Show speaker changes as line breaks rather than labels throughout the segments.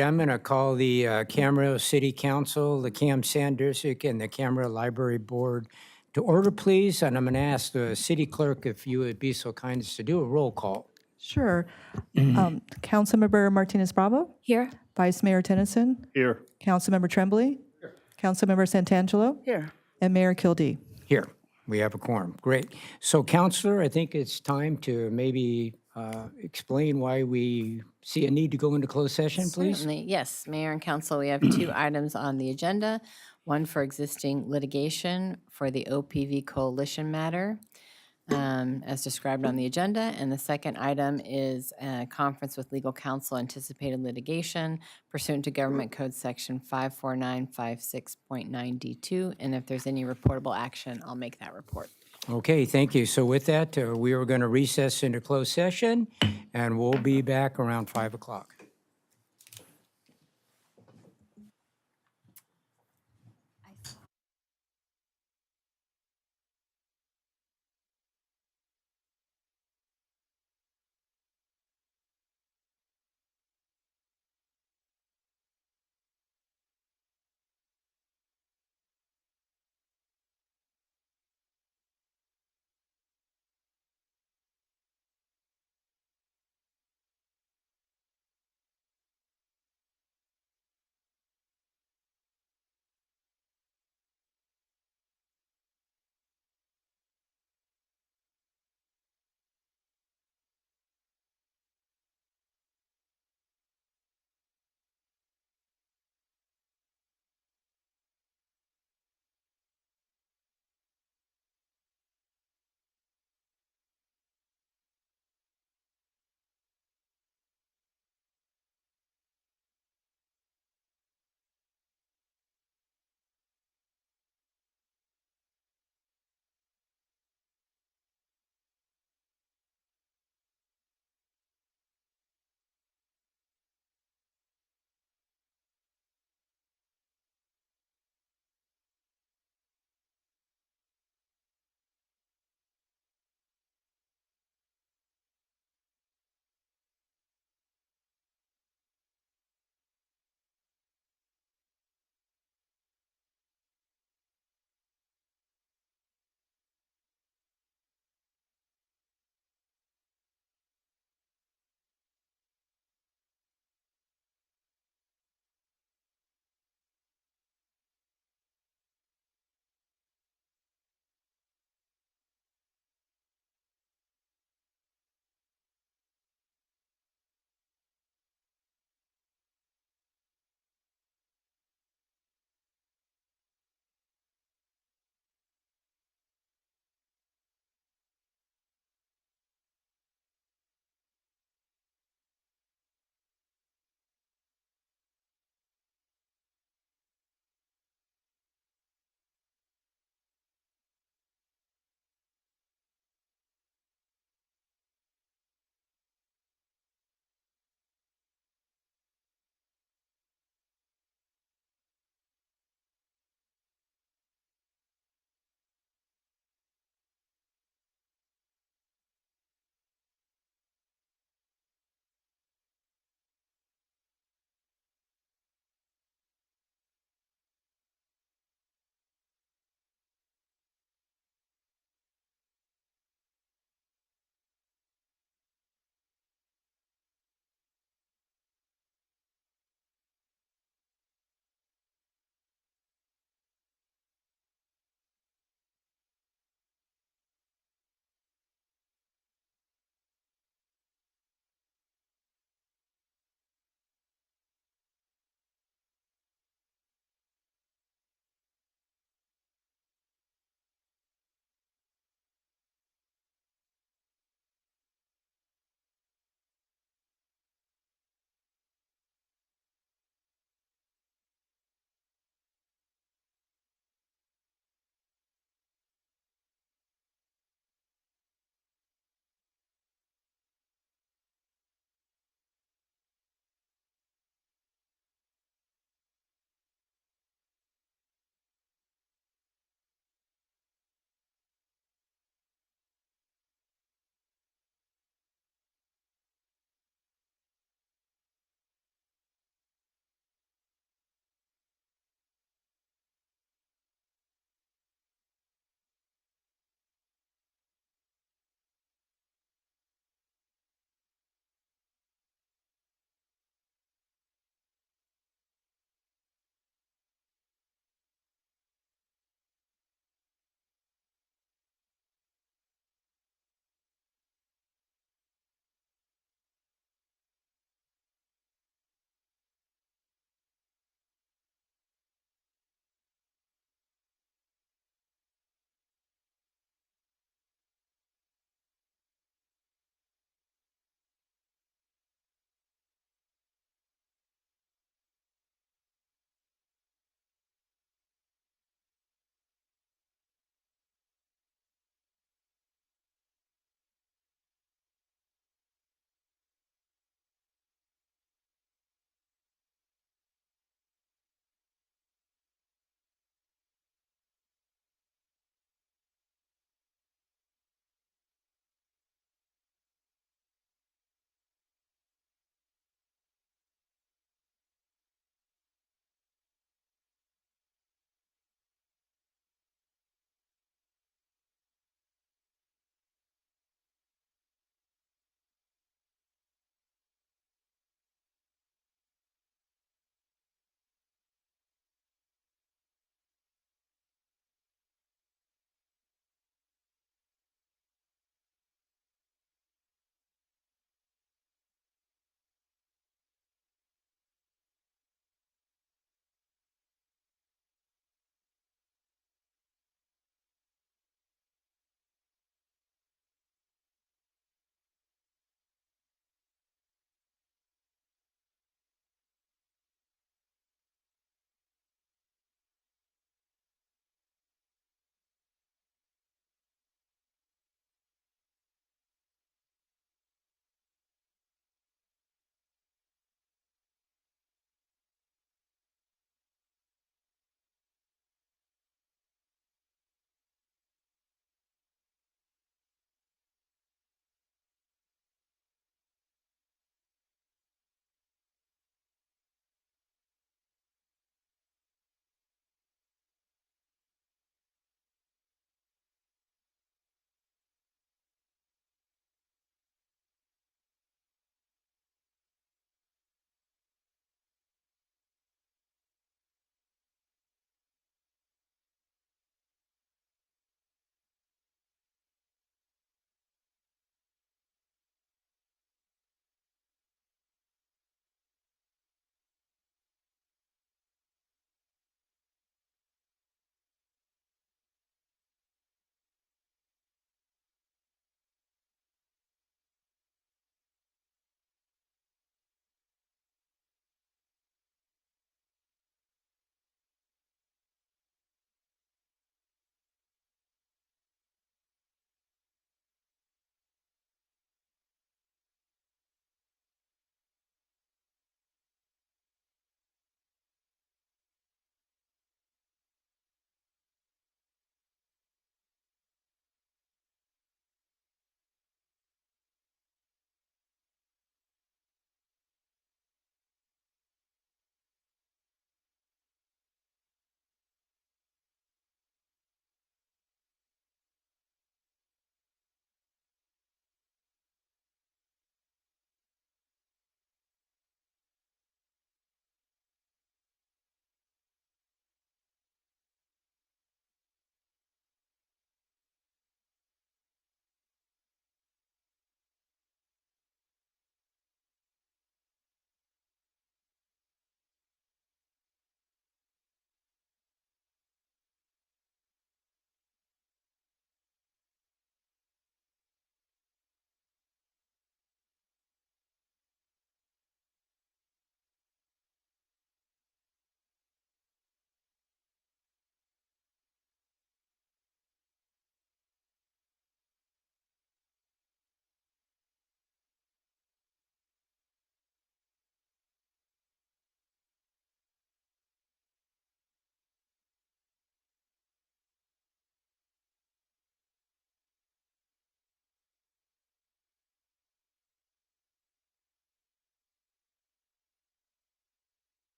I'm going to call the Camarillo City Council, the Cam San District, and the Camarillo Library Board to order, please. And I'm going to ask the city clerk if you would be so kind as to do a roll call.
Sure. Councilmember Martinez Bravo,
Here.
Vice Mayor Tennyson,
Here.
Councilmember Tremblay, Councilmember Santangelo,
Here.
and Mayor Kildee.
Here, we have a quorum. Great. So, Counselor, I think it's time to maybe explain why we see a need to go into closed session, please.
Certainly, yes. Mayor and council, we have two items on the agenda. One for existing litigation for the OPV coalition matter, as described on the agenda. And the second item is a conference with legal counsel anticipated litigation pursuant to Government Code Section 54956.9D2. And if there's any reportable action, I'll make that report.
Okay, thank you. So with that, we are going to recess into closed session, and we'll be back around 5 o'clock.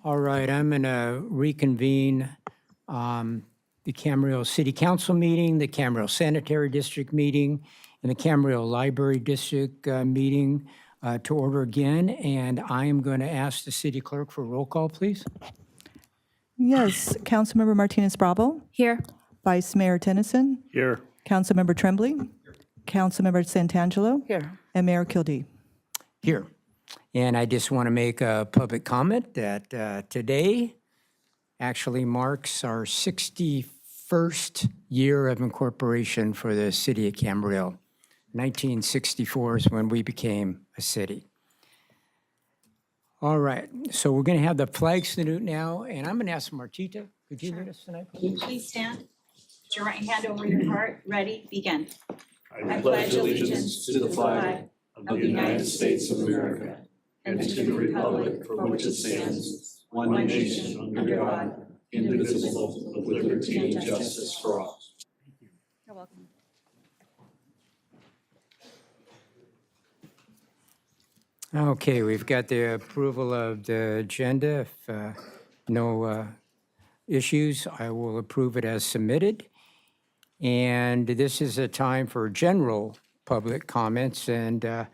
All right, I'm going to reconvene the Camarillo City Council meeting, the Camarillo Sanitary District meeting, and the Camarillo Library District meeting to order again. And I am going to ask the city clerk for a roll call, please.
Yes, Councilmember Martinez Bravo,
Here.
Vice Mayor Tennyson,
Here.
Councilmember Tremblay, Councilmember Santangelo,
Here.
and Mayor Kildee.
Here. And I just want to make a public comment that today actually marks our 61st year of incorporation for the city of Camarillo. 1964 is when we became a city. All right, so we're going to have the flag salute now, and I'm going to ask Martita, could you lead us tonight, please?
Please stand. Put your right hand over your heart. Ready? Begin. I pledge allegiance to the flag of the United States of America and to the republic for which it stands, one nation under God, indivisible, with liberty and justice for all.
You're welcome.
Okay, we've got the approval of the agenda. If no issues, I will approve it as submitted. And this is a time for general public comments, and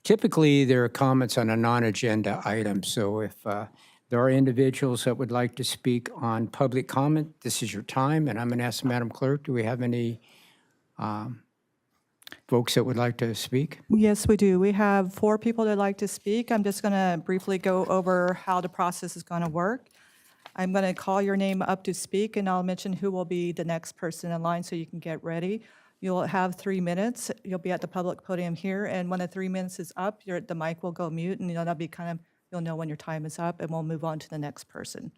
typically there are comments on a non-agenda item. So if there are individuals that would like to speak on public comment, this is your time. And I'm going to ask Madam Clerk, do we have any folks that would like to speak?
Yes, we do. We have 4 people that like to speak. I'm just going to briefly go over how the process is going to work. I'm going to call your name up to speak, and I'll mention who will be the next person in line so you can get ready. You'll have 3 minutes. You'll be at the public podium here, and when the 3 minutes is up, the mic will go mute, and that'll be you'll know when your time is up, and we'll move on to the next person.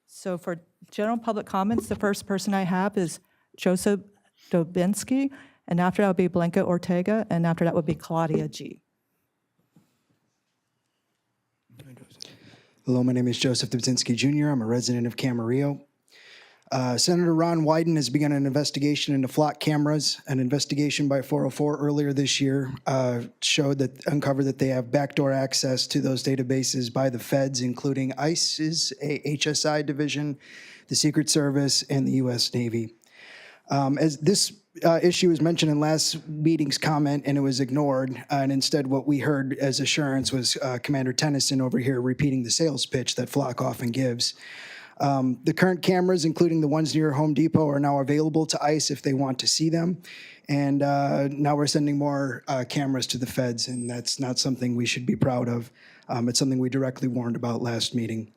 So for general public comments, the first person I have is Joseph Dobinsky, and after that would be Blanca Ortega, and after that would be Claudia G.
Hello, my name is Joseph Dubzinski Jr. I'm a resident of Camarillo. Senator Ron Wyden has begun an investigation into flock cameras. An investigation by 404 earlier this year uncovered that they have backdoor access to those databases by the feds, including ICE's HSI division, the Secret Service, and the U.S. Navy. As this issue was mentioned in last meeting's comment, and it was ignored, and instead what we heard as assurance was Commander Tennyson over here repeating the sales pitch that Flock often gives. The current cameras, including the ones near Home Depot, are now available to ICE if they want to see them. And now we're sending more cameras to the feds, and that's not something we should be proud of. It's something we directly warned about last meeting.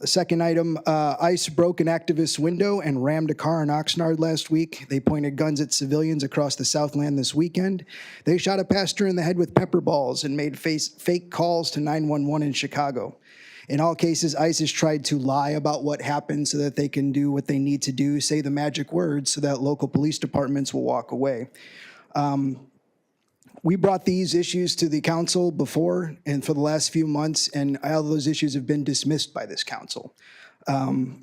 Second item, ICE broke an activist's window and rammed a car in Oxnard last week. They pointed guns at civilians across the Southland this weekend. They shot a pastor in the head with pepper balls and made fake calls to 911 in Chicago. In all cases, ICE has tried to lie about what happened so that they can do what they need to do, say the magic words so that local police departments will walk away. We brought these issues to the council before and for the last few months, and all those issues have been dismissed by this council,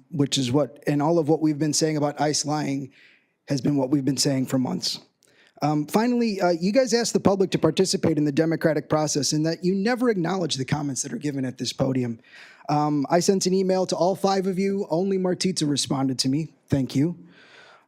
which is and all of what we've been saying about ICE lying has been what we've been saying for months. Finally, you guys asked the public to participate in the democratic process, and that you never acknowledge the comments that are given at this podium. I sent an email to all 5 of you. Only Martita responded to me. Thank you.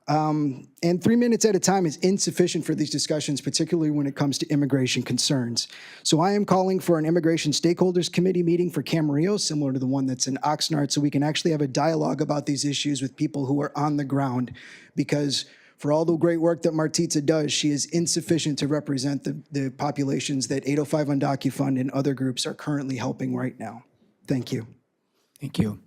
And 3 minutes at a time is insufficient for these discussions, particularly when it comes to immigration concerns. So I am calling for an immigration stakeholders committee meeting for Camarillo, similar to the one that's in Oxnard, so we can actually have a dialogue about these issues with people who are on the ground. Because for all the great work that Martita does, she is insufficient to represent the populations that 805 UndocuFund and other groups are currently helping right now. Thank you.
Thank you.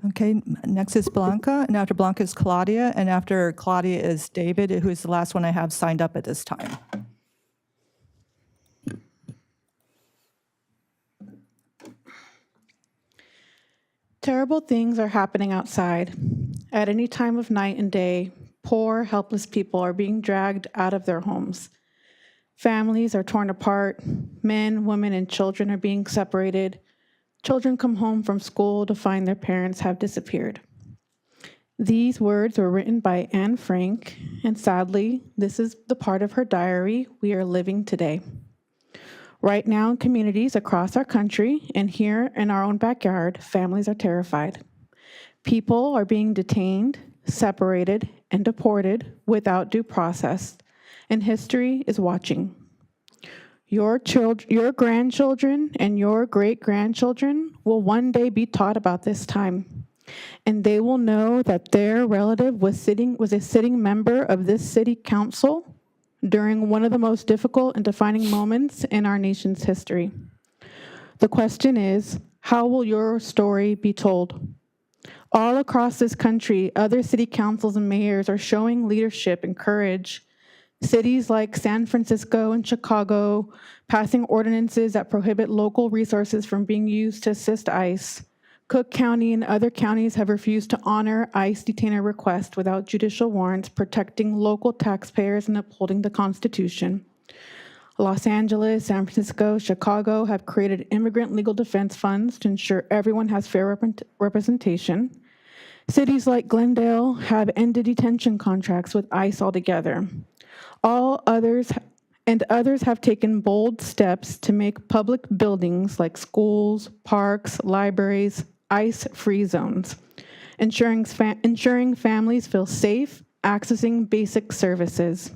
Okay, next is Blanca, and after Blanca is Claudia, and after Claudia is David, who is the last one I have signed up at this time.
Terrible things are happening outside. At any time of night and day, poor, helpless people are being dragged out of their homes. Families are torn apart. Men, women, and children are being separated. Children come home from school to find their parents have disappeared. These words were written by Anne Frank, and sadly, this is the part of her diary we are living today. Right now, in communities across our country and here in our own backyard, families are terrified. People are being detained, separated, and deported without due process, and history is watching. Your grandchildren, and your great-grandchildren will one day be taught about this time, and they will know that their relative was a sitting member of this city council during one of the most difficult and defining moments in our nation's history. The question is, how will your story be told? All across this country, other city councils and mayors are showing leadership and courage. Cities like San Francisco and Chicago passing ordinances that prohibit local resources from being used to assist ICE. Cook County and other counties have refused to honor ICE detainer requests without judicial warrants, protecting local taxpayers and upholding the Constitution. Los Angeles, San Francisco, Chicago have created immigrant legal defense funds to ensure everyone has fair representation. Cities like Glendale have ended detention contracts with ICE altogether. Others have taken bold steps to make public buildings like schools, parks, libraries, ICE-free zones, ensuring families feel safe, accessing basic services.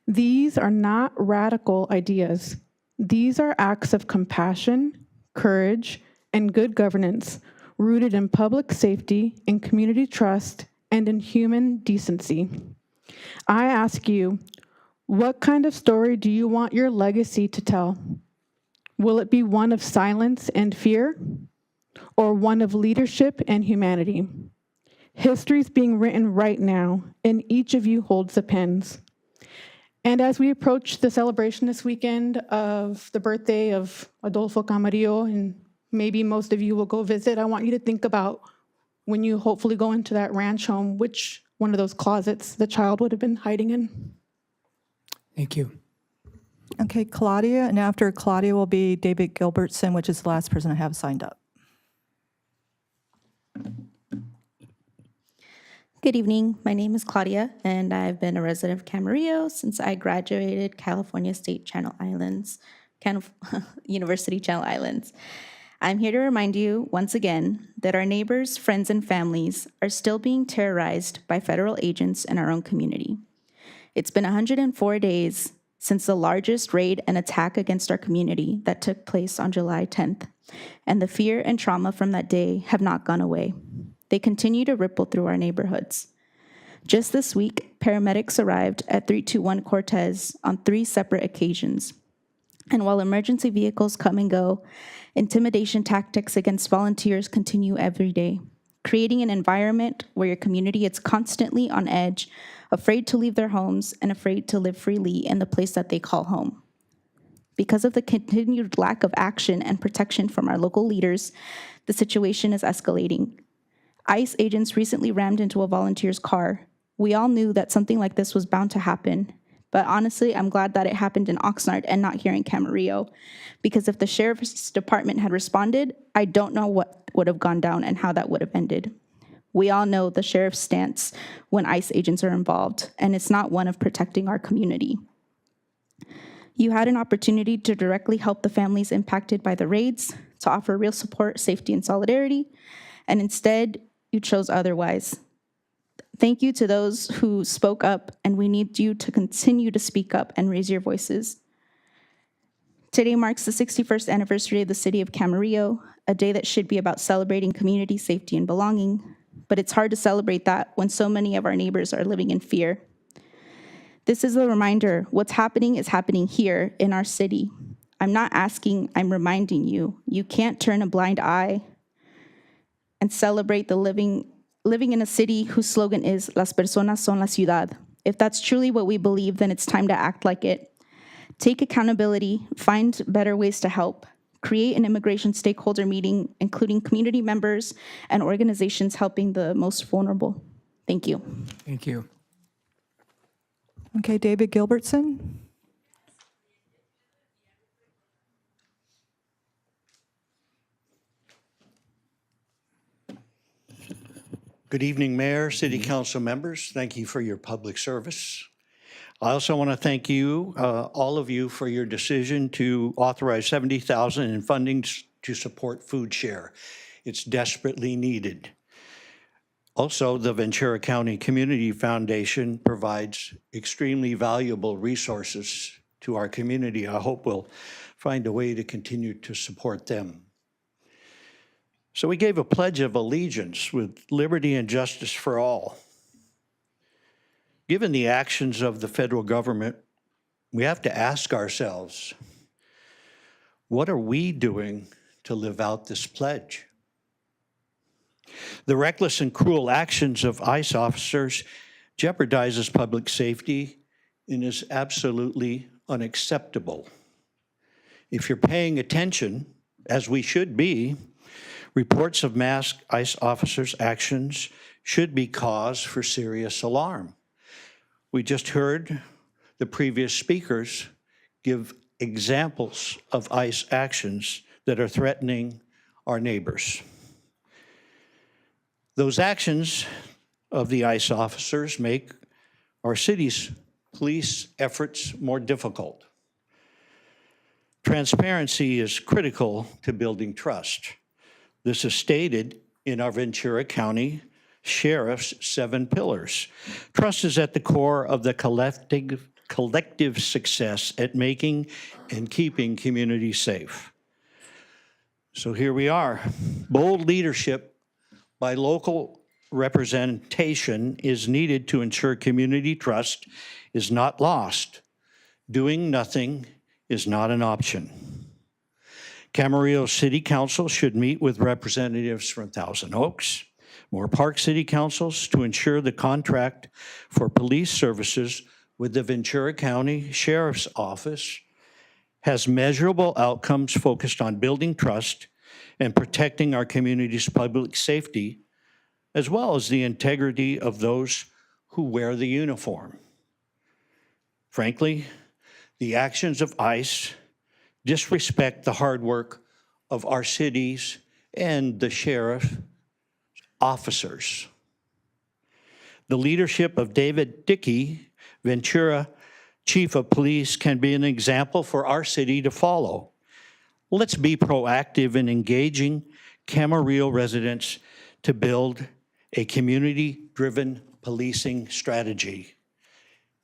These are not radical ideas. These are acts of compassion, courage, and good governance, rooted in public safety, in community trust, and in human decency. I ask you, what kind of story do you want your legacy to tell? Will it be one of silence and fear, or one of leadership and humanity? History is being written right now, and each of you holds the pens. And as we approach the celebration this weekend of the birthday of Adolfo Camarillo, and maybe most of you will go visit, I want you to think about when you hopefully go into that ranch home, which one of those closets the child would have been hiding in.
Thank you.
Okay, Claudia, and after Claudia will be David Gilbertson, which is the last person I have signed up.
Good evening. My name is Claudia, and I've been a resident of Camarillo since I graduated California State Channel Islands, University Channel Islands. I'm here to remind you once again that our neighbors, friends, and families are still being terrorized by federal agents in our own community. It's been 104 days since the largest raid and attack against our community that took place on July 10th, and the fear and trauma from that day have not gone away. They continue to ripple through our neighborhoods. Just this week, paramedics arrived at 321 Cortez on 3 separate occasions. And while emergency vehicles come and go, intimidation tactics against volunteers continue every day, creating an environment where your community is constantly on edge, afraid to leave their homes and afraid to live freely in the place that they call home. Because of the continued lack of action and protection from our local leaders, the situation is escalating. ICE agents recently rammed into a volunteer's car. We all knew that something like this was bound to happen, but honestly, I'm glad that it happened in Oxnard and not here in Camarillo, because if the sheriff's department had responded, I don't know what would have gone down and how that would have ended. We all know the sheriff's stance when ICE agents are involved, and it's not one of protecting our community. You had an opportunity to directly help the families impacted by the raids, to offer real support, safety, and solidarity, and instead, you chose otherwise. Thank you to those who spoke up, and we need you to continue to speak up and raise your voices. Today marks the 61st anniversary of the city of Camarillo, a day that should be about celebrating community safety and belonging, but it's hard to celebrate that when so many of our neighbors are living in fear. This is a reminder, what's happening is happening here in our city. I'm not asking, I'm reminding you. You can't turn a blind eye and celebrate the living in a city whose slogan is Las personas son la ciudad. If that's truly what we believe, then it's time to act like it. Take accountability, find better ways to help, create an immigration stakeholder meeting, including community members and organizations helping the most vulnerable. Thank you.
Thank you.
Okay, David Gilbertson.
Good evening, Mayor, City Council members. Thank you for your public service. I also want to thank you, all of you, for your decision to authorize $70,000 in funding to support Food Share. It's desperately needed. Also, the Ventura County Community Foundation provides extremely valuable resources to our community. I hope we'll find a way to continue to support them. So we gave a pledge of allegiance with liberty and justice for all. Given the actions of the federal government, we have to ask ourselves, what are we doing to live out this pledge? The reckless and cruel actions of ICE officers jeopardizes public safety and is absolutely unacceptable. If you're paying attention, as we should be, reports of masked ICE officers' actions should be cause for serious alarm. We just heard the previous speakers give examples of ICE actions that are threatening our neighbors. Those actions of the ICE officers make our city's police efforts more difficult. Transparency is critical to building trust. This is stated in our Ventura County Sheriff's 7 pillars. Trust is at the core of the collective success at making and keeping communities safe. So here we are. Bold leadership by local representation is needed to ensure community trust is not lost. Doing nothing is not an option. Camarillo City Council should meet with representatives from Thousand Oaks, Moore Park City Councils to ensure the contract for police services with the Ventura County Sheriff's Office has measurable outcomes focused on building trust and protecting our community's public safety, as well as the integrity of those who wear the uniform. Frankly, the actions of ICE disrespect the hard work of our cities and the sheriff officers. The leadership of David Dickey, Ventura Chief of Police, can be an example for our city to follow. Let's be proactive in engaging Camarillo residents to build a community-driven policing strategy.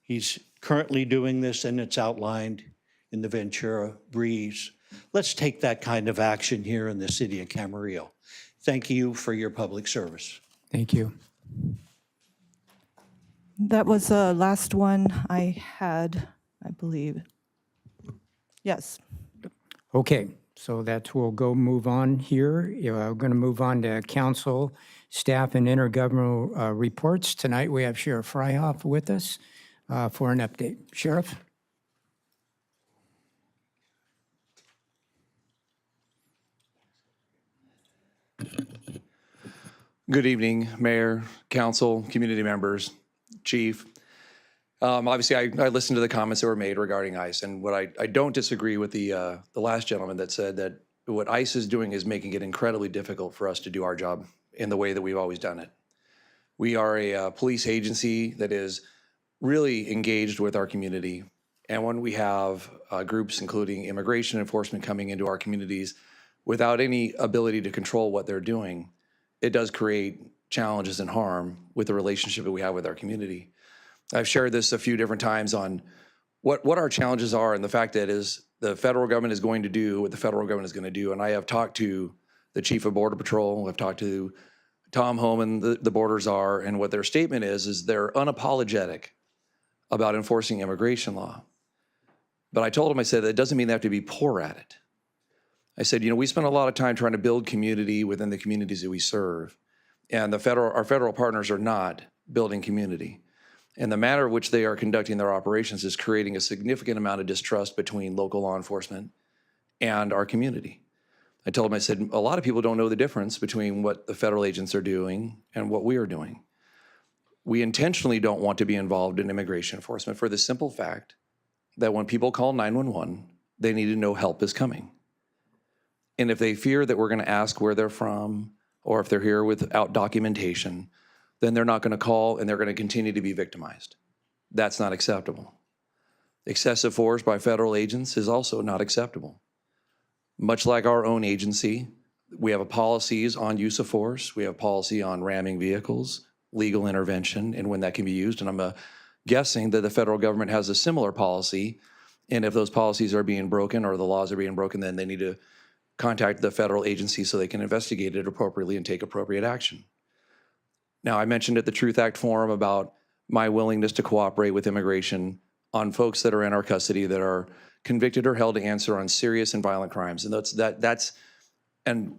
He's currently doing this, and it's outlined in the Ventura Breeze. Let's take that kind of action here in the city of Camarillo. Thank you for your public service.
Thank you.
That was the last one I had, I believe. Yes.
Okay, so we'll move on here. We're going to move on to council, staff, and intergovernmental reports. Tonight we have Sheriff Freihoff with us for an update. Sheriff?
Good evening, Mayor, Council, community members, Chief. Obviously, I listened to the comments that were made regarding ICE, and what I don't disagree with the last gentleman that said that what ICE is doing is making it incredibly difficult for us to do our job in the way that we've always done it. We are a police agency that is really engaged with our community, and when we have groups including immigration enforcement coming into our communities without any ability to control what they're doing, it does create challenges and harm with the relationship that we have with our community. I've shared this a few different times on what our challenges are and the fact that is the federal government is going to do what the federal government is going to do. And I have talked to the Chief of Border Patrol, I've talked to Tom Homan, the border czar, and what their statement is they're unapologetic about enforcing immigration law. But I told them, I said, that doesn't mean they have to be poor at it. I said, we spend a lot of time trying to build community within the communities that we serve. And our federal partners are not building community. And the manner in which they are conducting their operations is creating a significant amount of distrust between local law enforcement and our community. I told them, I said, a lot of people don't know the difference between what the federal agents are doing and what we are doing. We intentionally don't want to be involved in immigration enforcement for the simple fact that when people call 911, they need to know help is coming. And if they fear that we're going to ask where they're from, or if they're here without documentation, then they're not going to call and they're going to continue to be victimized. That's not acceptable. Excessive force by federal agents is also not acceptable. Much like our own agency, we have policies on use of force. We have policy on ramming vehicles, legal intervention, and when that can be used. And I'm guessing that the federal government has a similar policy. And if those policies are being broken or the laws are being broken, then they need to contact the federal agency so they can investigate it appropriately and take appropriate action. Now, I mentioned at the Truth Act Forum about my willingness to cooperate with immigration on folks that are in our custody that are convicted or held to answer on serious and violent crimes. And that's and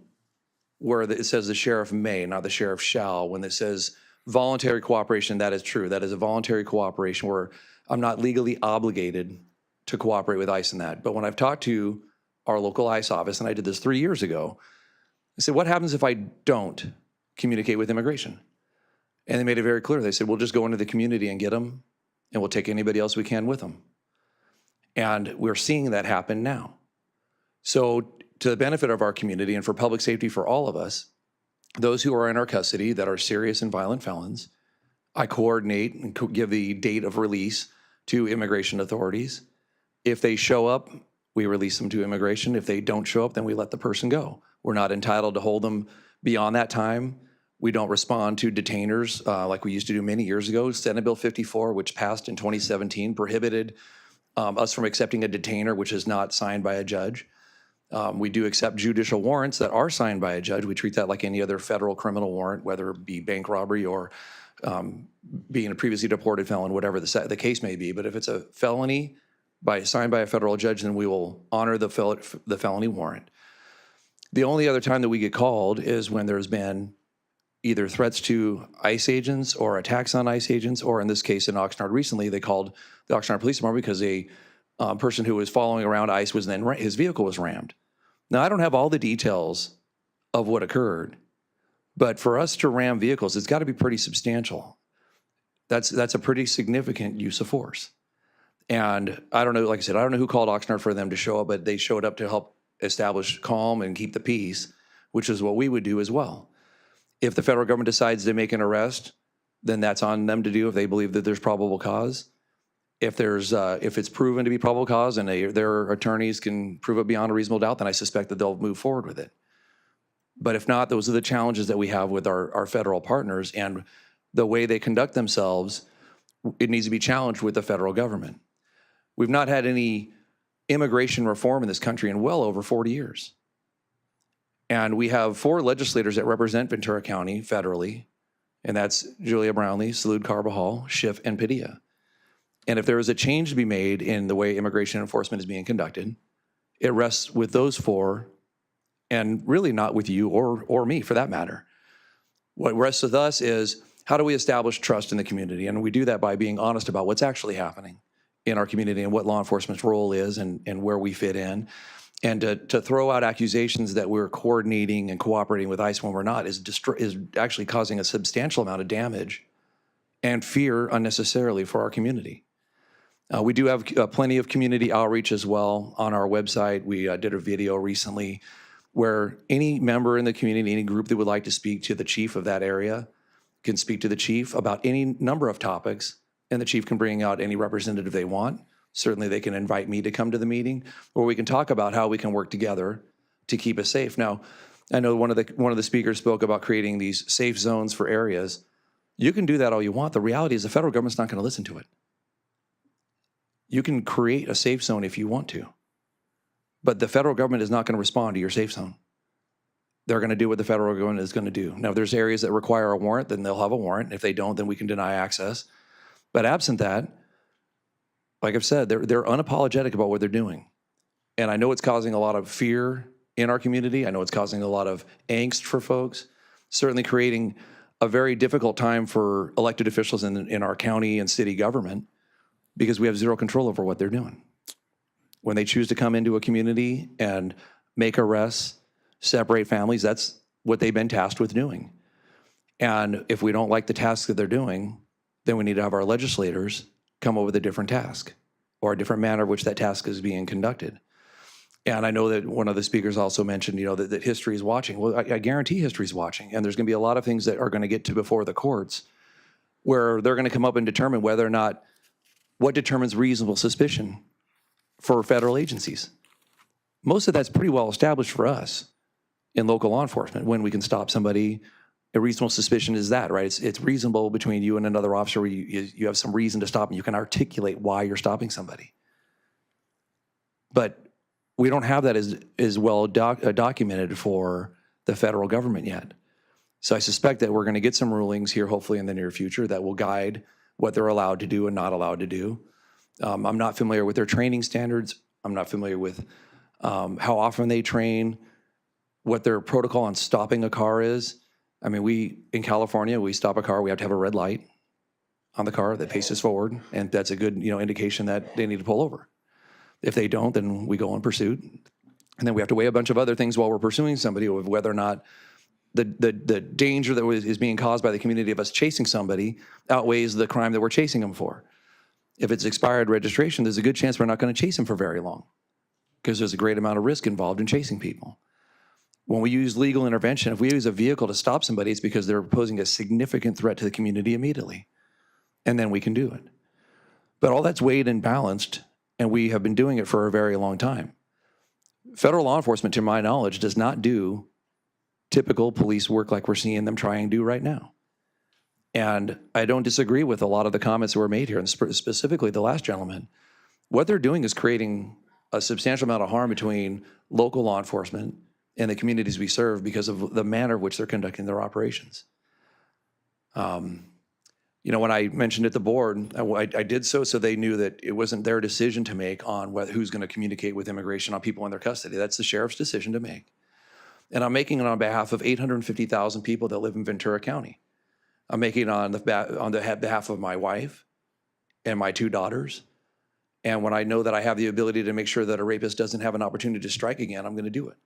where it says the sheriff may, not the sheriff shall. When it says voluntary cooperation, that is true. That is a voluntary cooperation where I'm not legally obligated to cooperate with ICE in that. But when I've talked to our local ICE office, and I did this 3 years ago, I said, what happens if I don't communicate with immigration? And they made it very clear. They said, we'll just go into the community and get them, and we'll take anybody else we can with them. And we're seeing that happen now. So to the benefit of our community and for public safety for all of us, those who are in our custody that are serious and violent felons, I coordinate and give the date of release to immigration authorities. If they show up, we release them to immigration. If they don't show up, then we let the person go. We're not entitled to hold them beyond that time. We don't respond to detainers like we used to do many years ago. Senate Bill 54, which passed in 2017, prohibited us from accepting a detainer which is not signed by a judge. We do accept judicial warrants that are signed by a judge. We treat that like any other federal criminal warrant, whether it be bank robbery or being a previously deported felon, whatever the case may be. But if it's a felony signed by a federal judge, then we will honor the felony warrant. The only other time that we get called is when there's been either threats to ICE agents or attacks on ICE agents, or in this case in Oxnard recently, they called the Oxnard Police Department because a person who was following around ICE was then, his vehicle was rammed. Now, I don't have all the details of what occurred, but for us to ram vehicles, it's got to be pretty substantial. That's a pretty significant use of force. And I don't know, like I said, I don't know who called Oxnard for them to show up, but they showed up to help establish calm and keep the peace, which is what we would do as well. If the federal government decides to make an arrest, then that's on them to do if they believe that there's probable cause. If it's proven to be probable cause and their attorneys can prove it beyond a reasonable doubt, then I suspect that they'll move forward with it. But if not, those are the challenges that we have with our federal partners, and the way they conduct themselves, it needs to be challenged with the federal government. We've not had any immigration reform in this country in well over 40 years. And we have 4 legislators that represent Ventura County federally, and that's Julia Brownlee, Salud Carbajal, Schiff, and Padilla. And if there is a change to be made in the way immigration enforcement is being conducted, it rests with those 4, and really not with you or me for that matter. What rests with us is, how do we establish trust in the community? And we do that by being honest about what's actually happening in our community and what law enforcement's role is and where we fit in. And to throw out accusations that we're coordinating and cooperating with ICE when we're not is actually causing a substantial amount of damage and fear unnecessarily for our community. We do have plenty of community outreach as well on our website. We did a video recently where any member in the community, any group that would like to speak to the chief of that area can speak to the chief about any number of topics, and the chief can bring out any representative they want. Certainly they can invite me to come to the meeting, or we can talk about how we can work together to keep us safe. Now, I know one of the speakers spoke about creating these safe zones for areas. You can do that all you want. The reality is the federal government's not going to listen to it. You can create a safe zone if you want to, but the federal government is not going to respond to your safe zone. They're going to do what the federal government is going to do. Now, if there's areas that require a warrant, then they'll have a warrant. If they don't, then we can deny access. But absent that, like I've said, they're unapologetic about what they're doing. And I know it's causing a lot of fear in our community. I know it's causing a lot of angst for folks, certainly creating a very difficult time for elected officials in our county and city government, because we have zero control over what they're doing. When they choose to come into a community and make arrests, separate families, that's what they've been tasked with doing. And if we don't like the task that they're doing, then we need to have our legislators come up with a different task or a different manner in which that task is being conducted. And I know that one of the speakers also mentioned, that history is watching. Well, I guarantee history is watching, and there's going to be a lot of things that are going to get to before the courts where they're going to come up and determine whether or not what determines reasonable suspicion for federal agencies? Most of that's pretty well established for us in local law enforcement. When we can stop somebody, a reasonable suspicion is that, right? It's reasonable between you and another officer where you have some reason to stop and you can articulate why you're stopping somebody. But we don't have that as well documented for the federal government yet. So I suspect that we're going to get some rulings here, hopefully in the near future, that will guide what they're allowed to do and not allowed to do. I'm not familiar with their training standards. I'm not familiar with how often they train, what their protocol on stopping a car is. I mean, in California, we stop a car, we have to have a red light on the car that faces forward, and that's a good indication that they need to pull over. If they don't, then we go on pursuit. And then we have to weigh a bunch of other things while we're pursuing somebody, of whether or not the danger that is being caused by the community of us chasing somebody outweighs the crime that we're chasing them for. If it's expired registration, there's a good chance we're not going to chase them for very long because there's a great amount of risk involved in chasing people. When we use legal intervention, if we use a vehicle to stop somebody, it's because they're posing a significant threat to the community immediately. And then we can do it. But all that's weighed and balanced, and we have been doing it for a very long time. Federal law enforcement, to my knowledge, does not do typical police work like we're seeing them try and do right now. And I don't disagree with a lot of the comments that were made here, and specifically the last gentleman. What they're doing is creating a substantial amount of harm between local law enforcement and the communities we serve because of the manner in which they're conducting their operations. When I mentioned at the board, I did so they knew that it wasn't their decision to make on who's going to communicate with immigration on people in their custody. That's the sheriff's decision to make. And I'm making it on behalf of 850,000 people that live in Ventura County. I'm making it on the behalf of my wife and my 2 daughters. And when I know that I have the ability to make sure that a rapist doesn't have an opportunity to strike again, I'm going to do it.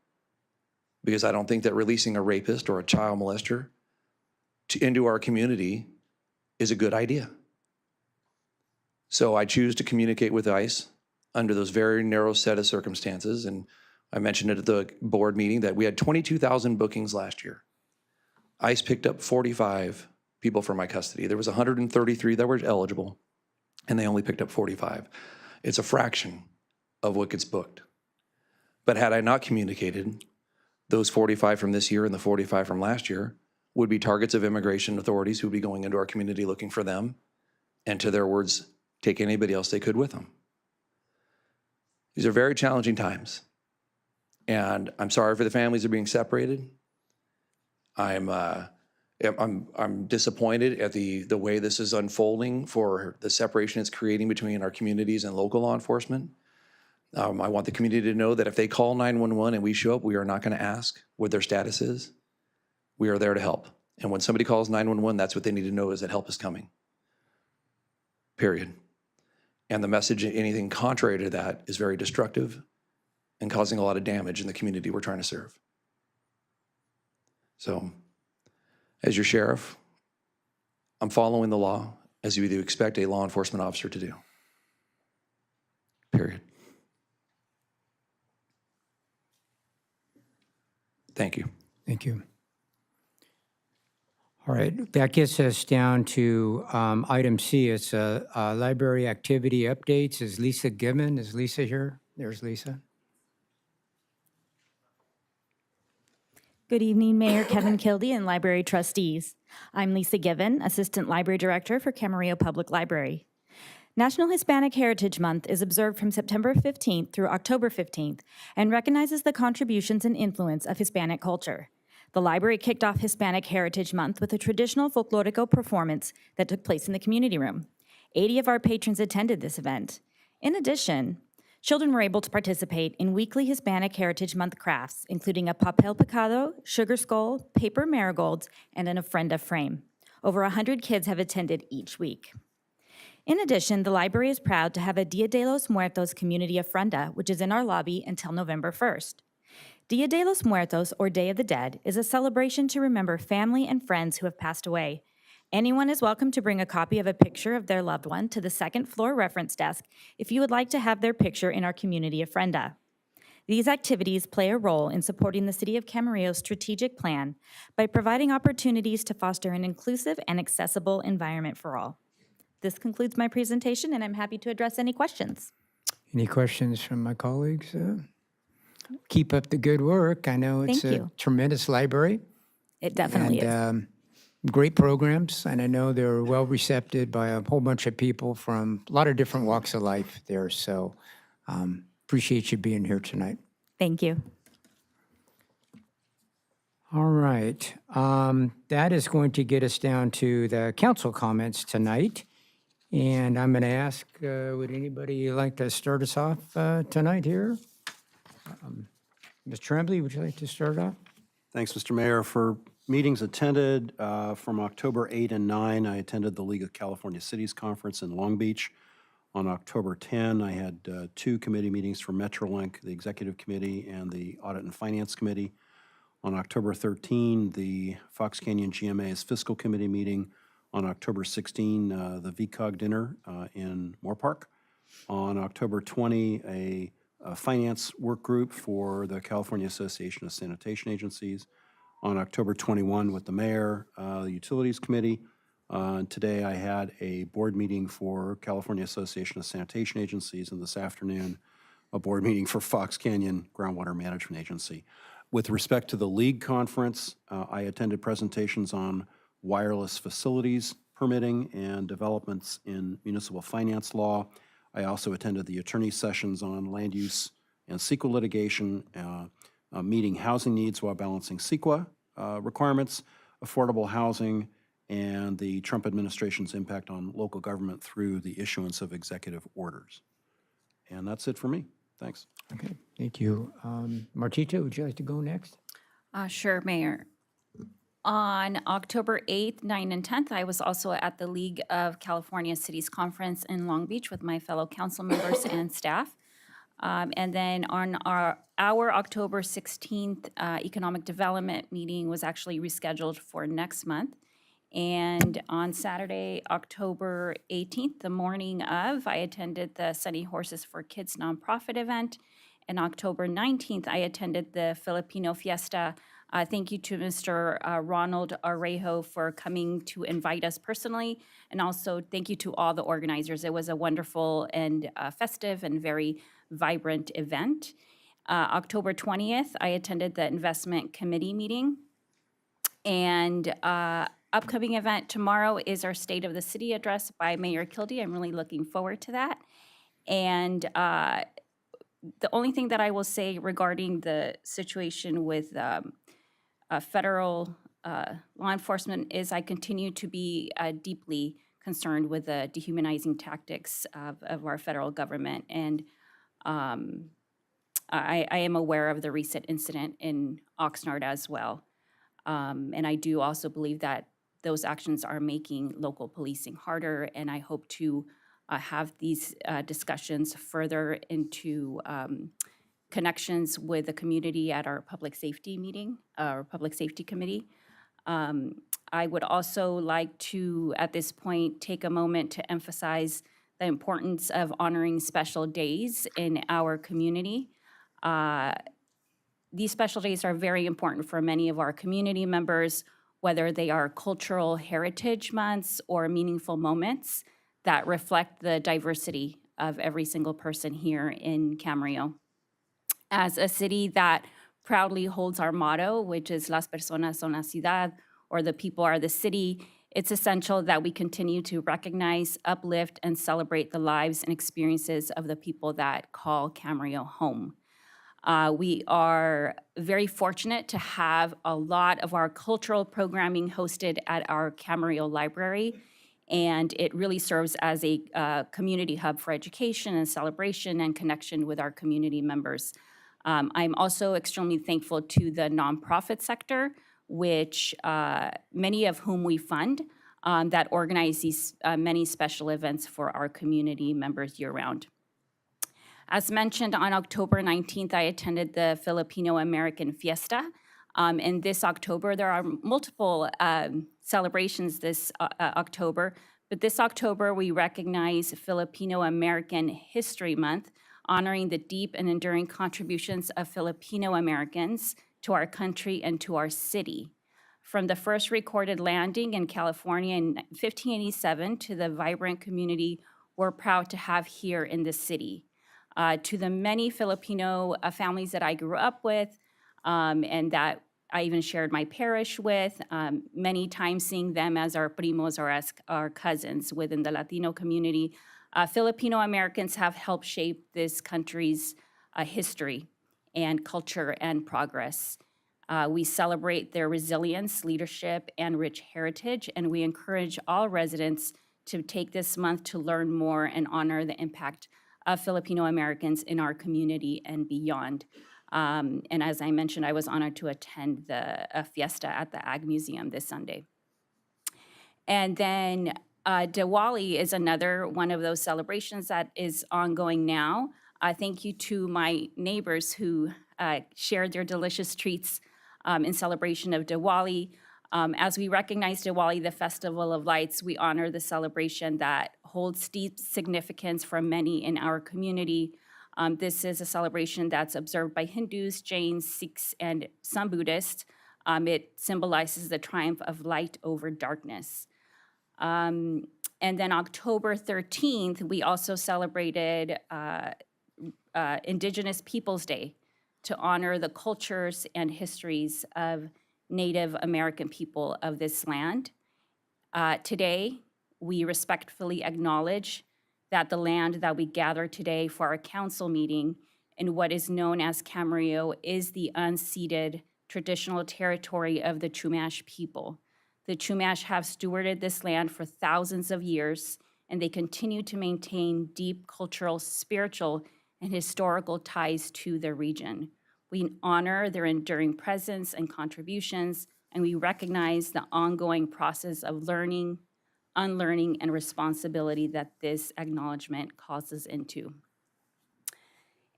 Because I don't think that releasing a rapist or a child molester into our community is a good idea. So I choose to communicate with ICE under those very narrow set of circumstances. And I mentioned it at the board meeting that we had 22,000 bookings last year. ICE picked up 45 people from my custody. There was 133 that were eligible, and they only picked up 45. It's a fraction of what gets booked. But had I not communicated, those 45 from this year and the 45 from last year would be targets of immigration authorities who would be going into our community looking for them, and to their words, take anybody else they could with them. These are very challenging times. And I'm sorry for the families that are being separated. I'm disappointed at the way this is unfolding for the separation it's creating between our communities and local law enforcement. I want the community to know that if they call 911 and we show up, we are not going to ask what their status is. We are there to help. And when somebody calls 911, that's what they need to know, is that help is coming. Period. And the message, anything contrary to that, is very destructive and causing a lot of damage in the community we're trying to serve. So, as your sheriff, I'm following the law as you would expect a law enforcement officer to do. Period. Thank you.
Thank you. All right, that gets us down to item C. It's library activity updates. Is Lisa Given? Is Lisa here? There's Lisa.
Good evening, Mayor Kevin Kildee and library trustees. I'm Lisa Given, Assistant Library Director for Camarillo Public Library. National Hispanic Heritage Month is observed from September 15th through October 15th and recognizes the contributions and influence of Hispanic culture. The library kicked off Hispanic Heritage Month with a traditional folklorico performance that took place in the community room. 80 of our patrons attended this event. In addition, children were able to participate in weekly Hispanic Heritage Month crafts, including a papel picado, sugar skull, paper marigolds, and an ofrenda frame. Over 100 kids have attended each week. In addition, the library is proud to have a Dia de los Muertos community ofrenda, which is in our lobby until November 1st. Dia de los Muertos, or Day of the Dead, is a celebration to remember family and friends who have passed away. Anyone is welcome to bring a copy of a picture of their loved one to the second floor reference desk if you would like to have their picture in our community ofrenda. These activities play a role in supporting the City of Camarillo's strategic plan by providing opportunities to foster an inclusive and accessible environment for all. This concludes my presentation, and I'm happy to address any questions.
Any questions from my colleagues? Keep up the good work. I know it's
Thank
a
you.
tremendous library.
It definitely
and,
is.
Great programs, and I know they're well received by a whole bunch of people from a lot of different walks of life there. So appreciate you being here tonight.
Thank you.
All right. That is going to get us down to the council comments tonight. And I'm going to ask, would anybody like to start us off tonight here? Ms. Tremblay, would you like to start off?
Thanks, Mr. Mayor. For meetings attended from October 8 and 9, I attended the League of California Cities Conference in Long Beach. On October 10, I had 2 committee meetings for MetroLink, the Executive Committee and the Audit and Finance Committee. On October 13, the Fox Canyon GMA's Fiscal Committee meeting. On October 16, the VCOG dinner in Moore Park. On October 20, a finance work group for the California Association of Sanitation Agencies. On October 21 with the mayor, the Utilities Committee. Today I had a board meeting for California Association of Sanitation Agencies, and this afternoon a board meeting for Fox Canyon Groundwater Management Agency. With respect to the league conference, I attended presentations on wireless facilities permitting and developments in municipal finance law. I also attended the attorney sessions on land use and CEQA litigation, meeting housing needs while balancing CEQA requirements, affordable housing, and the Trump administration's impact on local government through the issuance of executive orders. And that's it for me. Thanks.
Okay, thank you. Martita, would you like to go next?
Sure, Mayor. On October 8th, 9th, and 10th, I was also at the League of California Cities Conference in Long Beach with my fellow council members and staff. And then on our October 16th Economic Development meeting was actually rescheduled for next month. And on Saturday, October 18th, the morning of, I attended the Sunny Horses for Kids nonprofit event. And October 19th, I attended the Filipino Fiesta. Thank you to Mr. Ronald Arejo for coming to invite us personally. And also thank you to all the organizers. It was a wonderful and festive and very vibrant event. October 20th, I attended the investment committee meeting. And upcoming event tomorrow is our State of the City address by Mayor Kildee. I'm really looking forward to that. And the only thing that I will say regarding the situation with federal law enforcement is I continue to be deeply concerned with the dehumanizing tactics of our federal government. And I am aware of the recent incident in Oxnard as well. And I do also believe that those actions are making local policing harder, and I hope to have these discussions further into connections with the community at our public safety meeting, our public safety committee. I would also like to, at this point, take a moment to emphasize the importance of honoring special days in our community. These special days are very important for many of our community members, whether they are cultural heritage months or meaningful moments that reflect the diversity of every single person here in Camarillo. As a city that proudly holds our motto, which is Las personas son la ciudad, or the people are the city, it's essential that we continue to recognize, uplift, and celebrate the lives and experiences of the people that call Camarillo home. We are very fortunate to have a lot of our cultural programming hosted at our Camarillo Library, and it really serves as a community hub for education and celebration and connection with our community members. I'm also extremely thankful to the nonprofit sector, which many of whom we fund, that organize these many special events for our community members year-round. As mentioned, on October 19th, I attended the Filipino American Fiesta. And this October, there are multiple celebrations this October, but this October we recognize Filipino American History Month, honoring the deep and enduring contributions of Filipino Americans to our country and to our city. From the first recorded landing in California in 1587 to the vibrant community we're proud to have here in this city. To the many Filipino families that I grew up with and that I even shared my parish with, many times seeing them as our primos or as our cousins within the Latino community. Filipino Americans have helped shape this country's history and culture and progress. We celebrate their resilience, leadership, and rich heritage, and we encourage all residents to take this month to learn more and honor the impact of Filipino Americans in our community and beyond. And as I mentioned, I was honored to attend a fiesta at the Ag Museum this Sunday. And then Diwali is another one of those celebrations that is ongoing now. Thank you to my neighbors who shared their delicious treats in celebration of Diwali. As we recognize Diwali, the Festival of Lights, we honor the celebration that holds deep significance for many in our community. This is a celebration that's observed by Hindus, Jains, Sikhs, and some Buddhists. It symbolizes the triumph of light over darkness. And then October 13th, we also celebrated Indigenous Peoples Day to honor the cultures and histories of Native American people of this land. Today, we respectfully acknowledge that the land that we gather today for our council meeting in what is known as Camarillo is the unceded traditional territory of the Chumash people. The Chumash have stewarded this land for thousands of years, and they continue to maintain deep cultural, spiritual, and historical ties to the region. We honor their enduring presence and contributions, and we recognize the ongoing process of learning, unlearning, and responsibility that this acknowledgement calls us into.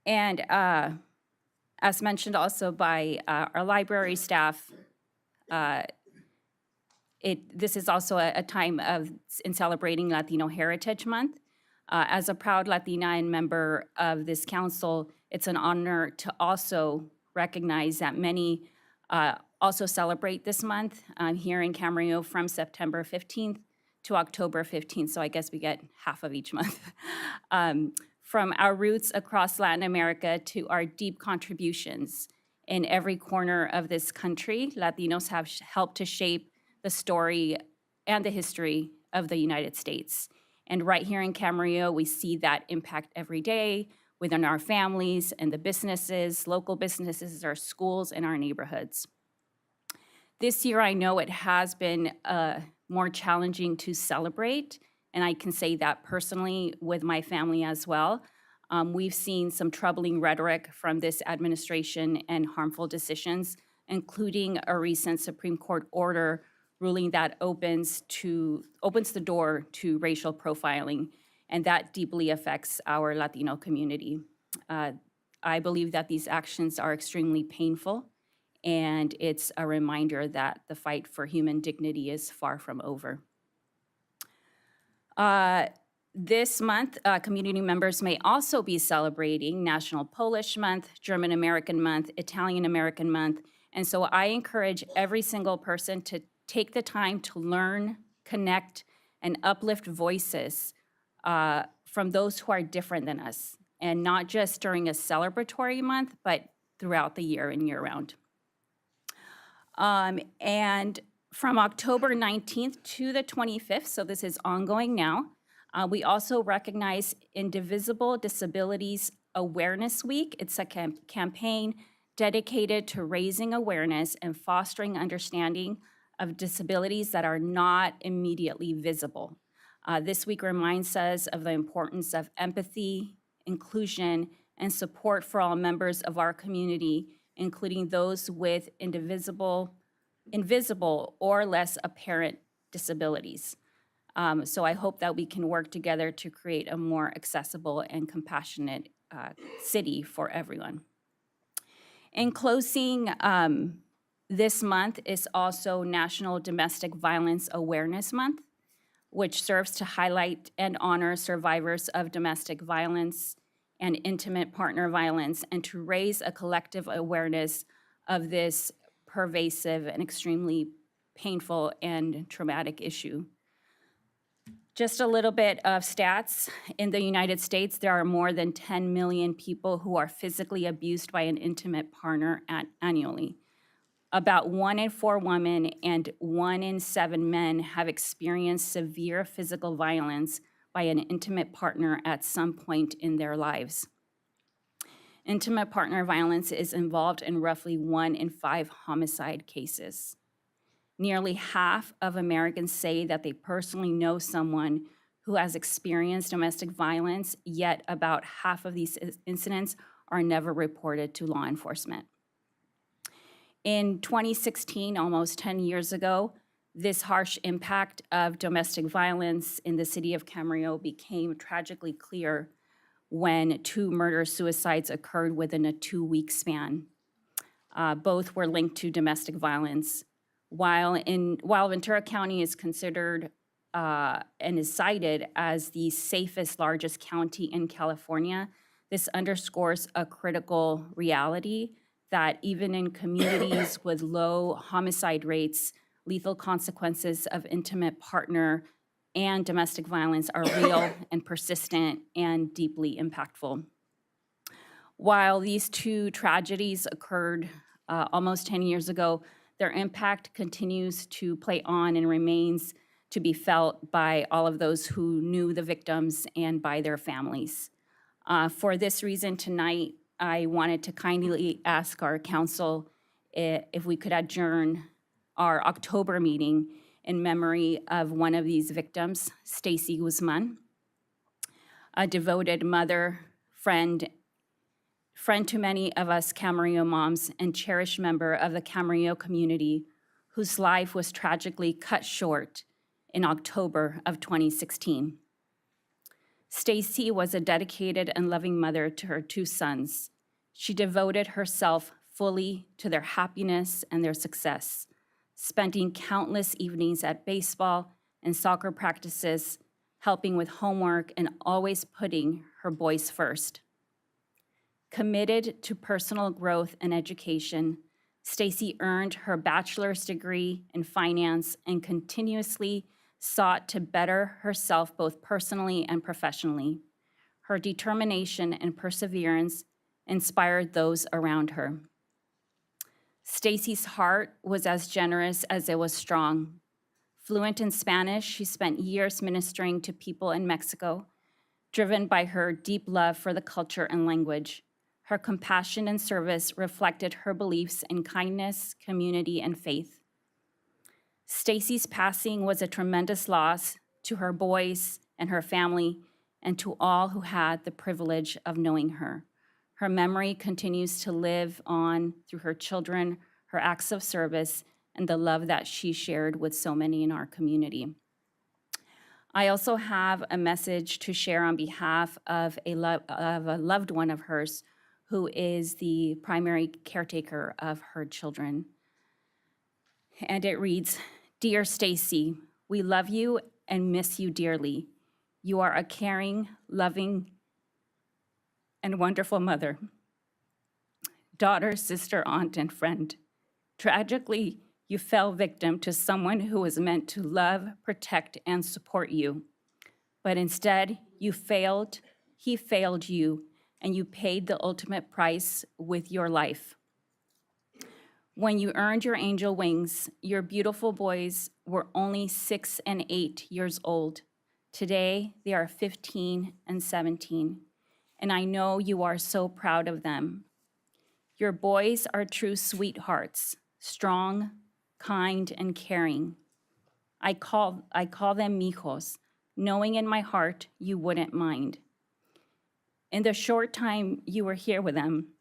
And as mentioned also by our library staff, this is also a time in celebrating Latino Heritage Month. As a proud Latina and member of this council, it's an honor to also recognize that many also celebrate this month here in Camarillo from September 15th to October 15th, so I guess we get half of each month. From our roots across Latin America to our deep contributions in every corner of this country, Latinos have helped to shape the story and the history of the United States. And right here in Camarillo, we see that impact every day within our families and the businesses, local businesses, our schools, and our neighborhoods. This year, I know it has been more challenging to celebrate, and I can say that personally with my family as well. We've seen some troubling rhetoric from this administration and harmful decisions, including a recent Supreme Court order ruling that opens the door to racial profiling, and that deeply affects our Latino community. I believe that these actions are extremely painful, and it's a reminder that the fight for human dignity is far from over. This month, community members may also be celebrating National Polish Month, German American Month, Italian American Month, and so I encourage every single person to take the time to learn, connect, and uplift voices from those who are different than us, and not just during a celebratory month, but throughout the year and year-round. And from October 19th to the 25th, so this is ongoing now, we also recognize Indivisible Disabilities Awareness Week. It's a campaign dedicated to raising awareness and fostering understanding of disabilities that are not immediately visible. This week reminds us of the importance of empathy, inclusion, and support for all members of our community, including those with invisible or less apparent disabilities. So I hope that we can work together to create a more accessible and compassionate city for everyone. In closing, this month is also National Domestic Violence Awareness Month, which serves to highlight and honor survivors of domestic violence and intimate partner violence, and to raise a collective awareness of this pervasive and extremely painful and traumatic issue. Just a little bit of stats. In the United States, there are more than 10 million people who are physically abused by an intimate partner annually. About 1 in 4 women and 1 in 7 men have experienced severe physical violence by an intimate partner at some point in their lives. Intimate partner violence is involved in roughly 1 in 5 homicide cases. Nearly half of Americans say that they personally know someone who has experienced domestic violence, yet about half of these incidents are never reported to law enforcement. In 2016, almost 10 years ago, this harsh impact of domestic violence in the city of Camarillo became tragically clear when 2 murder-suicides occurred within a 2-week span. Both were linked to domestic violence. While Ventura County is considered and is cited as the safest, largest county in California, this underscores a critical reality that even in communities with low homicide rates, lethal consequences of intimate partner and domestic violence are real and persistent and deeply impactful. While these 2 tragedies occurred almost 10 years ago, their impact continues to play on and remains to be felt by all of those who knew the victims and by their families. For this reason, tonight, I wanted to kindly ask our council if we could adjourn our October meeting in memory of one of these victims, Stacy Guzman, a devoted mother, friend to many of us Camarillo moms, and cherished member of the Camarillo community whose life was tragically cut short in October of 2016. Stacy was a dedicated and loving mother to her 2 sons. She devoted herself fully to their happiness and their success, spending countless evenings at baseball and soccer practices, helping with homework, and always putting her boys first. Committed to personal growth and education, Stacy earned her bachelor's degree in finance and continuously sought to better herself both personally and professionally. Her determination and perseverance inspired those around her. Stacy's heart was as generous as it was strong. Fluent in Spanish, she spent years ministering to people in Mexico, driven by her deep love for the culture and language. Her compassion and service reflected her beliefs in kindness, community, and faith. Stacy's passing was a tremendous loss to her boys and her family and to all who had the privilege of knowing her. Her memory continues to live on through her children, her acts of service, and the love that she shared with so many in our community. I also have a message to share on behalf of a loved one of hers who is the primary caretaker of her children. And it reads, "Dear Stacy, we love you and miss you dearly. You are a caring, loving, and wonderful mother, daughter, sister, aunt, and friend. Tragically, you fell victim to someone who was meant to love, protect, and support you. But instead, he failed you, and you paid the ultimate price with your life. When you earned your angel wings, your beautiful boys were only 6 and 8 years old. Today, they are 15 and 17, and I know you are so proud of them. Your boys are true sweethearts, strong, kind, and caring. I call them mijos, knowing in my heart you wouldn't mind. In the short time you were here with them,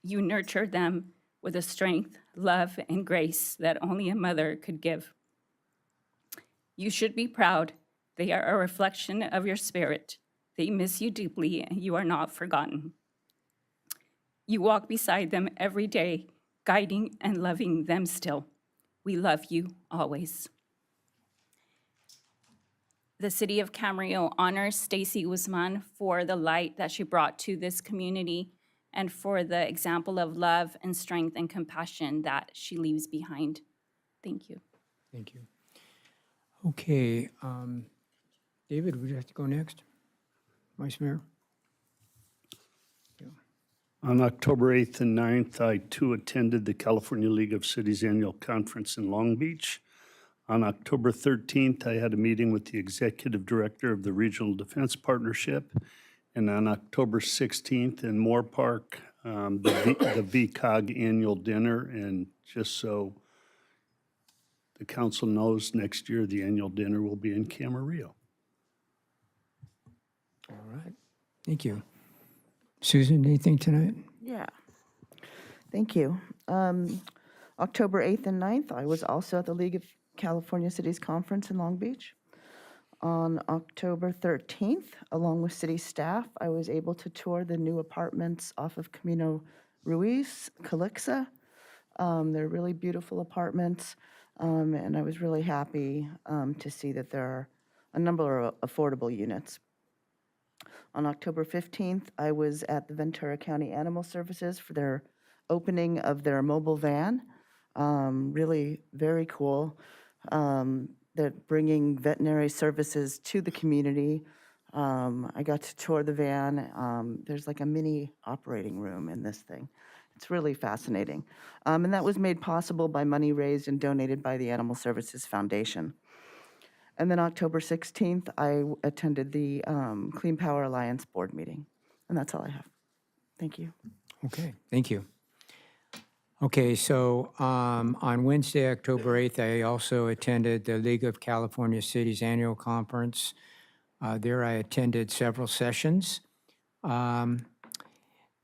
you nurtured them with a strength, love, and grace that only a mother could give. You should be proud. They are a reflection of your spirit. They miss you deeply, and you are not forgotten. You walk beside them every day, guiding and loving them still. We love you always." The city of Camarillo honors Stacy Guzman for the light that she brought to this community and for the example of love and strength and compassion that she leaves behind.
Thank you.
Thank you. Okay, David, would you like to go next? Vice Mayor?
On October 8th and 9th, I too attended the California League of Cities Annual Conference in Long Beach. On October 13th, I had a meeting with the Executive Director of the Regional Defense Partnership. And on October 16th in Moore Park, the VCOG Annual Dinner. And just so the council knows, next year the annual dinner will be in Camarillo.
All right, thank you. Susan, anything tonight?
Yeah, thank you. October 8th and 9th, I was also at the League of California Cities Conference in Long Beach. On October 13th, along with city staff, I was able to tour the new apartments off of Camino Ruiz, Calixa. They're really beautiful apartments, and I was really happy to see that there are a number of affordable units. On October 15th, I was at the Ventura County Animal Services for their opening of their mobile van. Really very cool. They're bringing veterinary services to the community. I got to tour the van. There's like a mini operating room in this thing. It's really fascinating. And that was made possible by money raised and donated by the Animal Services Foundation. And then October 16th, I attended the Clean Power Alliance board meeting. And that's all I have. Thank you.
Okay, thank you. Okay, so on Wednesday, October 8th, I also attended the League of California Cities Annual Conference. There I attended several sessions. The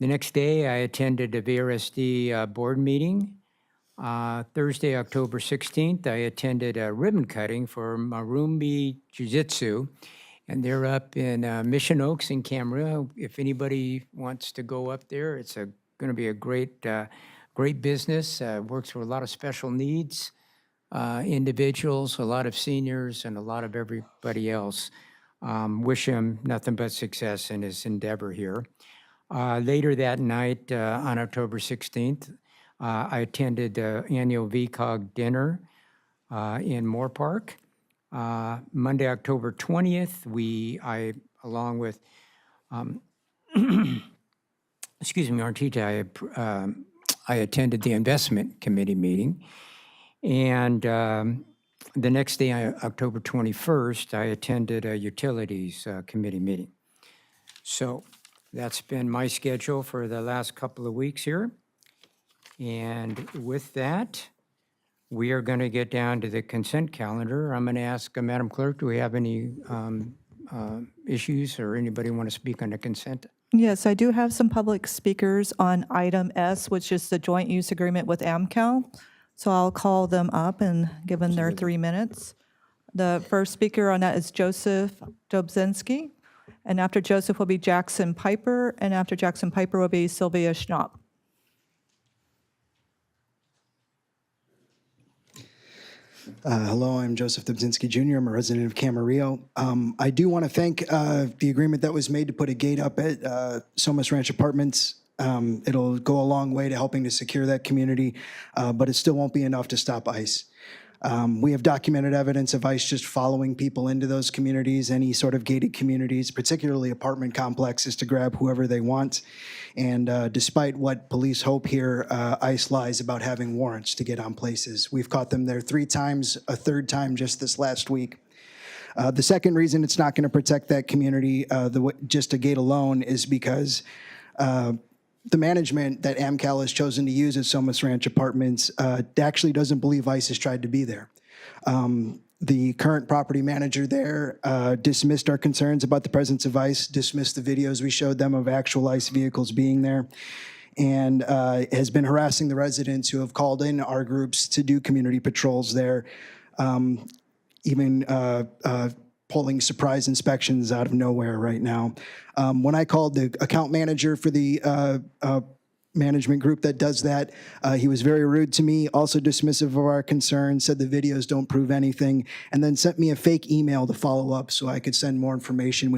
next day, I attended the VRSD board meeting. Thursday, October 16th, I attended a ribbon cutting for Marumbi Jiu-Jitsu, and they're up in Mission Oaks in Camarillo. If anybody wants to go up there, it's going to be a great business. Works with a lot of special needs individuals, a lot of seniors, and a lot of everybody else. Wish him nothing but success in his endeavor here. Later that night, on October 16th, I attended the annual VCOG dinner in Moore Park. Monday, October 20th, I along with, excuse me, Artita, I attended the investment committee meeting. And the next day, October 21st, I attended a utilities committee meeting. So that's been my schedule for the last couple of weeks here. And with that, we are going to get down to the consent calendar. I'm going to ask Madam Clerk, do we have any issues or anybody want to speak on the consent?
Yes, I do have some public speakers on item S, which is the joint use agreement with AmCal. So I'll call them up and give them their 3 minutes. The first speaker on that is Joseph Dobzinski. And after Joseph will be Jackson Piper. And after Jackson Piper will be Sylvia Schnapp.
Hello, I'm Joseph Dobzinski Jr. I'm a resident of Camarillo. I do want to thank the agreement that was made to put a gate up at Somas Ranch Apartments. It'll go a long way to helping to secure that community, but it still won't be enough to stop ICE. We have documented evidence of ICE just following people into those communities, any sort of gated communities, particularly apartment complexes, to grab whoever they want. And despite what police hope here, ICE lies about having warrants to get on places. We've caught them there 3 times, a third time just this last week. The second reason it's not going to protect that community, just a gate alone, is because the management that AmCal has chosen to use at Somas Ranch Apartments actually doesn't believe ICE has tried to be there. The current property manager there dismissed our concerns about the presence of ICE, dismissed the videos we showed them of actual ICE vehicles being there, and has been harassing the residents who have called in our groups to do community patrols there, even pulling surprise inspections out of nowhere right now. When I called the account manager for the management group that does that, he was very rude to me, also dismissive of our concerns, said the videos don't prove anything, and then sent me a fake email to follow up so I could send more information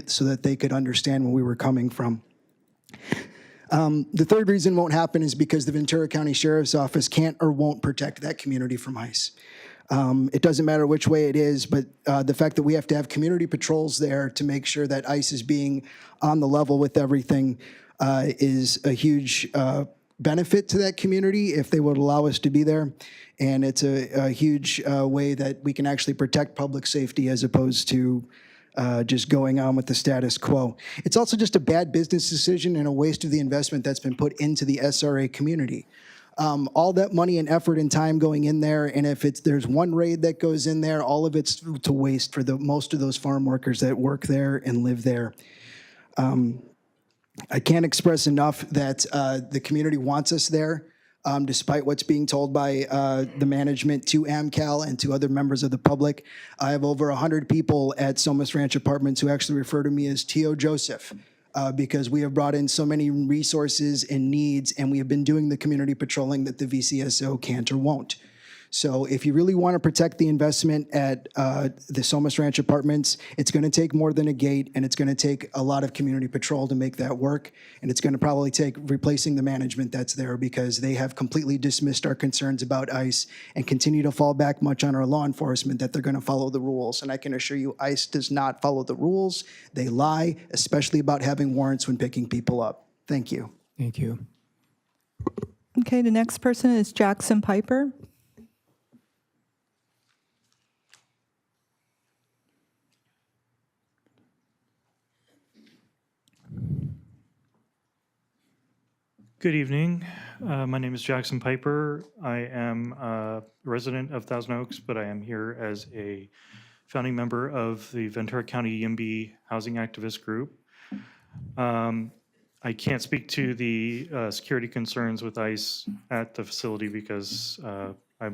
so that they could understand where we were coming from. The third reason won't happen is because the Ventura County Sheriff's Office can't or won't protect that community from ICE. It doesn't matter which way it is, but the fact that we have to have community patrols there to make sure that ICE is being on the level with everything is a huge benefit to that community if they would allow us to be there. And it's a huge way that we can actually protect public safety as opposed to just going on with the status quo. It's also just a bad business decision and a waste of the investment that's been put into the SRA community. All that money and effort and time going in there, and if there's one raid that goes in there, all of it's to waste for most of those farm workers that work there and live there. I can't express enough that the community wants us there, despite what's being told by the management to AmCal and to other members of the public. I have over 100 people at Somas Ranch Apartments who actually refer to me as Tio Joseph. Because we have brought in so many resources and needs, and we have been doing the community patrolling that the VCSO can't or won't. So if you really want to protect the investment at the Somas Ranch Apartments, it's going to take more than a gate, and it's going to take a lot of community patrol to make that work. And it's going to probably take replacing the management that's there because they have completely dismissed our concerns about ICE and continue to fall back much on our law enforcement that they're going to follow the rules. And I can assure you, ICE does not follow the rules. They lie, especially about having warrants when picking people up. Thank you.
Thank you.
Okay, the next person is Jackson Piper.
Good evening. My name is Jackson Piper. I am a resident of Thousand Oaks, but I am here as a founding member of the Ventura County YIMBY Housing Activist Group. I can't speak to the security concerns with ICE at the facility because I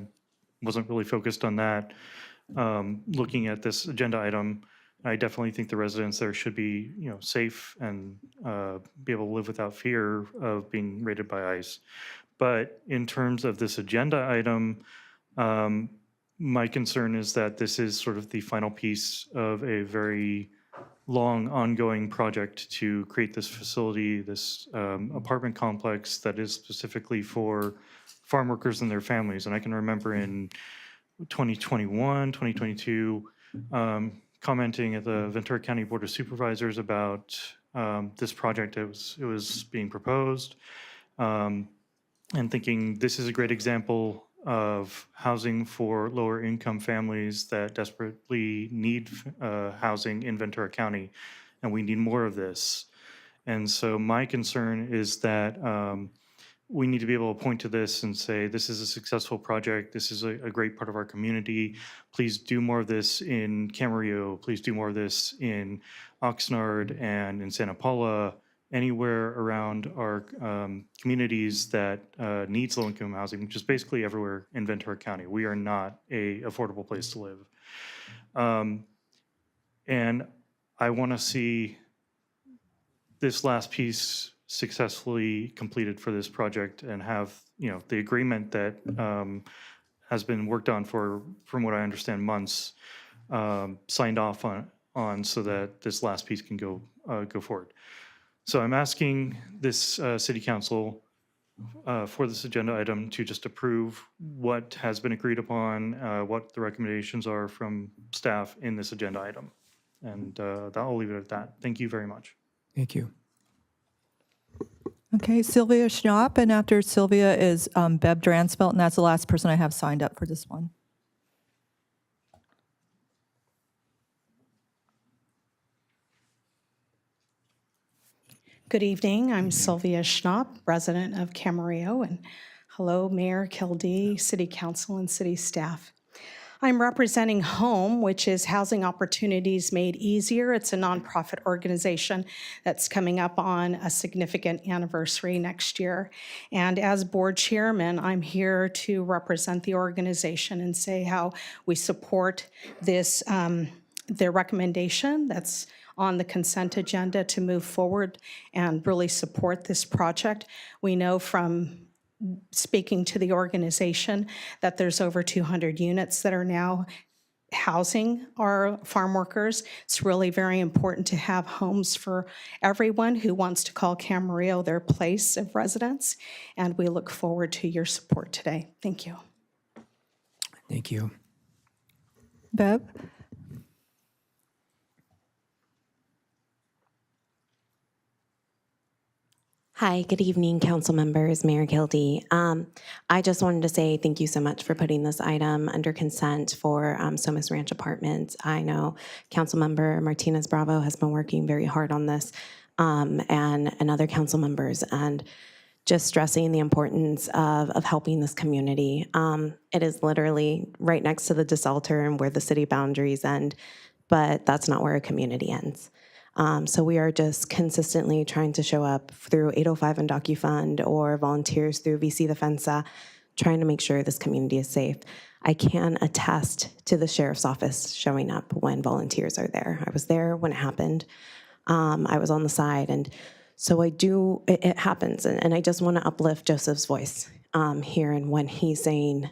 wasn't really focused on that. Looking at this agenda item, I definitely think the residents there should be, safe and be able to live without fear of being raided by ICE. But in terms of this agenda item, my concern is that this is sort of the final piece of a very long, ongoing project to create this facility, this apartment complex that is specifically for farm workers and their families. And I can remember in 2021, 2022, commenting at the Ventura County Board of Supervisors about this project. It was being proposed, and thinking this is a great example of housing for lower income families that desperately need housing in Ventura County, and we need more of this. And so my concern is that we need to be able to point to this and say, this is a successful project. This is a great part of our community. Please do more of this in Camarillo. Please do more of this in Oxnard and in Santa Paula, anywhere around our communities that needs low-income housing, which is basically everywhere in Ventura County. We are not a affordable place to live. And I want to see this last piece successfully completed for this project and have, the agreement that has been worked on for, from what I understand, months, signed off on so that this last piece can go forward. So I'm asking this city council for this agenda item to just approve what has been agreed upon, what the recommendations are from staff in this agenda item. And I'll leave it at that. Thank you very much.
Thank you.
Okay, Sylvia Schnapp, and after Sylvia is Bev Dransfeld, and that's the last person I have signed up for this one.
Good evening. I'm Sylvia Schnapp, resident of Camarillo, and hello, Mayor Kildee, City Council, and city staff. I'm representing HOME, which is Housing Opportunities Made Easier. It's a nonprofit organization that's coming up on a significant anniversary next year. And as board chairman, I'm here to represent the organization and say how we support this, their recommendation that's on the consent agenda to move forward and really support this project. We know from speaking to the organization that there's over 200 units that are now housing our farm workers. It's really very important to have homes for everyone who wants to call Camarillo their place of residence, and we look forward to your support today. Thank you.
Thank you.
Bev?
Hi, good evening, council members, Mayor Kildee. I just wanted to say thank you so much for putting this item under consent for Somas Ranch Apartments. I know Councilmember Martinez Bravo has been working very hard on this, and other council members, and just stressing the importance of helping this community. It is literally right next to the DeSalter and where the city boundaries end, but that's not where a community ends. So we are just consistently trying to show up through 805 and DocuFund or volunteers through VC the FENSA, trying to make sure this community is safe. I can attest to the sheriff's office showing up when volunteers are there. I was there when it happened. I was on the side, and so it happens. And I just want to uplift Joseph's voice here, and when he's saying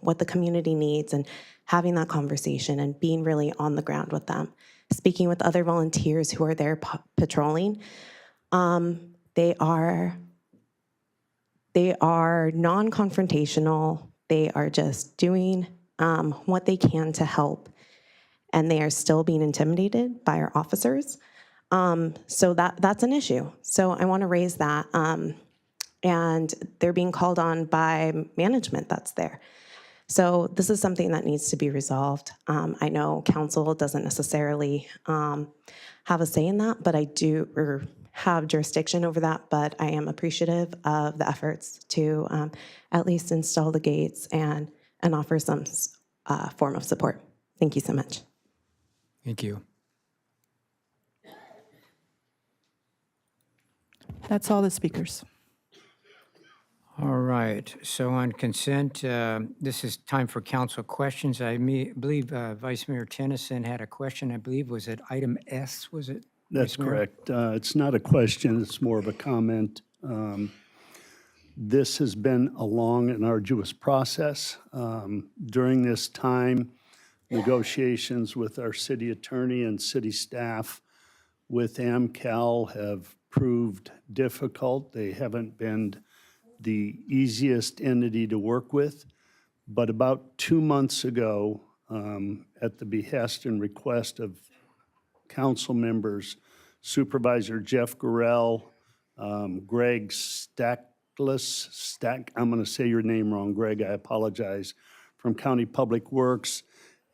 what the community needs and having that conversation and being really on the ground with them. Speaking with other volunteers who are there patrolling, they are non-confrontational. They are just doing what they can to help, and they are still being intimidated by our officers. So that's an issue. So I want to raise that, and they're being called on by management that's there. So this is something that needs to be resolved. I know council doesn't necessarily have a say in that, but I do have jurisdiction over that, but I am appreciative of the efforts to at least install the gates and offer some form of support. Thank you so much.
Thank you.
That's all the speakers.
All right, so on consent, this is time for council questions. I believe Vice Mayor Tennyson had a question, I believe, was it item S, was it?
That's
Vice Mayor?
correct. It's not a question, it's more of a comment. This has been a long and arduous process. During this time, negotiations with our city attorney and city staff with AmCal have proved difficult. They haven't been the easiest entity to work with. But about 2 months ago, at the behest and request of council members, Supervisor Jeff Gorell, Greg I'm going to say your name wrong, Greg, I apologize, from County Public Works,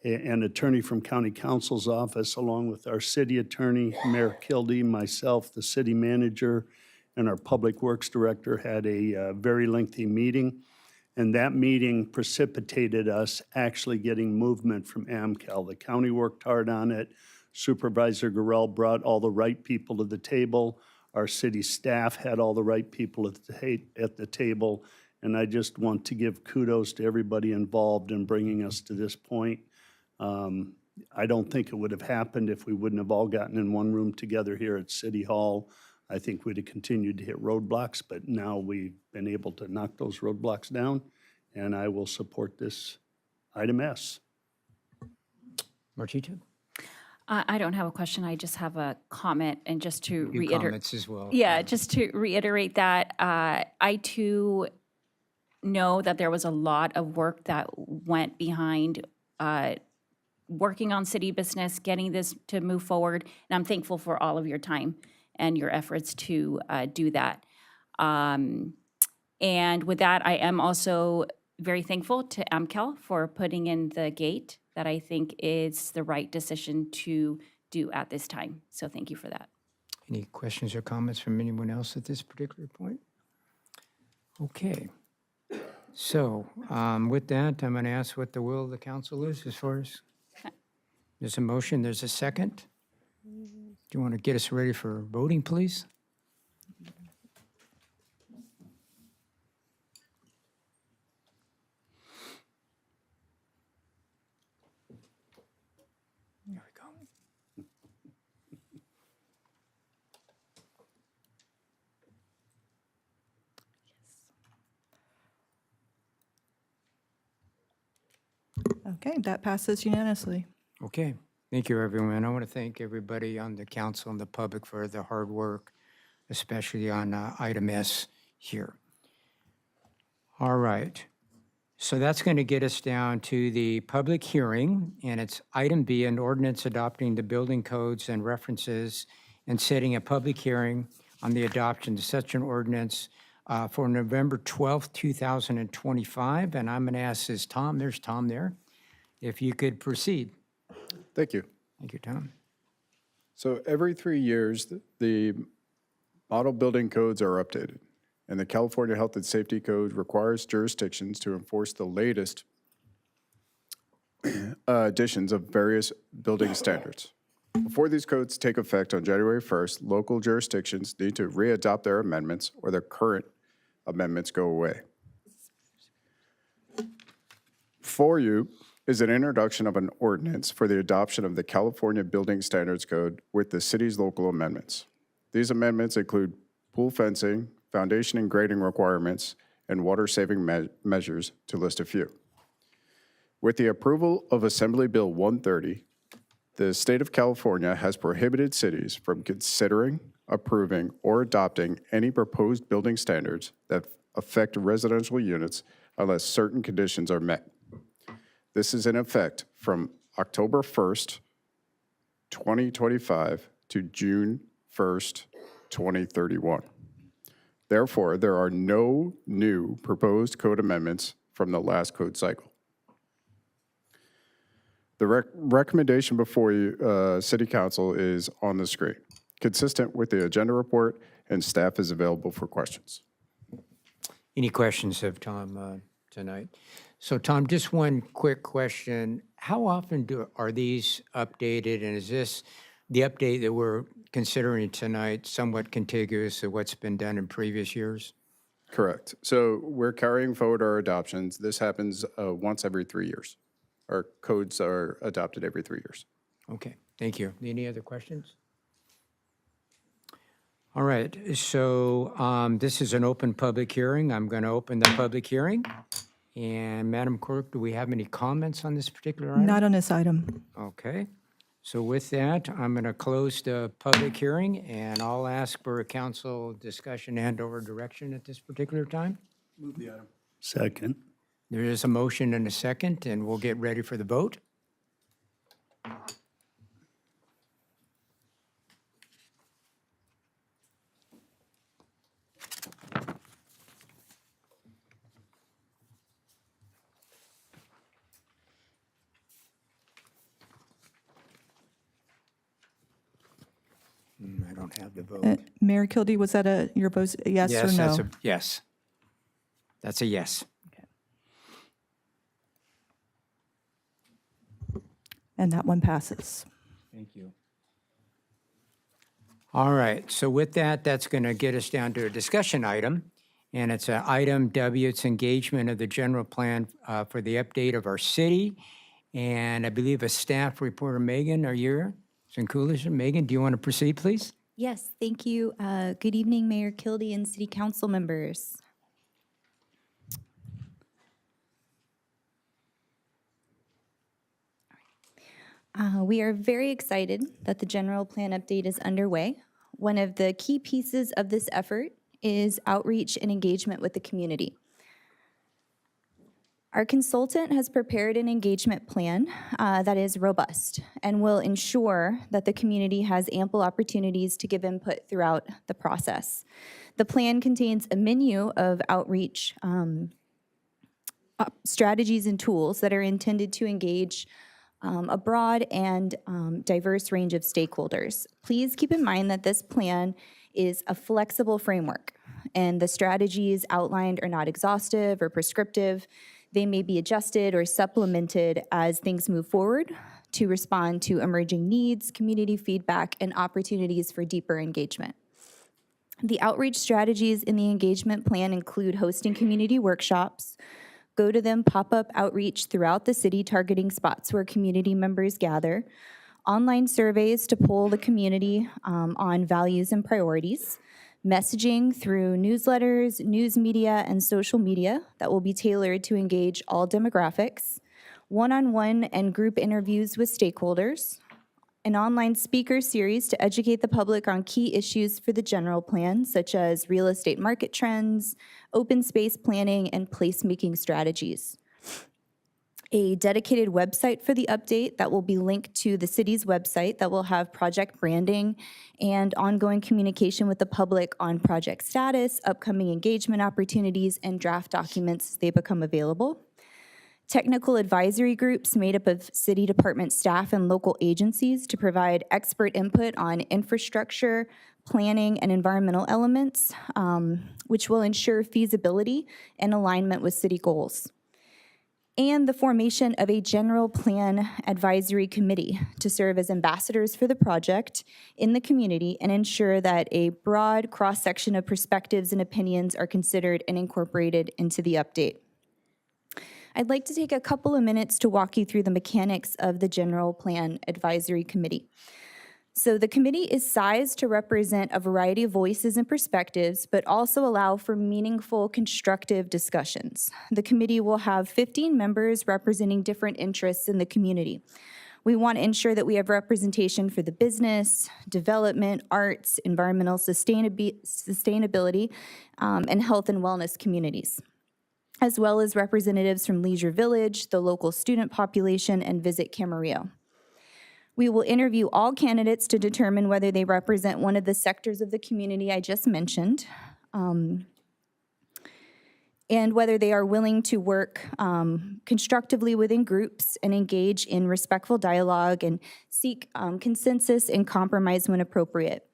an attorney from County Counsel's office, along with our city attorney, Mayor Kildee, myself, the city manager, and our Public Works Director had a very lengthy meeting. And that meeting precipitated us actually getting movement from AmCal. The county worked hard on it. Supervisor Gorell brought all the right people to the table. Our city staff had all the right people at the table. And I just want to give kudos to everybody involved in bringing us to this point. I don't think it would have happened if we wouldn't have all gotten in one room together here at City Hall. I think we'd have continued to hit roadblocks, but now we've been able to knock those roadblocks down, and I will support this item S.
Martita?
I don't have a question. I just have a comment, and just to
Your
reiterate.
comments as well.
Yeah, just to reiterate that I too know that there was a lot of work that went behind working on city business, getting this to move forward, and I'm thankful for all of your time and your efforts to do that. And with that, I am also very thankful to AmCal for putting in the gate that I think is the right decision to do at this time. So thank you for that.
Any questions or comments from anyone else at this particular point? Okay. So with that, I'm going to ask what the will of the council is as far as, there's a motion, there's a second. Do you want to get us ready for voting, please? There we go.
Okay, that passes unanimously.
Okay, thank you, everyone. I want to thank everybody on the council and the public for their hard work, especially on item S here. All right. So that's going to get us down to the public hearing, and it's item B, an ordinance adopting the building codes and references and setting a public hearing on the adoption of such an ordinance for November 12th, 2025. And I'm going to ask there's Tom there, if you could proceed.
Thank you.
Thank you, Tom.
So every 3 years, the model building codes are updated, and the California Health and Safety Code requires jurisdictions to enforce the latest additions of various building standards. Before these codes take effect on January 1st, local jurisdictions need to re-adopt their amendments or their current amendments go away. For you is an introduction of an ordinance for the adoption of the California Building Standards Code with the city's local amendments. These amendments include pool fencing, foundation and grading requirements, and water-saving measures, to list a few. With the approval of Assembly Bill 130, the state of California has prohibited cities from considering, approving, or adopting any proposed building standards that affect residential units unless certain conditions are met. This is in effect from October 1st, 2025 to June 1st, 2031. Therefore, there are no new proposed code amendments from the last code cycle. The recommendation before you, City Council, is on the screen, consistent with the agenda report, and staff is available for questions.
Any questions of Tom tonight? So Tom, just one quick question. How often are these updated, and is this the update that we're considering tonight somewhat contiguous to what's been done in previous years?
Correct. So we're carrying forward our adoptions. This happens once every 3 years. Our codes are adopted every 3 years.
Okay, thank you. Any other questions? All right, so this is an open public hearing. I'm going to open the public hearing. And Madam Clerk, do we have any comments on this particular item?
Not on this item.
Okay. So with that, I'm going to close the public hearing, and I'll ask for a council discussion and/or direction at this particular time.
Move the item. Second.
There is a motion and a second, and we'll get ready for the vote. I don't have the vote.
Mayor Kildee, was that your vote, yes or no?
Yes. That's a yes.
And that one passes.
Thank you. All right, so with that, that's going to get us down to a discussion item, and it's item W. It's engagement of the general plan for the update of our city, and I believe a staff reporter, Megan, are you here? Megan, do you want to proceed, please?
Yes, thank you. Good evening, Mayor Kildee and City Council members. We are very excited that the general plan update is underway. One of the key pieces of this effort is outreach and engagement with the community. Our consultant has prepared an engagement plan that is robust and will ensure that the community has ample opportunities to give input throughout the process. The plan contains a menu of outreach strategies and tools that are intended to engage a broad and diverse range of stakeholders. Please keep in mind that this plan is a flexible framework, and the strategies outlined are not exhaustive or prescriptive. They may be adjusted or supplemented as things move forward to respond to emerging needs, community feedback, and opportunities for deeper engagement. The outreach strategies in the engagement plan include hosting community workshops, go-to-them pop-up outreach throughout the city targeting spots where community members gather, online surveys to poll the community on values and priorities, messaging through newsletters, news media, and social media that will be tailored to engage all demographics, one-on-one and group interviews with stakeholders, an online speaker series to educate the public on key issues for the general plan, such as real estate market trends, open space planning, and placemaking strategies. A dedicated website for the update that will be linked to the city's website that will have project branding and ongoing communication with the public on project status, upcoming engagement opportunities, and draft documents as they become available. Technical advisory groups made up of city department staff and local agencies to provide expert input on infrastructure, planning, and environmental elements, which will ensure feasibility and alignment with city goals. And the formation of a general plan advisory committee to serve as ambassadors for the project in the community and ensure that a broad cross-section of perspectives and opinions are considered and incorporated into the update. I'd like to take a couple of minutes to walk you through the mechanics of the General Plan Advisory Committee. So the committee is sized to represent a variety of voices and perspectives, but also allow for meaningful, constructive discussions. The committee will have 15 members representing different interests in the community. We want to ensure that we have representation for the business, development, arts, environmental sustainability, and health and wellness communities, as well as representatives from Leisure Village, the local student population, and Visit Camarillo. We will interview all candidates to determine whether they represent one of the sectors of the community I just mentioned, and whether they are willing to work constructively within groups and engage in respectful dialogue and seek consensus and compromise when appropriate.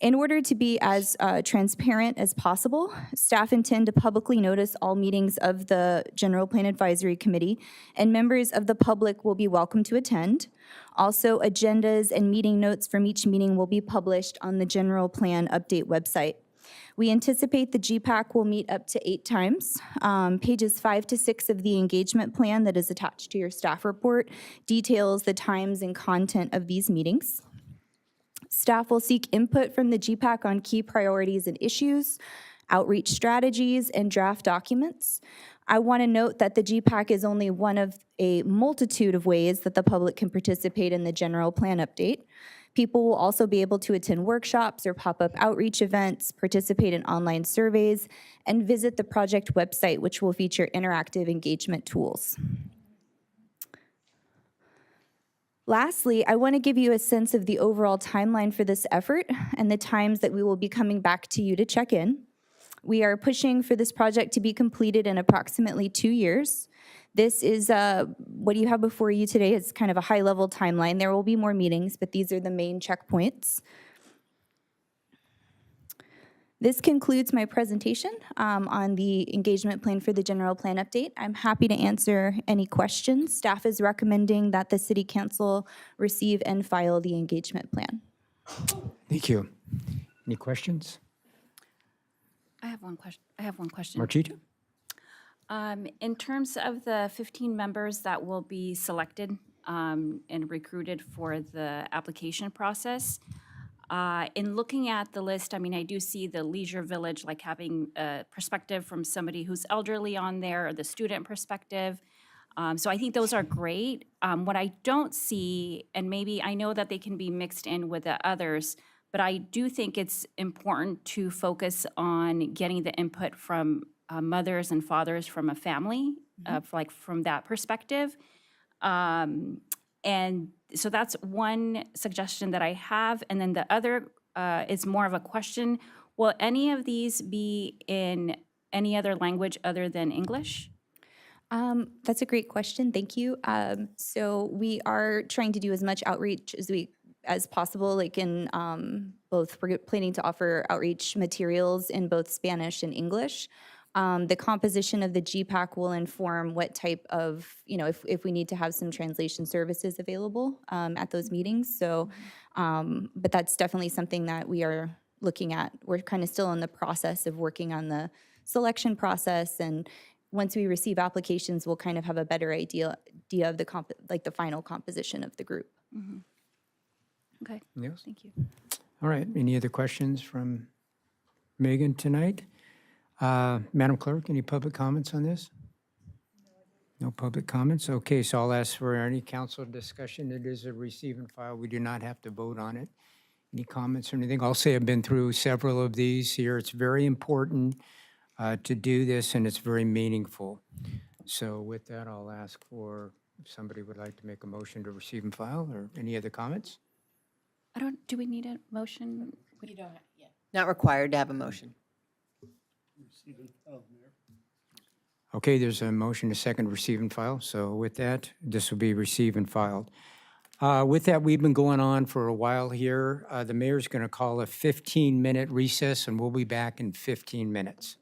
In order to be as transparent as possible, staff intend to publicly notice all meetings of the General Plan Advisory Committee, and members of the public will be welcome to attend. Also, agendas and meeting notes from each meeting will be published on the General Plan Update website. We anticipate the GPAC will meet up to 8 times. Pages 5 to 6 of the engagement plan that is attached to your staff report details the times and content of these meetings. Staff will seek input from the GPAC on key priorities and issues, outreach strategies, and draft documents. I want to note that the GPAC is only one of a multitude of ways that the public can participate in the general plan update. People will also be able to attend workshops or pop-up outreach events, participate in online surveys, and visit the project website, which will feature interactive engagement tools. Lastly, I want to give you a sense of the overall timeline for this effort and the times that we will be coming back to you to check in. We are pushing for this project to be completed in approximately 2 years. This is what you have before you today is kind of a high-level timeline. There will be more meetings, but these are the main checkpoints. This concludes my presentation on the engagement plan for the general plan update. I'm happy to answer any questions. Staff is recommending that the City Council receive and file the engagement plan.
Thank you. Any questions?
I have one question.
Marchita?
In terms of the 15 members that will be selected and recruited for the application process, in looking at the list, I mean, I do see the Leisure Village, like having a perspective from somebody who's elderly on there, or the student perspective. So I think those are great. What I don't see, and maybe I know that they can be mixed in with the others, but I do think it's important to focus on getting the input from mothers and fathers from a family, like from that perspective. And so that's one suggestion that I have. And then the other is more of a question. Will any of these be in any other language other than English?
That's a great question. Thank you. So we are trying to do as much outreach as possible, like in both, we're planning to offer outreach materials in both Spanish and English. The composition of the GPAC will inform what type of, if we need to have some translation services available at those meetings. So, but that's definitely something that we are looking at. We're kind of still in the process of working on the selection process, and once we receive applications, we'll kind of have a better idea of the final composition of the group.
Mm-hmm. Okay.
Yes.
Thank you.
All right. Any other questions from Megan tonight? Madam Clerk, any public comments on this? No public comments? Okay, so I'll ask for any council discussion. It is a receive and file. We do not have to vote on it. Any comments or anything? I'll say I've been through several of these here. It's very important to do this, and it's very meaningful. So with that, I'll ask for if somebody would like to make a motion to receive and file, or any other comments?
Do we need a motion?
You don't, Not required to have a motion.
Okay, there's a motion to second receive and file. So with that, this will be received and filed. With that, we've been going on for a while here. The mayor's going to call a 15-minute recess, and we'll be back in 15 minutes.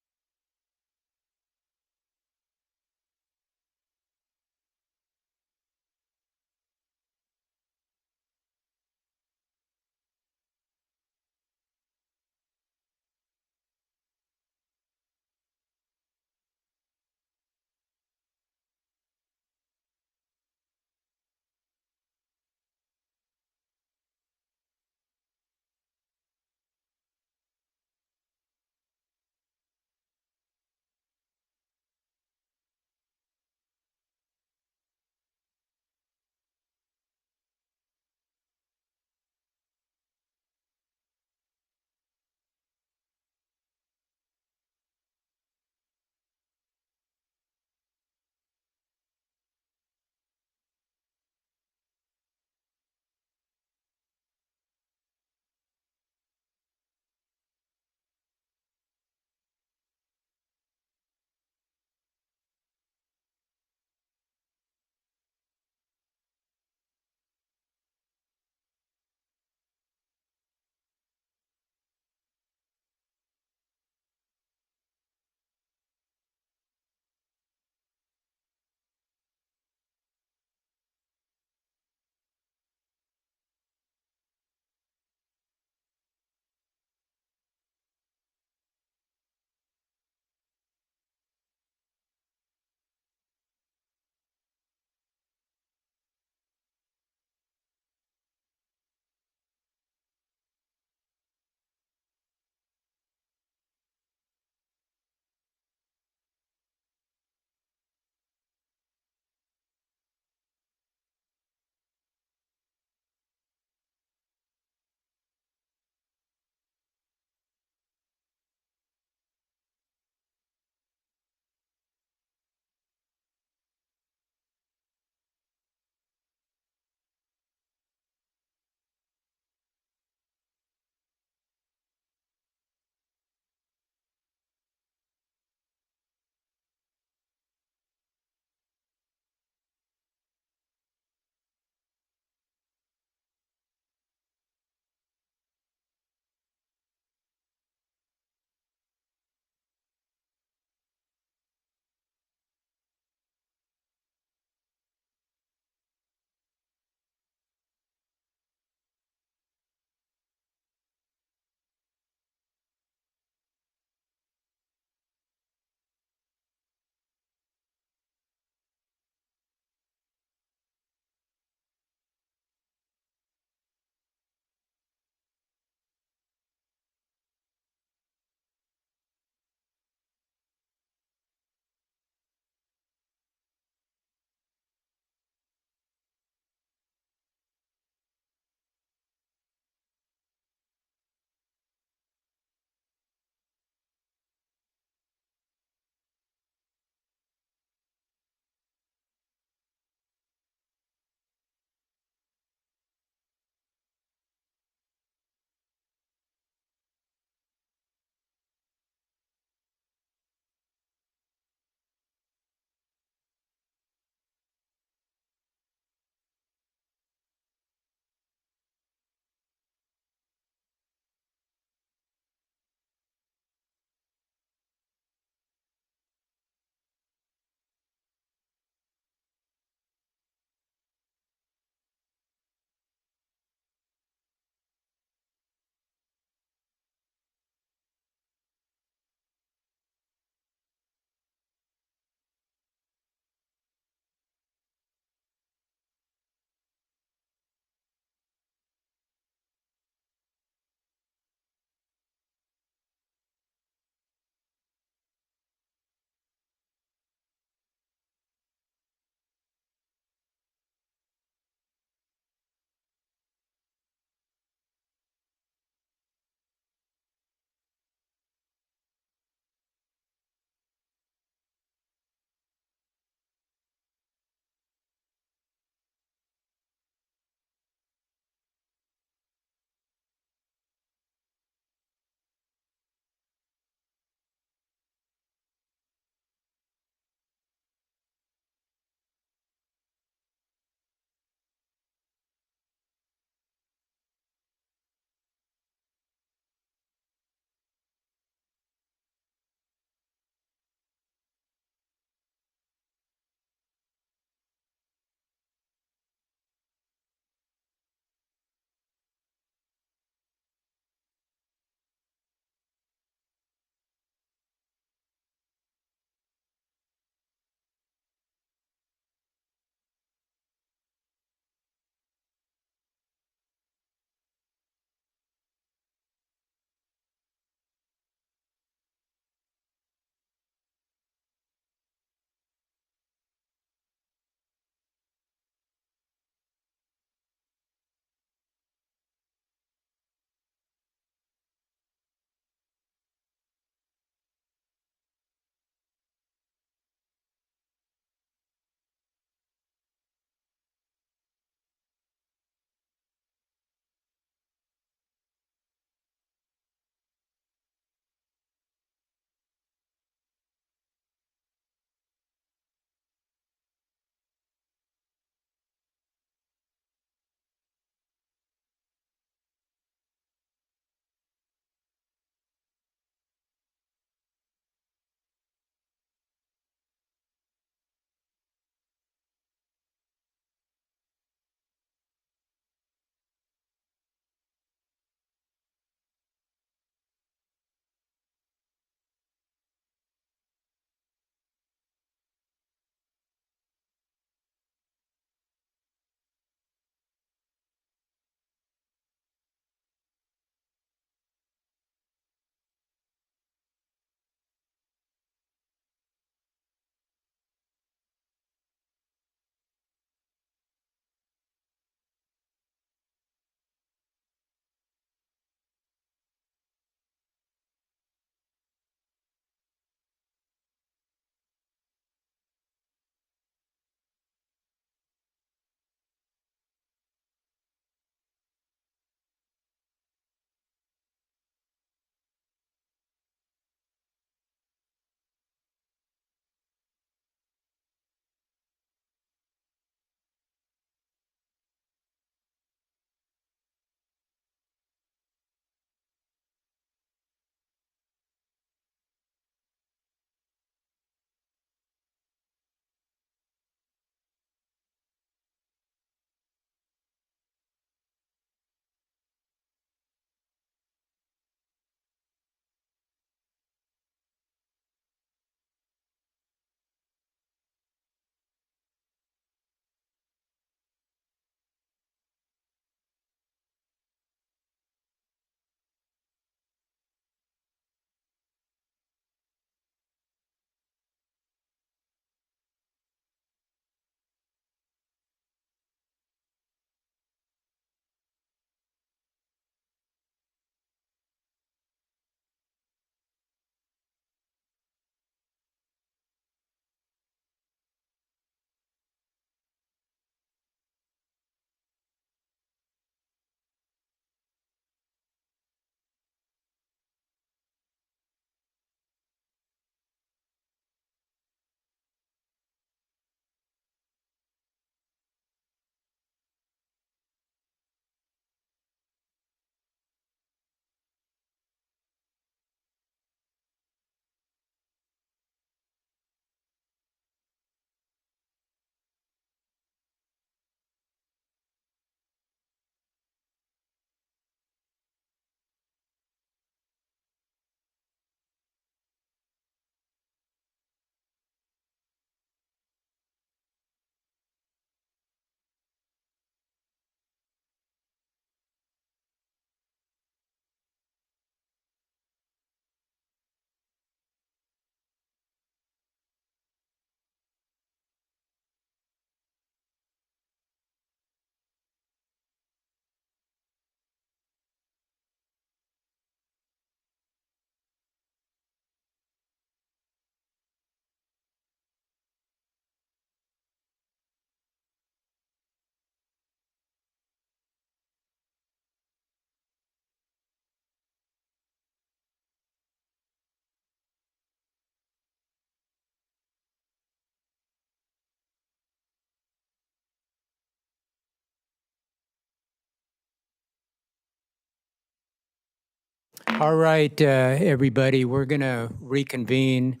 All right, everybody, we're going to reconvene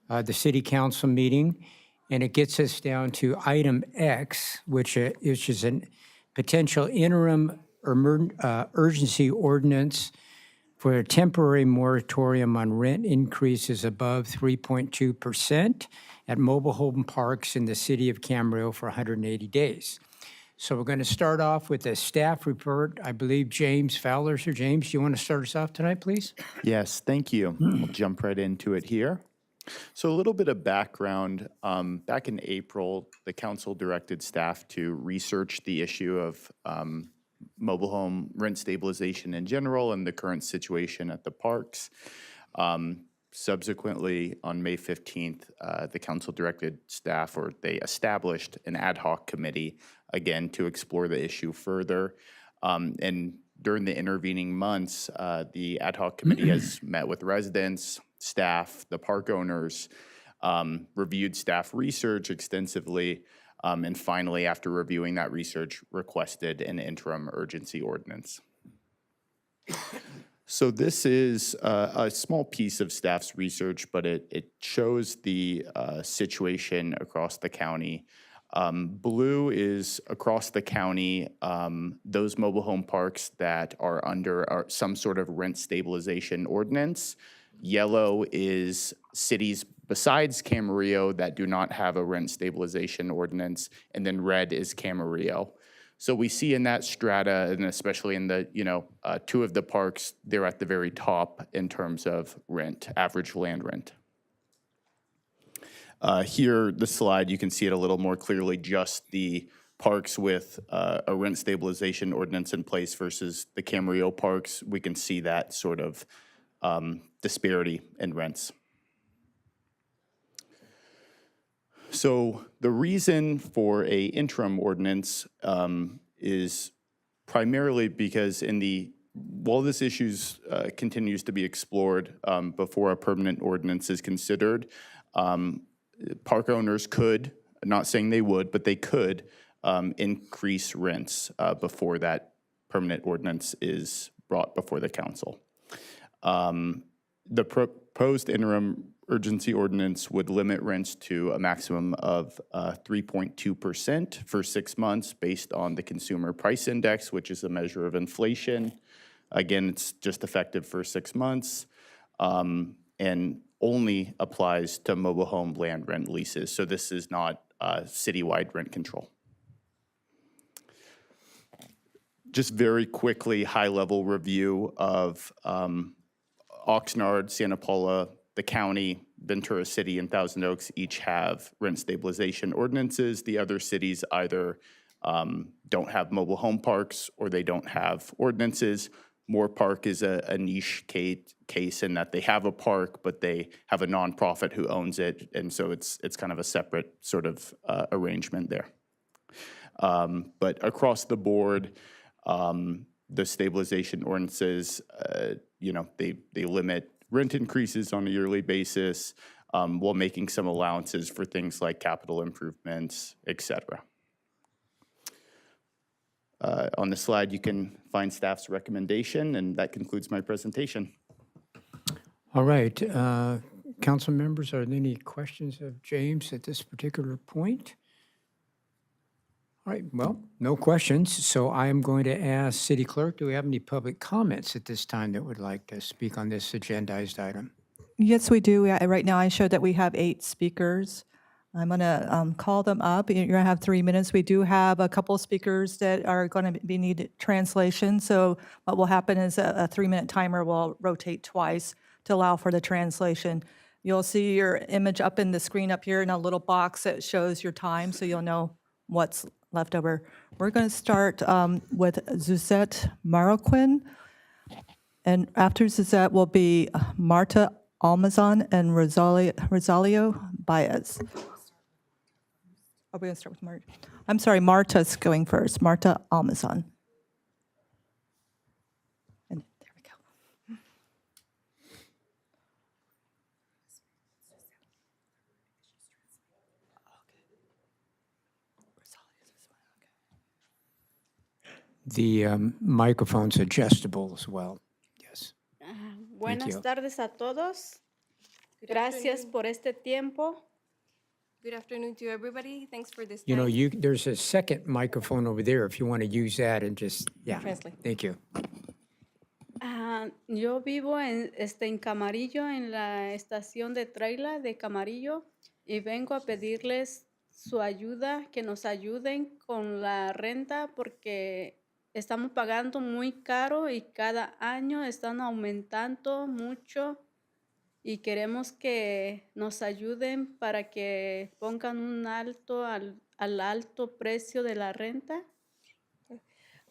the city council meeting, and it gets us down to item X, which is a potential interim urgency ordinance for a temporary moratorium on rent increases above 3.2% at mobile home parks in the city of Camarillo for 180 days. So we're going to start off with a staff report. I believe James Fowler's here. James, do you want to start us off tonight, please?
Yes, thank you. We'll jump right into it here. So a little bit of background. Back in April, the council directed staff to research the issue of mobile home rent stabilization in general and the current situation at the parks. Subsequently, on May 15th, the council directed staff, or they established an ad hoc committee, again, to explore the issue further. And during the intervening months, the ad hoc committee has met with residents, staff, the park owners, reviewed staff research extensively, and finally, after reviewing that research, requested an interim urgency ordinance. So this is a small piece of staff's research, but it shows the situation across the county. Blue is across the county, those mobile home parks that are under some sort of rent stabilization ordinance. Yellow is cities besides Camarillo that do not have a rent stabilization ordinance, and then red is Camarillo. So we see in that strata, and especially in the, two of the parks, they're at the very top in terms of rent, average land rent. Here, the slide, you can see it a little more clearly, just the parks with a rent stabilization ordinance in place versus the Camarillo parks. We can see that sort of disparity in rents. So the reason for a interim ordinance is primarily because while this issue continues to be explored before a permanent ordinance is considered, park owners could, not saying they would, but they could increase rents before that permanent ordinance is brought before the council. The proposed interim urgency ordinance would limit rents to a maximum of 3.2% for 6 months based on the Consumer Price Index, which is a measure of inflation. Again, it's just effective for 6 months and only applies to mobile home land rent leases. So this is not citywide rent control. Just very quickly, high-level review of Oxnard, Santa Paula, the county, Ventura City, and Thousand Oaks each have rent stabilization ordinances. The other cities either don't have mobile home parks or they don't have ordinances. Moore Park is a niche case in that they have a park, but they have a nonprofit who owns it, and so it's kind of a separate sort of arrangement there. But across the board, the stabilization ordinances, they limit rent increases on a yearly basis while making some allowances for things like capital improvements, et cetera. On the slide, you can find staff's recommendation, and that concludes my presentation.
All right, council members, are there any questions of James at this particular point? All right, well, no questions, so I am going to ask City Clerk, do we have any public comments at this time that would like to speak on this agendized item?
Yes, we do. Right now, I showed that we have 8 speakers. I'm going to call them up. You're going to have 3 minutes. We do have a couple speakers that are going to be needed translation. So what will happen is a 3-minute timer will rotate twice to allow for the translation. You'll see your image up in the screen up here in a little box that shows your time, so you'll know what's left over. We're going to start with Suzette Marroquin. And after Suzette will be Marta Almazan and Rosalio Baez. Are we going to start with Marta? I'm sorry, Marta's going first. Marta Almazan. And there we go.
The microphone's adjustable as well. Yes. Buenas
tardes a todos. Gracias por este tiempo.
Good afternoon to everybody. Thanks for this
You know,
time.
there's a second microphone over there if you want to use that and just, yeah.
Translate.
Thank you.
Yo vivo en Camarillo, en la estación de Traila de Camarillo, y vengo a pedirles su ayuda, que nos ayuden con la renta porque estamos pagando muy caro y cada año están aumentando mucho y queremos que nos ayuden para que pongan un alto al alto precio de la renta.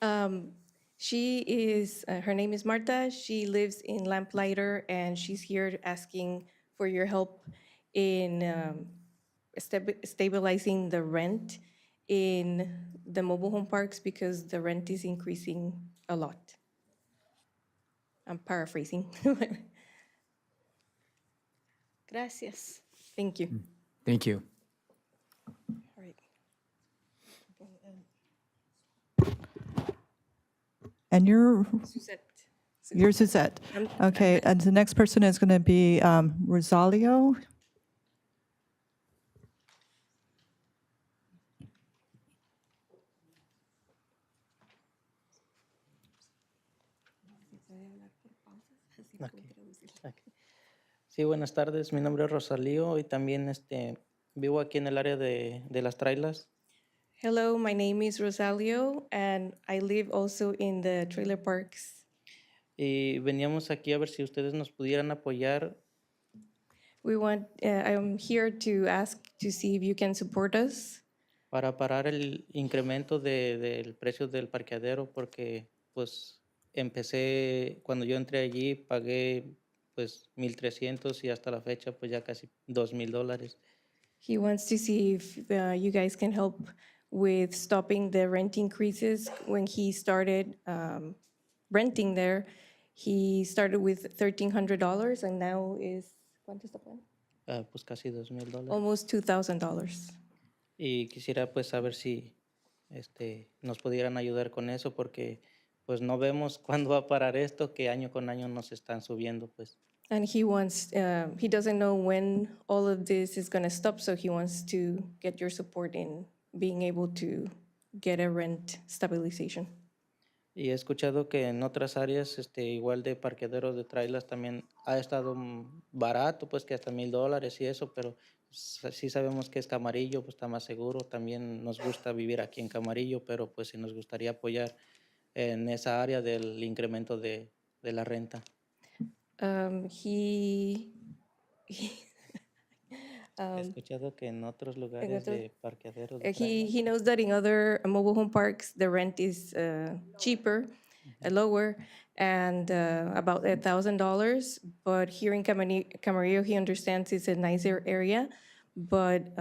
Her name is Marta. She lives in Lamplighter, and she's here asking for your help in stabilizing the rent in the mobile home parks because the rent is increasing a lot. I'm paraphrasing.
Gracias.
Thank you.
Thank you.
All right.
And you're
Suzette.
Suzette. Okay, and the next person is going to be Rosalio.
Sí, buenas tardes. Mi nombre es Rosalío y también vivo aquí en el área de las trailas.
Hello, my name is Rosalio, and I live also in the trailer parks.
Y veníamos aquí a ver si ustedes nos pudieran apoyar
I'm here to ask to see if you can support us
para parar el incremento del precio del parqueadero porque pues cuando yo entré allí pagué pues 1,300 y hasta la fecha pues ya casi $2,000.
He wants to see if you guys can help with stopping the rent increases. When he started renting there, he started with $1,300 and now is, ¿cuánto está pagando?
Pues casi $2,000.
Almost $2,000.
Y quisiera pues saber si nos pudieran ayudar con eso porque pues no vemos cuándo va a parar esto, que año con año nos están subiendo pues.
And he doesn't know when all of this is going to stop, so he wants to get your support in being able to get a rent stabilization.
Y he escuchado que en otras áreas, igual de parqueaderos de trailers también ha estado barato, pues que hasta $1,000 y eso, pero sí sabemos que es Camarillo, pues está más seguro. También nos gusta vivir aquí en Camarillo, pero pues sí nos gustaría apoyar en esa área del incremento de la renta. He escuchado que en otros lugares de parqueaderos de
He knows that in other mobile home parks, the rent is cheaper, lower, and about $1,000. But here in Camarillo, he understands it's a nicer area, but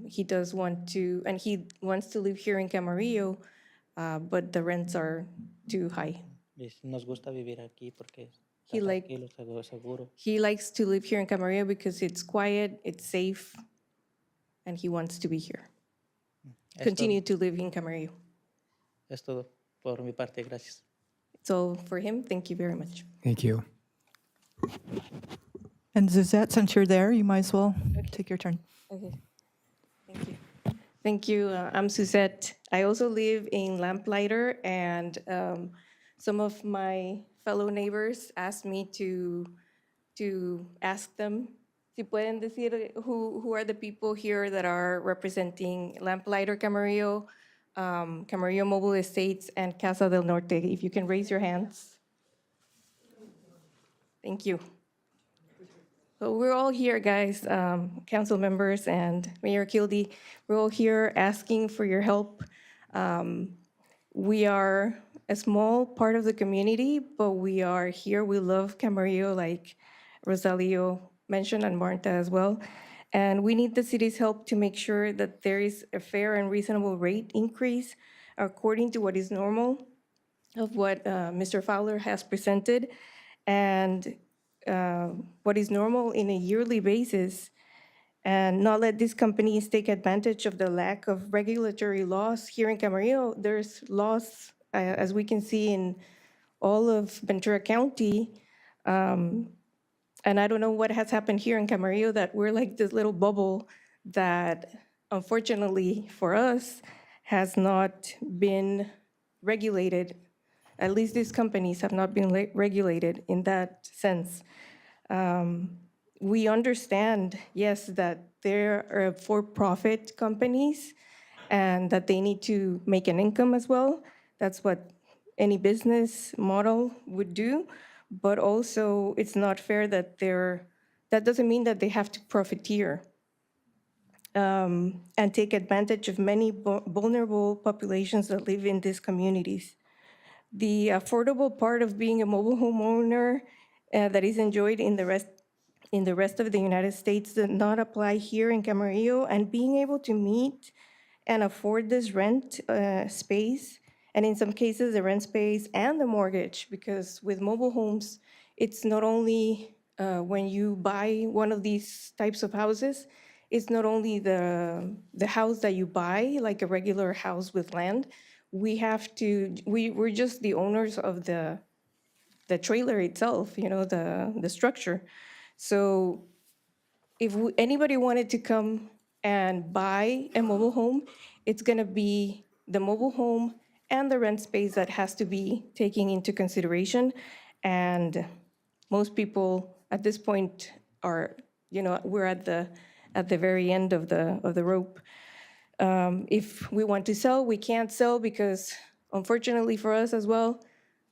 he does want to, and he wants to live here in Camarillo, but the rents are too high.
Nos gusta vivir aquí porque
He
seguro.
He likes to live here in Camarillo because it's quiet, it's safe, and he wants to be here. Continue to live in Camarillo.
Es todo por mi parte, gracias.
So for him, thank you very much.
Thank you.
And Suzette, since you're there, you might as well take your turn.
Okay. Thank you. Thank you. I'm Suzette. I also live in Lamplighter, and some of my fellow neighbors asked me to ask them si pueden decir who are the people here that are representing Lamplighter Camarillo, Camarillo Mobile Estates, and Casa del Norte. If you can raise your hands. Thank you. So we're all here, guys, council members and Mayor Kildee. We're all here asking for your help. We are a small part of the community, but we are here. We love Camarillo, like Rosalio mentioned, and Marta as well. And we need the city's help to make sure that there is a fair and reasonable rate increase according to what is normal of what Mr. Fowler has presented, and what is normal in a yearly basis, and not let these companies take advantage of the lack of regulatory laws here in Camarillo. There's laws, as we can see in all of Ventura County, And I don't know what has happened here in Camarillo, that we're like this little bubble that unfortunately for us has not been regulated. At least these companies have not been regulated in that sense. We understand, yes, that there are for-profit companies and that they need to make an income as well. That's what any business model would do. But also, it's not fair that that doesn't mean that they have to profiteer and take advantage of many vulnerable populations that live in these communities. The affordable part of being a mobile homeowner that is enjoyed in the rest of the United States does not apply here in Camarillo, and being able to meet and afford this rent space, and in some cases the rent space and the mortgage, because with mobile homes, it's not only when you buy one of these types of houses, it's not only the house that you buy, like a regular house with land. We're just the owners of the trailer itself, the structure. So if anybody wanted to come and buy a mobile home, it's going to be the mobile home and the rent space that has to be taken into consideration. And most people at this point are, we're at the very end of the rope. If we want to sell, we can't sell because, unfortunately for us as well,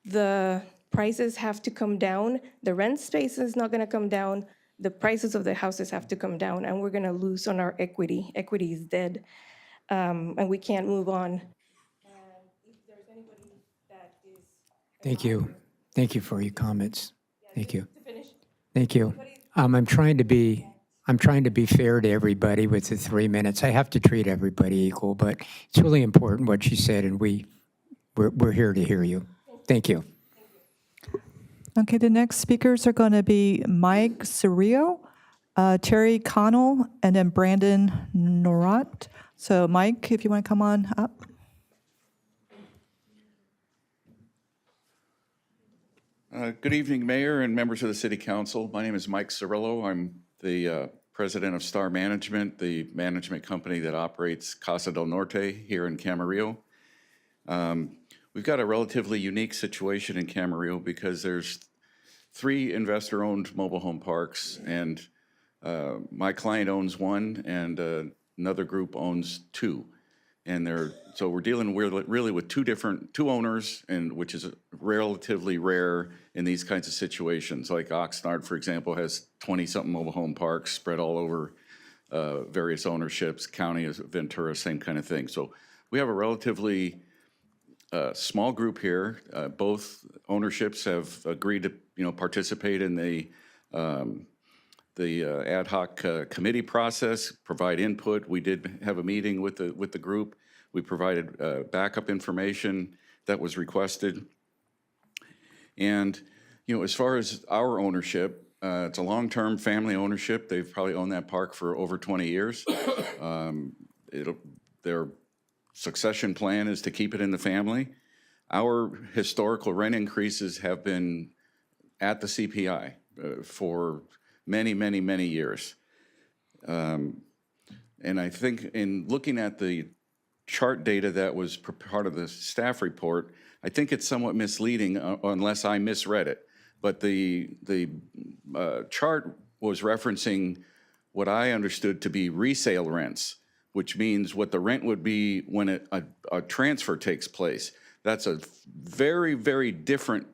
the prices have to come down. The rent space is not going to come down. The prices of the houses have to come down, and we're going to lose on our equity. Equity is dead, and we can't move on.
Thank you. Thank you for your comments. Thank you. Thank you. I'm trying to be fair to everybody with the 3 minutes. I have to treat everybody equal, but it's really important what you said, and we're here to hear you. Thank you.
Okay, the next speakers are going to be Mike Camarillo, Terry Connell, and then Brandon Norat. So Mike, if you want to come on up.
Good evening, Mayor and members of the City Council. My name is Mike Camarillo. I'm the president of Star Management, the management company that operates Casa del Norte here in Camarillo. We've got a relatively unique situation in Camarillo because there's 3 investor-owned mobile home parks, and my client owns one, and another group owns 2. And so we're dealing really with two owners, and which is relatively rare in these kinds of situations. Like Oxnard, for example, has 20-something mobile home parks spread all over various ownerships. County of Ventura, same kind of thing. So we have a relatively small group here. Both ownerships have agreed to participate in the ad hoc committee process, provide input. We did have a meeting with the group. We provided backup information that was requested. And as far as our ownership, it's a long-term family ownership. They've probably owned that park for over 20 years. Their succession plan is to keep it in the family. Our historical rent increases have been at the CPI for many, many, many years. And I think in looking at the chart data that was part of the staff report, I think it's somewhat misleading unless I misread it. But the chart was referencing what I understood to be resale rents, which means what the rent would be when a transfer takes place. That's a very, very different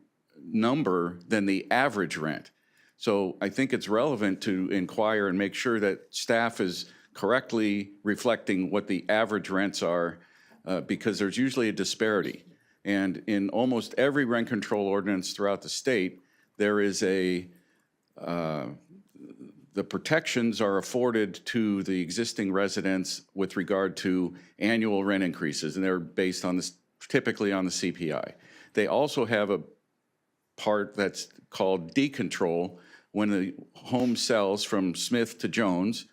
number than the average rent. So I think it's relevant to inquire and make sure that staff is correctly reflecting what the average rents are, because there's usually a disparity. And in almost every rent control ordinance throughout the state, there is the protections are afforded to the existing residents with regard to annual rent increases, and they're based on this, typically on the CPI. They also have a part that's called decontrol. When the home sells from Smith to Jones,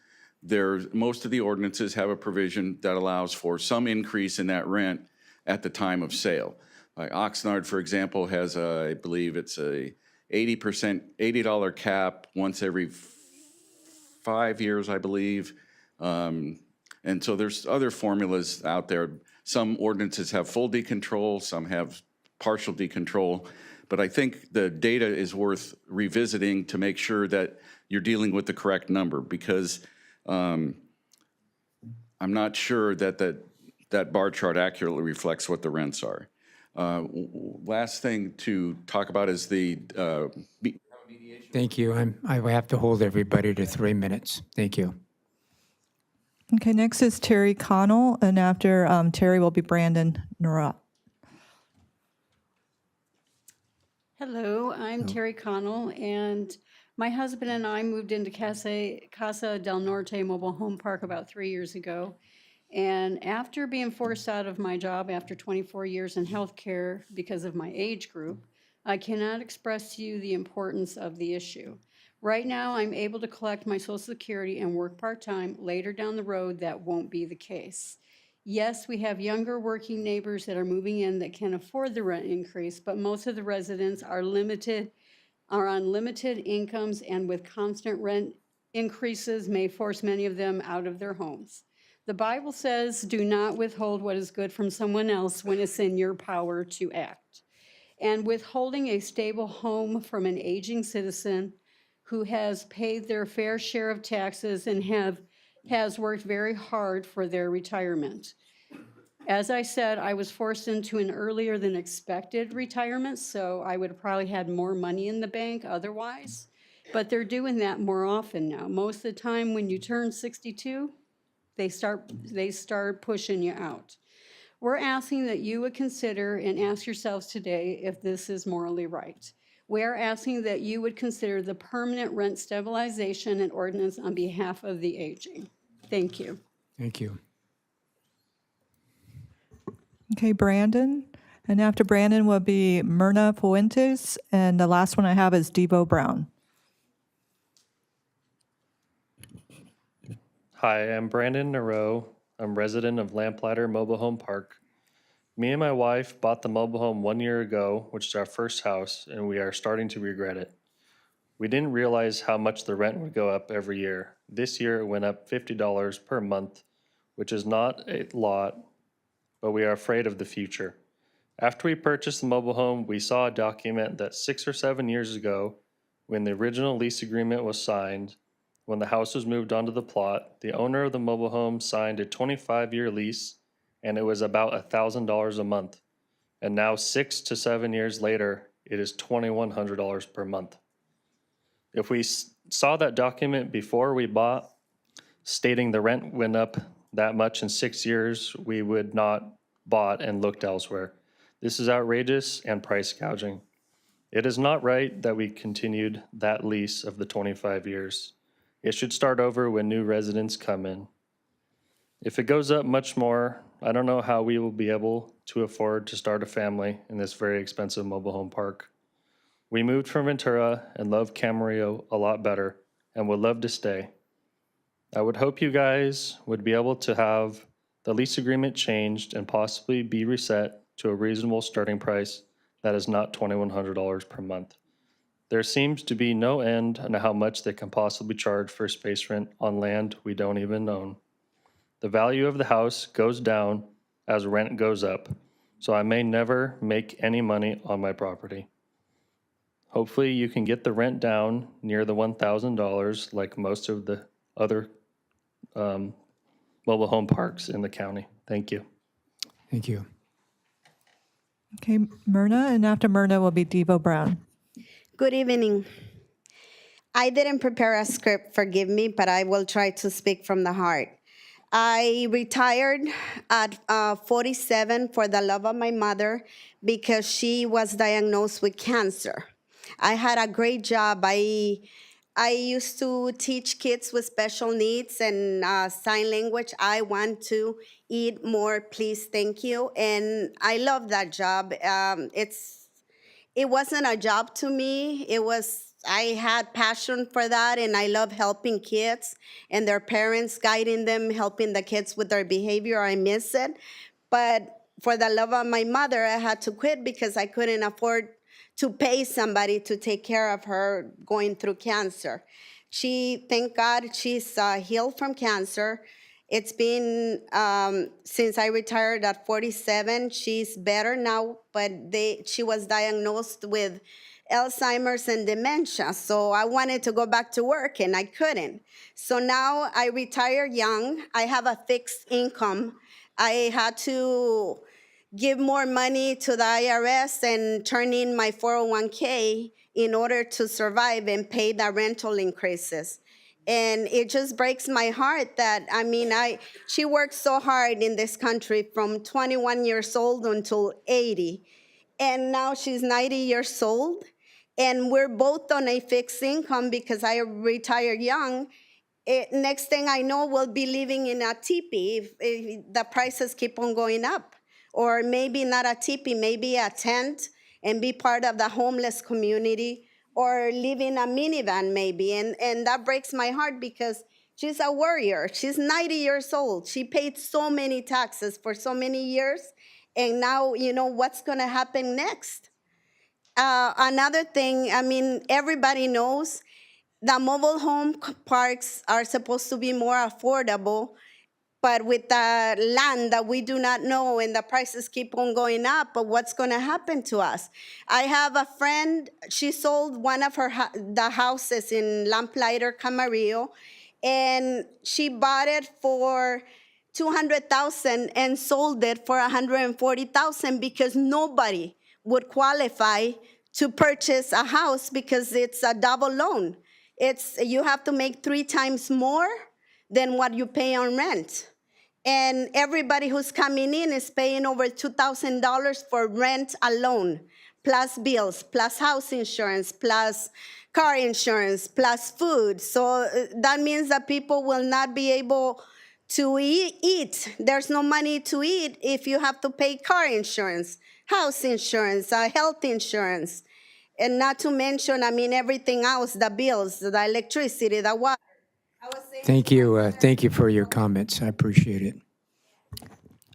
most of the ordinances have a provision that allows for some increase in that rent at the time of sale. Oxnard, for example, has I believe it's a 80%, $80 cap once every 5 years, I believe. And so there's other formulas out there. Some ordinances have full decontrol, some have partial decontrol. But I think the data is worth revisiting to make sure that you're dealing with the correct number, because I'm not sure that that bar chart accurately reflects what the rents are. Last thing to talk about is the
Thank you. I will have to hold everybody to 3 minutes. Thank you.
Okay, next is Terry Connell, and after Terry will be Brandon Narat.
Hello, I'm Terry Connell, and my husband and I moved into Casa del Norte Mobile Home Park about 3 years ago. And after being forced out of my job after 24 years in healthcare because of my age group, I cannot express to you the importance of the issue. Right now, I'm able to collect my Social Security and work part-time. Later down the road, that won't be the case. Yes, we have younger working neighbors that are moving in that can afford the rent increase, but most of the residents are on limited incomes, and with constant rent increases may force many of them out of their homes. The Bible says, do not withhold what is good from someone else when it's in your power to act. And withholding a stable home from an aging citizen who has paid their fair share of taxes and has worked very hard for their retirement. As I said, I was forced into an earlier than expected retirement, so I would have probably had more money in the bank otherwise. But they're doing that more often now. Most of the time when you turn 62, they start pushing you out. We're asking that you would consider and ask yourselves today if this is morally right. We are asking that you would consider the permanent rent stabilization and ordinance on behalf of the aging. Thank you.
Thank you.
Okay, Brandon. And after Brandon will be Myrna Fuentes, and the last one I have is Devo Brown.
Hi, I'm Brandon Nareau. I'm resident of Lamplighter Mobile Home Park. Me and my wife bought the mobile home 1 year ago, which is our first house, and we are starting to regret it. We didn't realize how much the rent would go up every year. This year it went up $50 per month, which is not a lot, but we are afraid of the future. After we purchased the mobile home, we saw a document that 6 or 7 years ago, when the original lease agreement was signed, when the house was moved onto the plot, the owner of the mobile home signed a 25-year lease, and it was about $1,000 a month. And now 6 to 7 years later, it is $2,100 per month. If we saw that document before we bought, stating the rent went up that much in 6 years, we would not bought and looked elsewhere. This is outrageous and price gouging. It is not right that we continued that lease of the 25 years. It should start over when new residents come in. If it goes up much more, I don't know how we will be able to afford to start a family in this very expensive mobile home park. We moved from Ventura and love Camarillo a lot better and would love to stay. I would hope you guys would be able to have the lease agreement changed and possibly be reset to a reasonable starting price that is not $2,100 per month. There seems to be no end on how much they can possibly charge for space rent on land we don't even own. The value of the house goes down as rent goes up, so I may never make any money on my property. Hopefully you can get the rent down near the $1,000 like most of the other mobile home parks in the county. Thank you.
Thank you.
Okay, Myrna, and after Myrna will be Devo Brown.
Good evening. I didn't prepare a script, forgive me, but I will try to speak from the heart. I retired at 47 for the love of my mother because she was diagnosed with cancer. I had a great job. I used to teach kids with special needs and sign language. I want to eat more, please, thank you. And I love that job. It wasn't a job to me. I had passion for that, and I love helping kids and their parents, guiding them, helping the kids with their behavior. I miss it. But for the love of my mother, I had to quit because I couldn't afford to pay somebody to take care of her going through cancer. Thank God, she's healed from cancer. It's been, since I retired at 47, she's better now, but she was diagnosed with Alzheimer's and dementia. So I wanted to go back to work and I couldn't. So now I retire young. I have a fixed income. I had to give more money to the IRS and turn in my 401k in order to survive and pay the rental increases. And it just breaks my heart that, I mean, she worked so hard in this country from 21 years old until 80. And now she's 90 years old. And we're both on a fixed income because I retired young. Next thing I know, we'll be living in a teepee if the prices keep on going up. Or maybe not a teepee, maybe a tent and be part of the homeless community, or live in a minivan maybe. And that breaks my heart because she's a warrior. She's 90 years old. She paid so many taxes for so many years. And now, you know, what's going to happen next? Another thing, I mean, everybody knows the mobile home parks are supposed to be more affordable, but with the land that we do not know and the prices keep on going up, but what's going to happen to us? I have a friend, she sold one of the houses in Lamplighter, Camarillo, and she bought it for $200,000 and sold it for $140,000 because nobody would qualify to purchase a house because it's a double loan. You have to make 3 times more than what you pay on rent. And everybody who's coming in is paying over $2,000 for rent alone, plus bills, plus house insurance, plus car insurance, plus food. So that means that people will not be able to eat. There's no money to eat if you have to pay car insurance, house insurance, health insurance. And not to mention, I mean, everything else, the bills, the electricity, the water.
Thank you. Thank you for your comments. I appreciate it.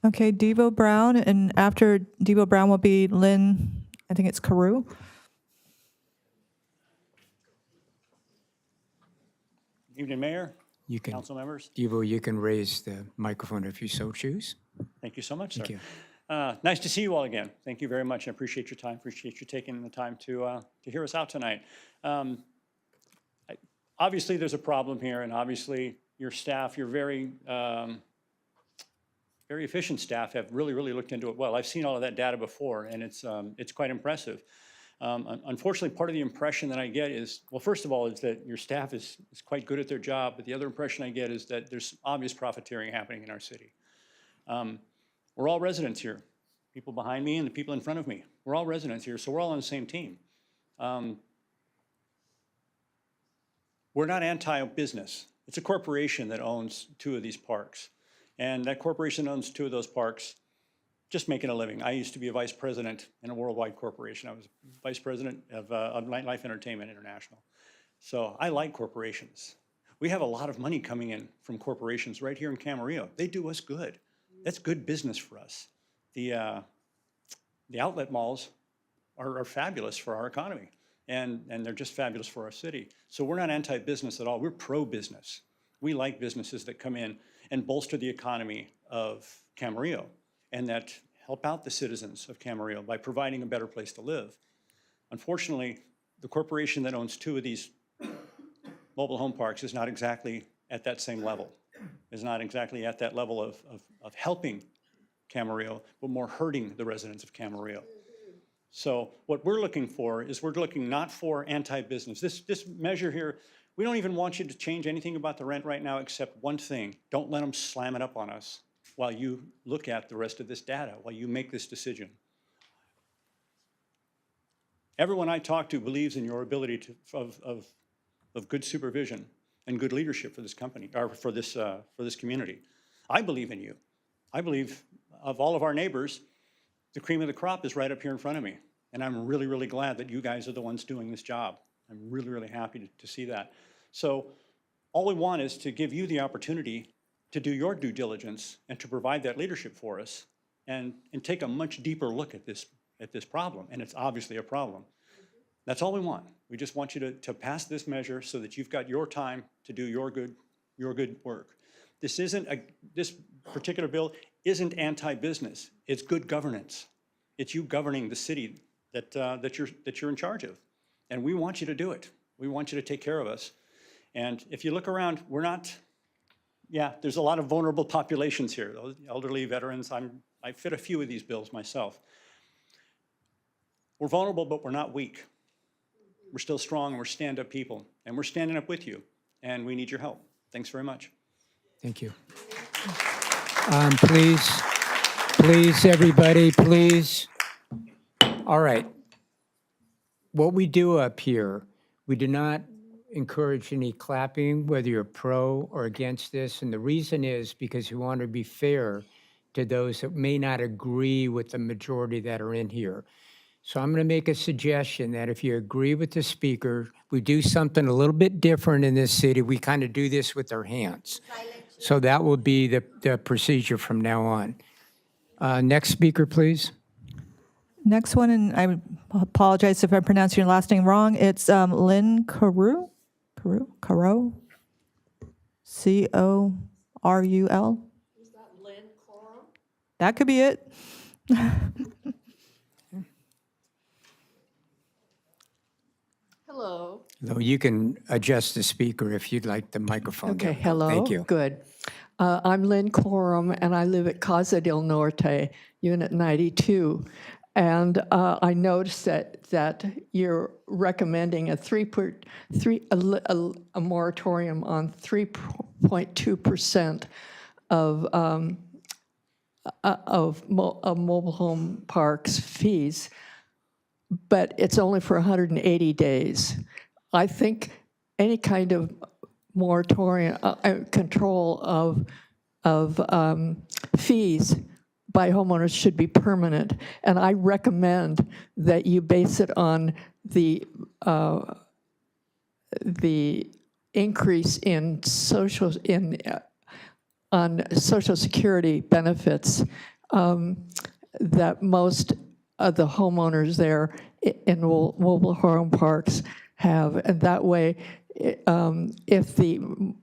Okay, Devo Brown, and after Devo Brown will be Lynn, I think it's Carew.
Evening, Mayor,
You can,
council members.
Devo, you can raise the microphone if you so choose.
Thank you so much, sir.
Thank you.
Nice to see you all again. Thank you very much. I appreciate your time. Appreciate you taking the time to hear us out tonight. Obviously, there's a problem here, and obviously, your staff, your very efficient staff, have really looked into it well. I've seen all of that data before, and it's quite impressive. Unfortunately, part of the impression that I get is, well, first of all, is that your staff is quite good at their job, but the other impression I get is that there's obvious profiteering happening in our city. We're all residents here. People behind me and the people in front of me. We're all residents here, so we're all on the same team. We're not anti-business. It's a corporation that owns 2 of these parks. And that corporation owns 2 of those parks, just making a living. I used to be a vice president in a worldwide corporation. I was vice president of Nightlife Entertainment International. So I like corporations. We have a lot of money coming in from corporations right here in Camarillo. They do us good. That's good business for us. The outlet malls are fabulous for our economy, and they're just fabulous for our city. So we're not anti-business at all. We're pro-business. We like businesses that come in and bolster the economy of Camarillo and that help out the citizens of Camarillo by providing a better place to live. Unfortunately, the corporation that owns 2 of these mobile home parks is not exactly at that same level, is not exactly at that level of helping Camarillo, but more hurting the residents of Camarillo. So what we're looking for is we're looking not for anti-business. This measure here, we don't even want you to change anything about the rent right now except one thing. Don't let them slam it up on us while you look at the rest of this data, while you make this decision. Everyone I talk to believes in your ability of good supervision and good leadership for this company, or for this community. I believe in you. I believe of all of our neighbors, the cream of the crop is right up here in front of me. And I'm really glad that you guys are the ones doing this job. I'm really happy to see that. So all we want is to give you the opportunity to do your due diligence and to provide that leadership for us and take a much deeper look at this problem. And it's obviously a problem. That's all we want. We just want you to pass this measure so that you've got your time to do your good work. This particular bill isn't anti-business. It's good governance. It's you governing the city that you're in charge of. And we want you to do it. We want you to take care of us. And if you look around, there's a lot of vulnerable populations here, those elderly, veterans. I fit a few of these bills myself. We're vulnerable, but we're not weak. We're still strong, and we're stand-up people, and we're standing up with you, and we need your help. Thanks very much.
Thank you. Please, everybody, please. All right. What we do up here, we do not encourage any clapping, whether you're pro or against this. And the reason is because we want to be fair to those that may not agree with the majority that are in here. So I'm going to make a suggestion that if you agree with the speaker, we do something a little bit different in this city. We kind of do this with our hands. So that will be the procedure from now on. Next speaker, please.
Next one, and I apologize if I'm pronouncing your last name wrong. It's Lynn Carou? Carou? C-O-R-U-L? Is that Lynn Carou? That could be it.
Hello.
No, you can adjust the speaker if you'd like the microphone.
Okay,
down.
hello.
Thank you.
Good. I'm Lynn Corum, and I live at Casa del Norte, Unit 92. And I noticed that you're recommending a moratorium on 3.2% of mobile home parks fees, but it's only for 180 days. I think any kind of moratorium, control of fees by homeowners should be permanent. And I recommend that you base it on the increase in on Social Security benefits that most of the homeowners there in mobile home parks have. And that way, if the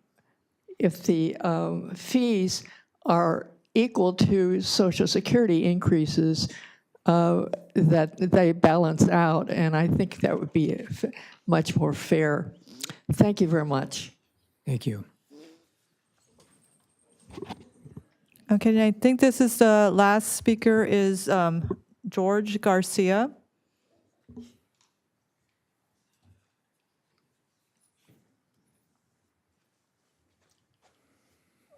fees are equal to Social Security increases, that they balance out, and I think that would be much more fair. Thank you very much.
Thank you.
Okay, and I think this is the last speaker is George Garcia.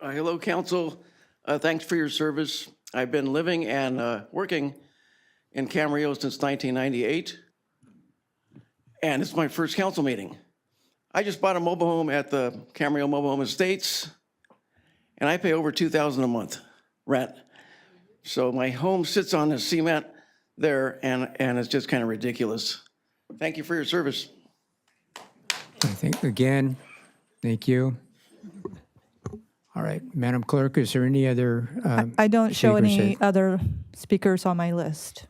Hello, Council. Thanks for your service. I've been living and working in Camarillo since 1998, and it's my first council meeting. I just bought a mobile home at the Camarillo Mobile Home Estates, and I pay over $2,000 a month rent. So my home sits on the cement there, and it's just kind of ridiculous. Thank you for your service.
I think, again, thank you. All right, Madam Clerk, is there any other
I don't show
speakers
any
here?
other speakers on my list.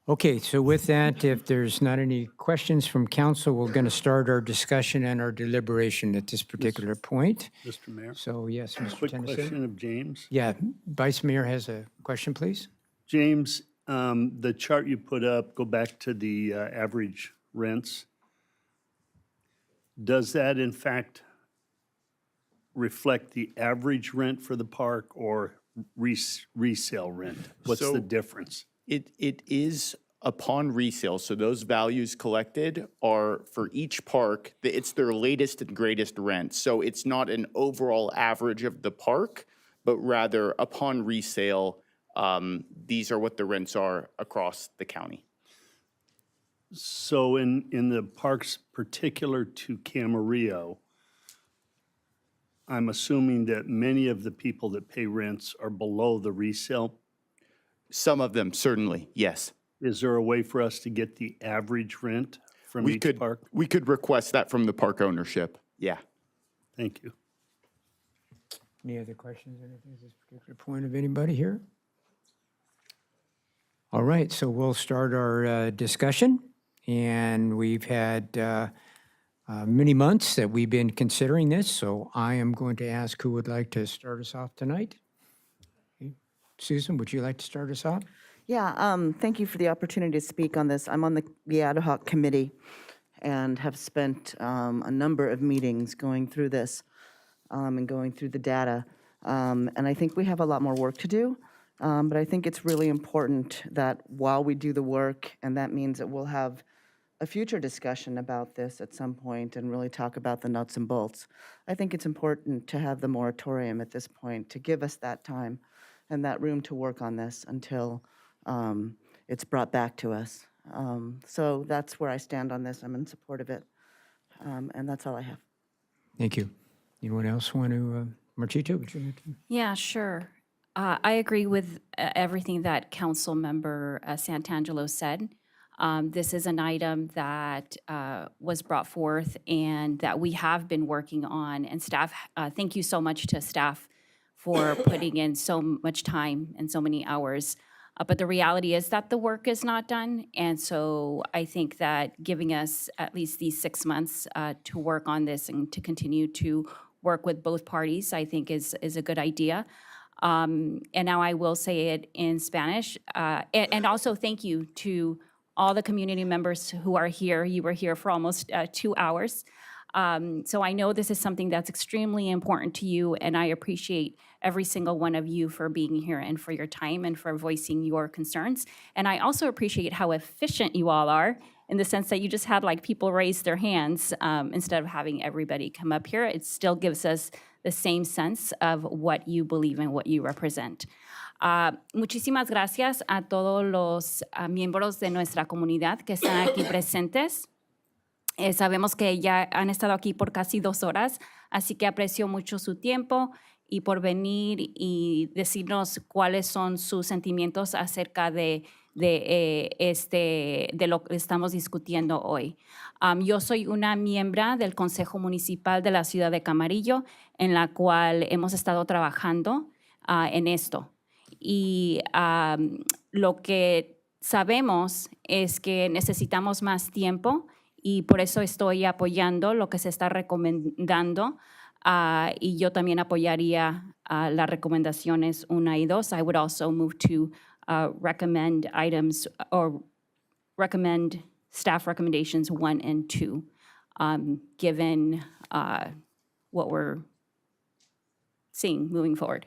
Okay, so with that, if there's not any questions from council, we're going to start our discussion and our deliberation at this particular point.
Mr. Mayor?
So, yes, Mr.
Quick
Tennessee.
question of James.
Yeah, Vice Mayor has a question, please.
James, the chart you put up, go back to the average rents. Does that in fact reflect the average rent for the park or resale rent? What's
So-
the difference?
It is upon resale, so those values collected are for each park, it's their latest and greatest rent. So it's not an overall average of the park, but rather upon resale, these are what the rents are across the county.
So in the parks particular to Camarillo, I'm assuming that many of the people that pay rents are below the resale.
Some of them, certainly, yes.
Is there a way for us to get the average rent from each park?
We could request that from the park ownership, yeah.
Thank you.
Any other questions or anything at this particular point of anybody here? All right, so we'll start our discussion. And we've had many months that we've been considering this, so I am going to ask who would like to start us off tonight. Susan, would you like to start us off?
Yeah, thank you for the opportunity to speak on this. I'm on the ad hoc committee and have spent a number of meetings going through this and going through the data. And I think we have a lot more work to do, but I think it's really important that while we do the work, and that means that we'll have a future discussion about this at some point and really talk about the nuts and bolts. I think it's important to have the moratorium at this point to give us that time and that room to work on this until it's brought back to us. So that's where I stand on this. I'm in support of it. And that's all I have.
Thank you. Anyone else want to, Marchito, would you like to?
Yeah, sure. I agree with everything that Council Member Santangelo said. This is an item that was brought forth and that we have been working on. And staff, thank you so much to staff for putting in so much time and so many hours. But the reality is that the work is not done. And so I think that giving us at least these 6 months to work on this and to continue to work with both parties, I think is a good idea. And now I will say it in Spanish. And also thank you to all the community members who are here. You were here for almost 2 hours. So I know this is something that's extremely important to you, and I appreciate every single one of you for being here and for your time and for voicing your concerns. And I also appreciate how efficient you all are in the sense that you just had like people raise their hands instead of having everybody come up here. It still gives us the same sense of what you believe and what you represent. Muchísimas gracias a todos los miembros de nuestra comunidad que están aquí presentes. Sabemos que ya han estado aquí por casi 2 horas, así que aprecio mucho su tiempo y por venir y decirnos cuáles son sus sentimientos acerca de lo que estamos discutiendo hoy. Yo soy una miembro del Consejo Municipal de la Ciudad de Camarillo, en la cual hemos estado trabajando en esto. Y lo que sabemos es que necesitamos más tiempo y por eso estoy apoyando lo que se está recomendando. Y yo también apoyaría las recomendaciones 1 y 2. I would also move to recommend items or recommend staff recommendations 1 and 2, given what we're seeing moving forward.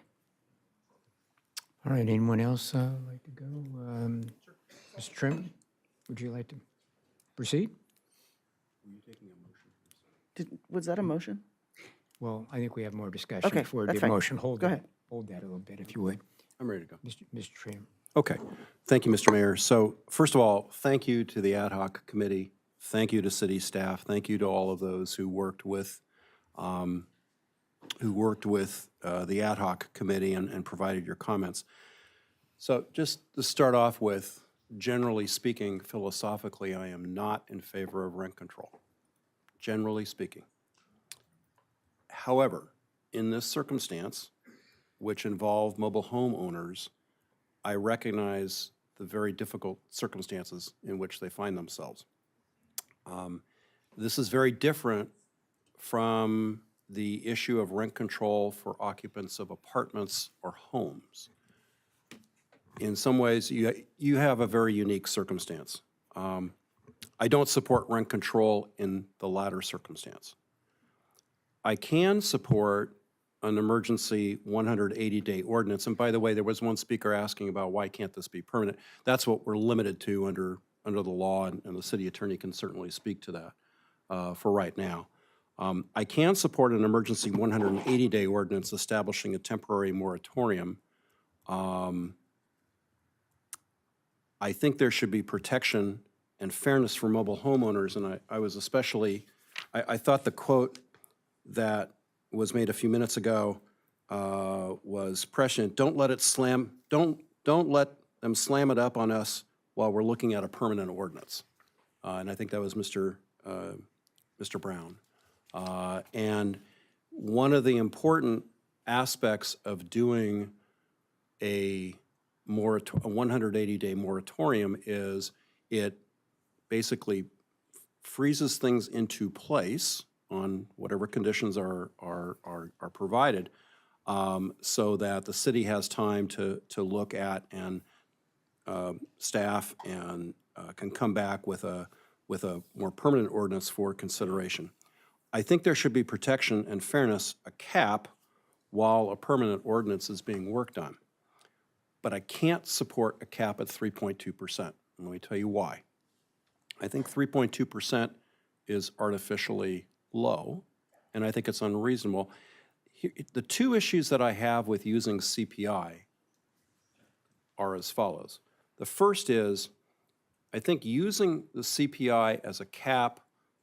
All right, anyone else like to go? Mr. Trim, would you like to proceed?
Was that a motion?
Well, I think we have more discussion
Okay,
before
that's
the
fine.
motion. Hold
Go
that-
ahead.
Hold that a little bit, if you would.
I'm ready to go.
Mr. Trim.
Okay. Thank you, Mr. Mayor. So first of all, thank you to the ad hoc committee. Thank you to city staff. Thank you to all of those who worked with the ad hoc committee and provided your comments. So just to start off with, generally speaking, philosophically, I am not in favor of rent control, generally speaking. However, in this circumstance, which involve mobile home owners, I recognize the very difficult circumstances in which they find themselves. This is very different from the issue of rent control for occupants of apartments or homes. In some ways, you have a very unique circumstance. I don't support rent control in the latter circumstance. I can support an emergency 180-day ordinance. And by the way, there was one speaker asking about why can't this be permanent. That's what we're limited to under the law, and the city attorney can certainly speak to that for right now. I can support an emergency 180-day ordinance establishing a temporary moratorium. I think there should be protection and fairness for mobile homeowners, and I was especially, I thought the quote that was made a few minutes ago was prescient. Don't let them slam it up on us while we're looking at a permanent ordinance. And I think that was Mr. Brown. And one of the important aspects of doing a 180-day moratorium is it basically freezes things into place on whatever conditions are provided, so that the city has time to look at and staff and can come back with a more permanent ordinance for consideration. I think there should be protection and fairness, a cap, while a permanent ordinance is being worked on. But I can't support a cap at 3.2%. And let me tell you why. I think 3.2% is artificially low, and I think it's unreasonable. The two issues that I have with using CPI are as follows. The first is, I think using the CPI as a cap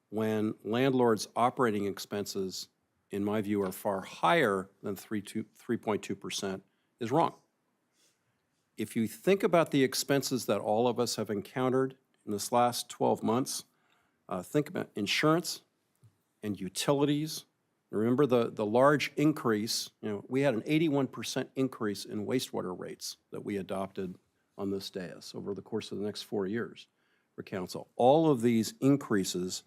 when landlords' operating expenses, in my view, are far higher than 3.2% is wrong. If you think about the expenses that all of us have encountered in this last 12 months, think about insurance and utilities. Remember the large increase, we had an 81% increase in wastewater rates that we adopted on this dais over the course of the next 4 years for council. All of these increases,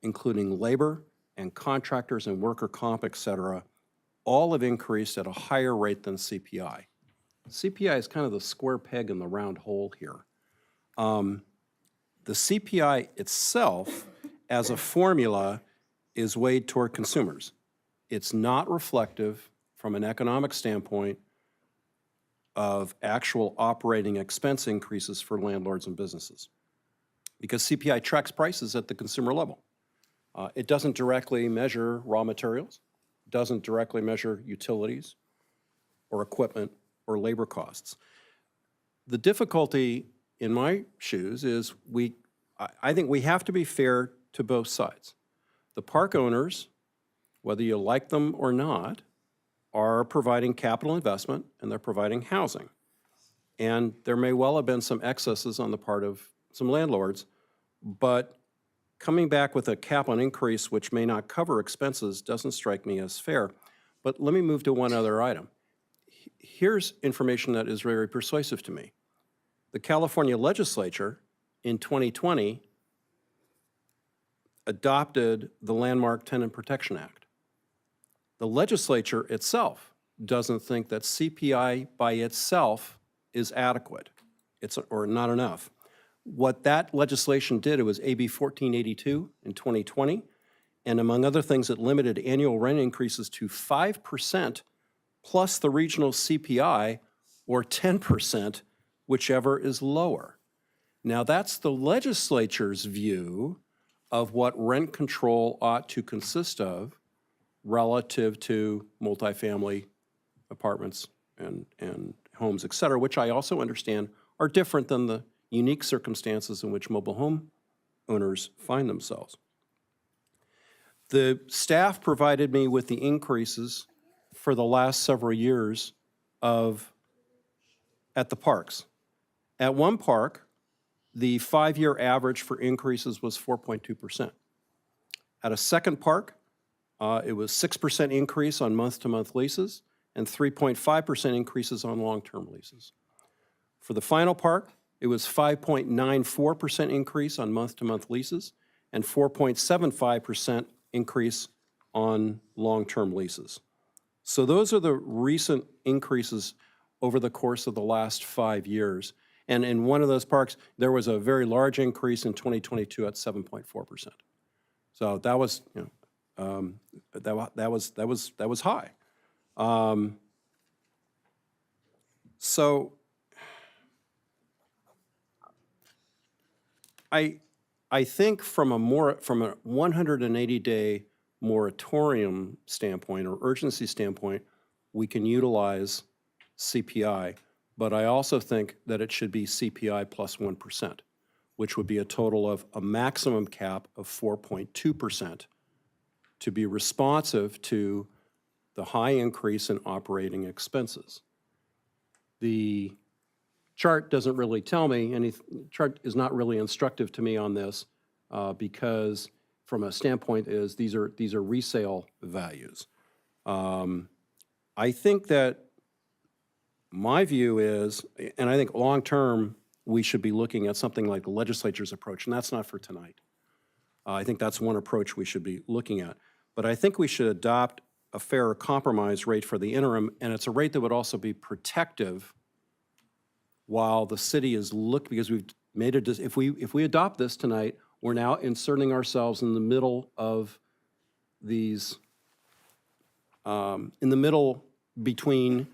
including labor and contractors and worker comp, et cetera, all have increased at a higher rate than CPI. CPI is kind of the square peg in the round hole here. The CPI itself, as a formula, is weighed toward consumers. It's not reflective, from an economic standpoint, of actual operating expense increases for landlords and businesses, because CPI tracks prices at the consumer level. It doesn't directly measure raw materials, doesn't directly measure utilities or equipment or labor costs. The difficulty in my shoes is I think we have to be fair to both sides. The park owners, whether you like them or not, are providing capital investment and they're providing housing. And there may well have been some excesses on the part of some landlords, but coming back with a cap on increase which may not cover expenses doesn't strike me as fair. But let me move to one other item. Here's information that is very persuasive to me. The California legislature in 2020 adopted the Landmark Tenant Protection Act. The legislature itself doesn't think that CPI by itself is adequate, or not enough. What that legislation did, it was AB 1482 in 2020, and among other things, it limited annual rent increases to 5% plus the regional CPI, or 10%, whichever is lower. Now, that's the legislature's view of what rent control ought to consist of relative to multifamily apartments and homes, et cetera, which I also understand are different than the unique circumstances in which mobile home owners find themselves. The staff provided me with the increases for the last several years at the parks. At one park, the 5-year average for increases was 4.2%. At a second park, it was 6% increase on month-to-month leases and 3.5% increases on long-term leases. For the final park, it was 5.94% increase on month-to-month leases and 4.75% increase on long-term leases. So those are the recent increases over the course of the last 5 years. And in one of those parks, there was a very large increase in 2022 at 7.4%. So that was, that was high. So I think from a 180-day moratorium standpoint or urgency standpoint, we can utilize CPI, but I also think that it should be CPI plus 1%, which would be a total of a maximum cap of 4.2% to be responsive to the high increase in operating expenses. The chart doesn't really tell me, chart is not really instructive to me on this because from a standpoint is these are resale values. I think that my view is, and I think long-term we should be looking at something like the legislature's approach, and that's not for tonight. I think that's one approach we should be looking at. But I think we should adopt a fair compromise rate for the interim, and it's a rate that would also be protective while the city is because we've made a, if we adopt this tonight, we're now inserting ourselves in the middle of these, in the middle between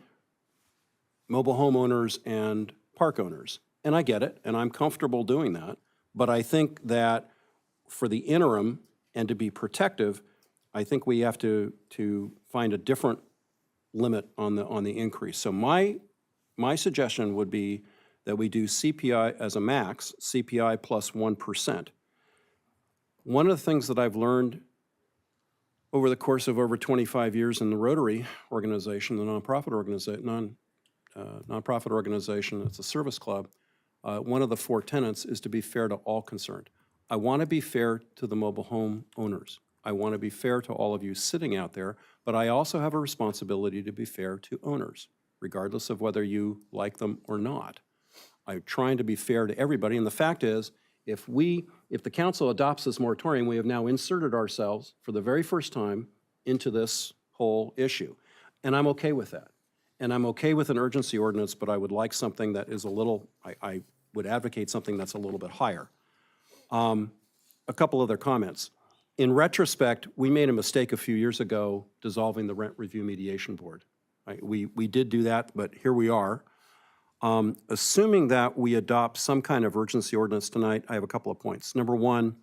mobile homeowners and park owners. And I get it, and I'm comfortable doing that. But I think that for the interim and to be protective, I think we have to find a different limit on the increase. So my suggestion would be that we do CPI as a max, CPI plus 1%. One of the things that I've learned over the course of over 25 years in the Rotary organization, the nonprofit organization, it's a service club, one of the 4 tenets is to be fair to all concerned. I want to be fair to the mobile home owners. I want to be fair to all of you sitting out there, but I also have a responsibility to be fair to owners, regardless of whether you like them or not. I'm trying to be fair to everybody, and the fact is, if the council adopts this moratorium, we have now inserted ourselves for the very first time into this whole issue. And I'm okay with that. And I'm okay with an urgency ordinance, but I would like something that is a little, I would advocate something that's a little bit higher. A couple other comments. In retrospect, we made a mistake a few years ago dissolving the Rent Review Mediation Board. We did do that, but here we are. Assuming that we adopt some kind of urgency ordinance tonight, I have a couple of points. Number one,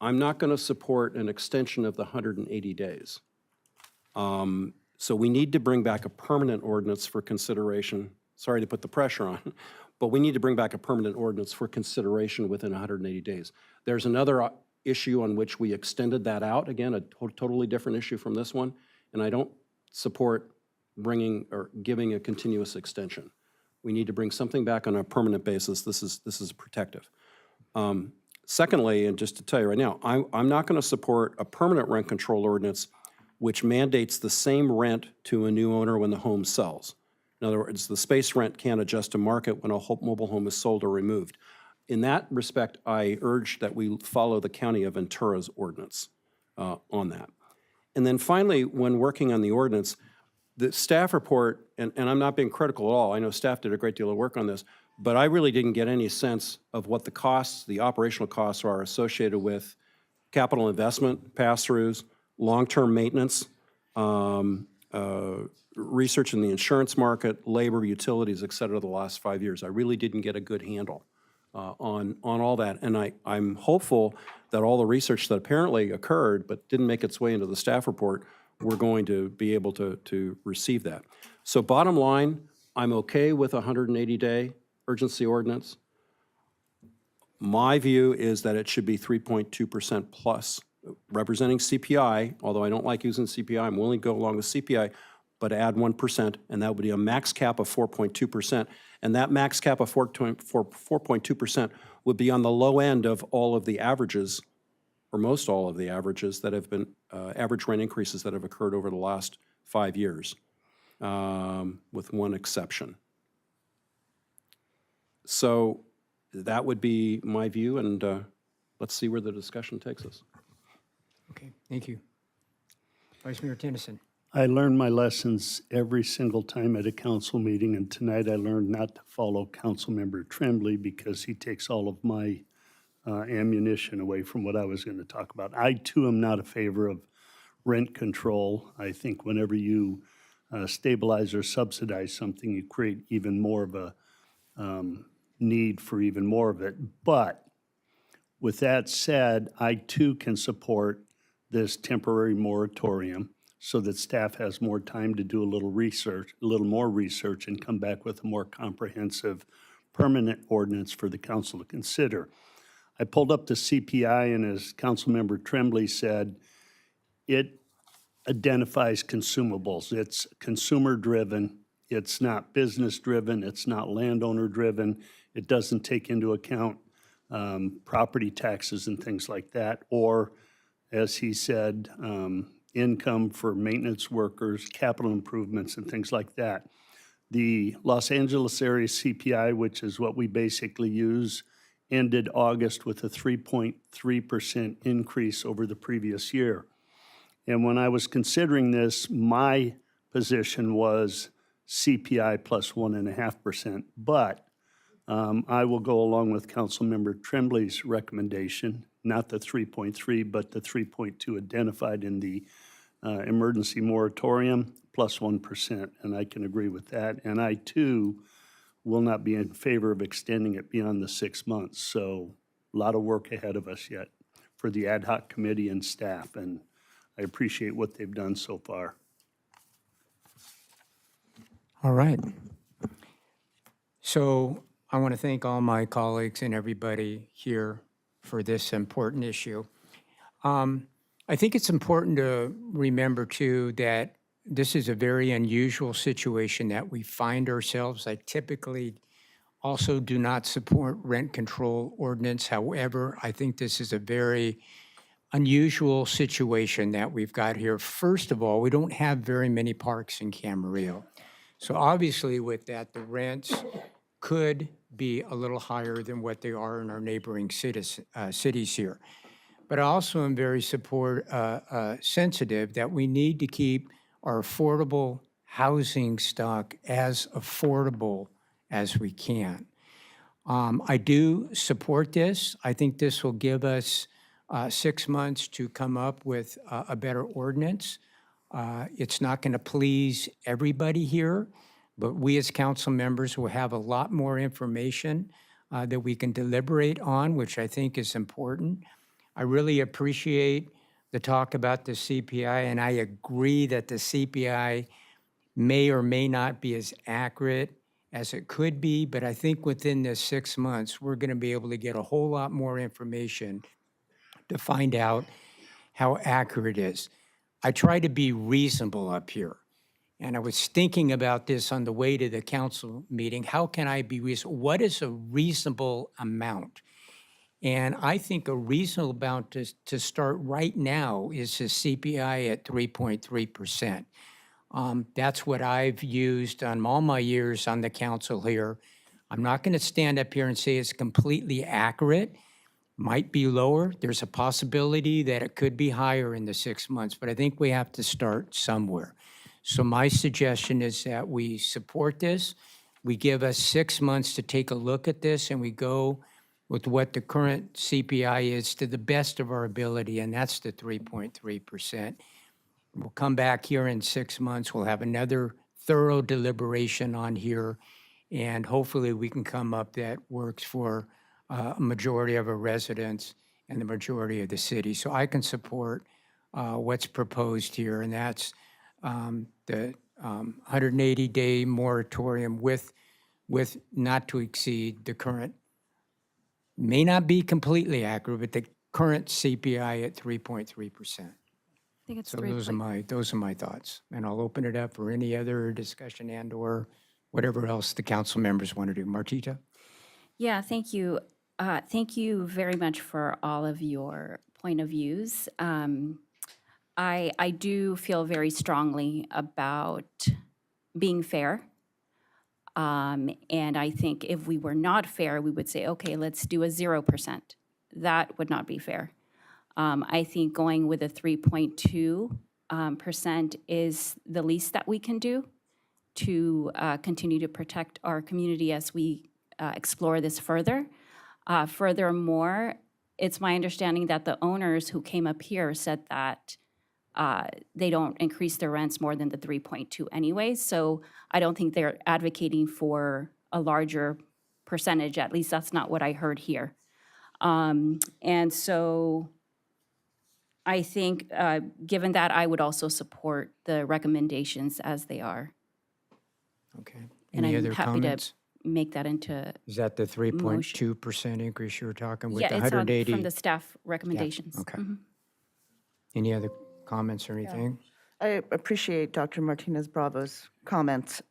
I'm not going to support an extension of the 180 days. So we need to bring back a permanent ordinance for consideration. Sorry to put the pressure on, but we need to bring back a permanent ordinance for consideration within 180 days. There's another issue on which we extended that out. Again, a totally different issue from this one, and I don't support bringing or giving a continuous extension. We need to bring something back on a permanent basis. This is protective. Secondly, and just to tell you right now, I'm not going to support a permanent rent control ordinance which mandates the same rent to a new owner when the home sells. In other words, the space rent can't adjust to market when a mobile home is sold or removed. In that respect, I urge that we follow the County of Ventura's ordinance on that. And then finally, when working on the ordinance, the staff report, and I'm not being critical at all, I know staff did a great deal of work on this, but I really didn't get any sense of what the costs, the operational costs are associated with capital investment, pass-throughs, long-term maintenance, research in the insurance market, labor, utilities, et cetera, the last 5 years. I really didn't get a good handle on all that. And I'm hopeful that all the research that apparently occurred but didn't make its way into the staff report, we're going to be able to receive that. So bottom line, I'm okay with a 180-day urgency ordinance. My view is that it should be 3.2% plus, representing CPI, although I don't like using CPI, I'm willing to go along with CPI, but add 1%, and that would be a max cap of 4.2%. And that max cap of 4.2% would be on the low end of all of the averages, or most all of the averages that have been, average rent increases that have occurred over the last 5 years, with one exception. So that would be my view, and let's see where the discussion takes us.
Okay, thank you. Vice Mayor Tennyson.
I learn my lessons every single time at a council meeting, and tonight I learned not to follow Councilmember Tremblay because he takes all of my ammunition away from what I was going to talk about. I, too, am not a favor of rent control. I think whenever you stabilize or subsidize something, you create even more of a need for even more of it. But with that said, I, too, can support this temporary moratorium so that staff has more time to do a little more research and come back with a more comprehensive permanent ordinance for the council to consider. I pulled up the CPI, and as Councilmember Tremblay said, it identifies consumables. It's consumer-driven. It's not business-driven. It's not landowner-driven. It doesn't take into account property taxes and things like that, or, as he said, income for maintenance workers, capital improvements, and things like that. The Los Angeles area CPI, which is what we basically use, ended August with a 3.3% increase over the previous year. And when I was considering this, my position was CPI plus 1.5%. But I will go along with Councilmember Tremblay's recommendation, not the 3.3, but the 3.2 identified in the emergency moratorium plus 1%. And I can agree with that. And I, too, will not be in favor of extending it beyond the 6 months. So a lot of work ahead of us yet for the ad hoc committee and staff. And I appreciate what they've done so far.
All right. So I want to thank all my colleagues and everybody here for this important issue. I think it's important to remember, too, that this is a very unusual situation that we find ourselves. I typically also do not support rent control ordinance. However, I think this is a very unusual situation that we've got here. First of all, we don't have very many parks in Camarillo. So obviously with that, the rents could be a little higher than what they are in our neighboring cities here. But I also am very sensitive that we need to keep our affordable housing stock as affordable as we can. I do support this. I think this will give us 6 months to come up with a better ordinance. It's not going to please everybody here, but we as council members will have a lot more information that we can deliberate on, which I think is important. I really appreciate the talk about the CPI, and I agree that the CPI may or may not be as accurate as it could be, but I think within this 6 months, we're going to be able to get a whole lot more information to find out how accurate it is. I try to be reasonable up here, and I was thinking about this on the way to the council meeting. How can I be reasonable? What is a reasonable amount? And I think a reasonable amount to start right now is the CPI at 3.3%. That's what I've used on all my years on the council here. I'm not going to stand up here and say it's completely accurate. Might be lower. There's a possibility that it could be higher in the 6 months, but I think we have to start somewhere. So my suggestion is that we support this. We give us 6 months to take a look at this, and we go with what the current CPI is to the best of our ability, and that's the 3.3%. We'll come back here in 6 months. We'll have another thorough deliberation on here, and hopefully we can come up that works for a majority of our residents and the majority of the city. So I can support what's proposed here, and that's the 180-day moratorium with not to exceed the current, may not be completely accurate, but the current CPI at 3.3%.
I think it's
So
3.
those are my thoughts, and I'll open it up for any other discussion and/or whatever else the council members want to do. Martita?
Yeah, thank you. Thank you very much for all of your point of views. I do feel very strongly about being fair. And I think if we were not fair, we would say, okay, let's do a 0%. That would not be fair. I think going with a 3.2% is the least that we can do to continue to protect our community as we explore this further. Furthermore, it's my understanding that the owners who came up here said that they don't increase their rents more than the 3.2 anyway. So I don't think they're advocating for a larger percentage. At least that's not what I heard here. And so I think, given that, I would also support the recommendations as they are.
Okay.
And
Any
I'm
other
happy
comments?
to make that into,
Is that the 3.2% increase you were talking with
yeah,
the
it's
180?
from the staff recommendations.
Okay.
Mhm.
Any other comments or anything?
I appreciate Dr. Martinez-Bravo's comments.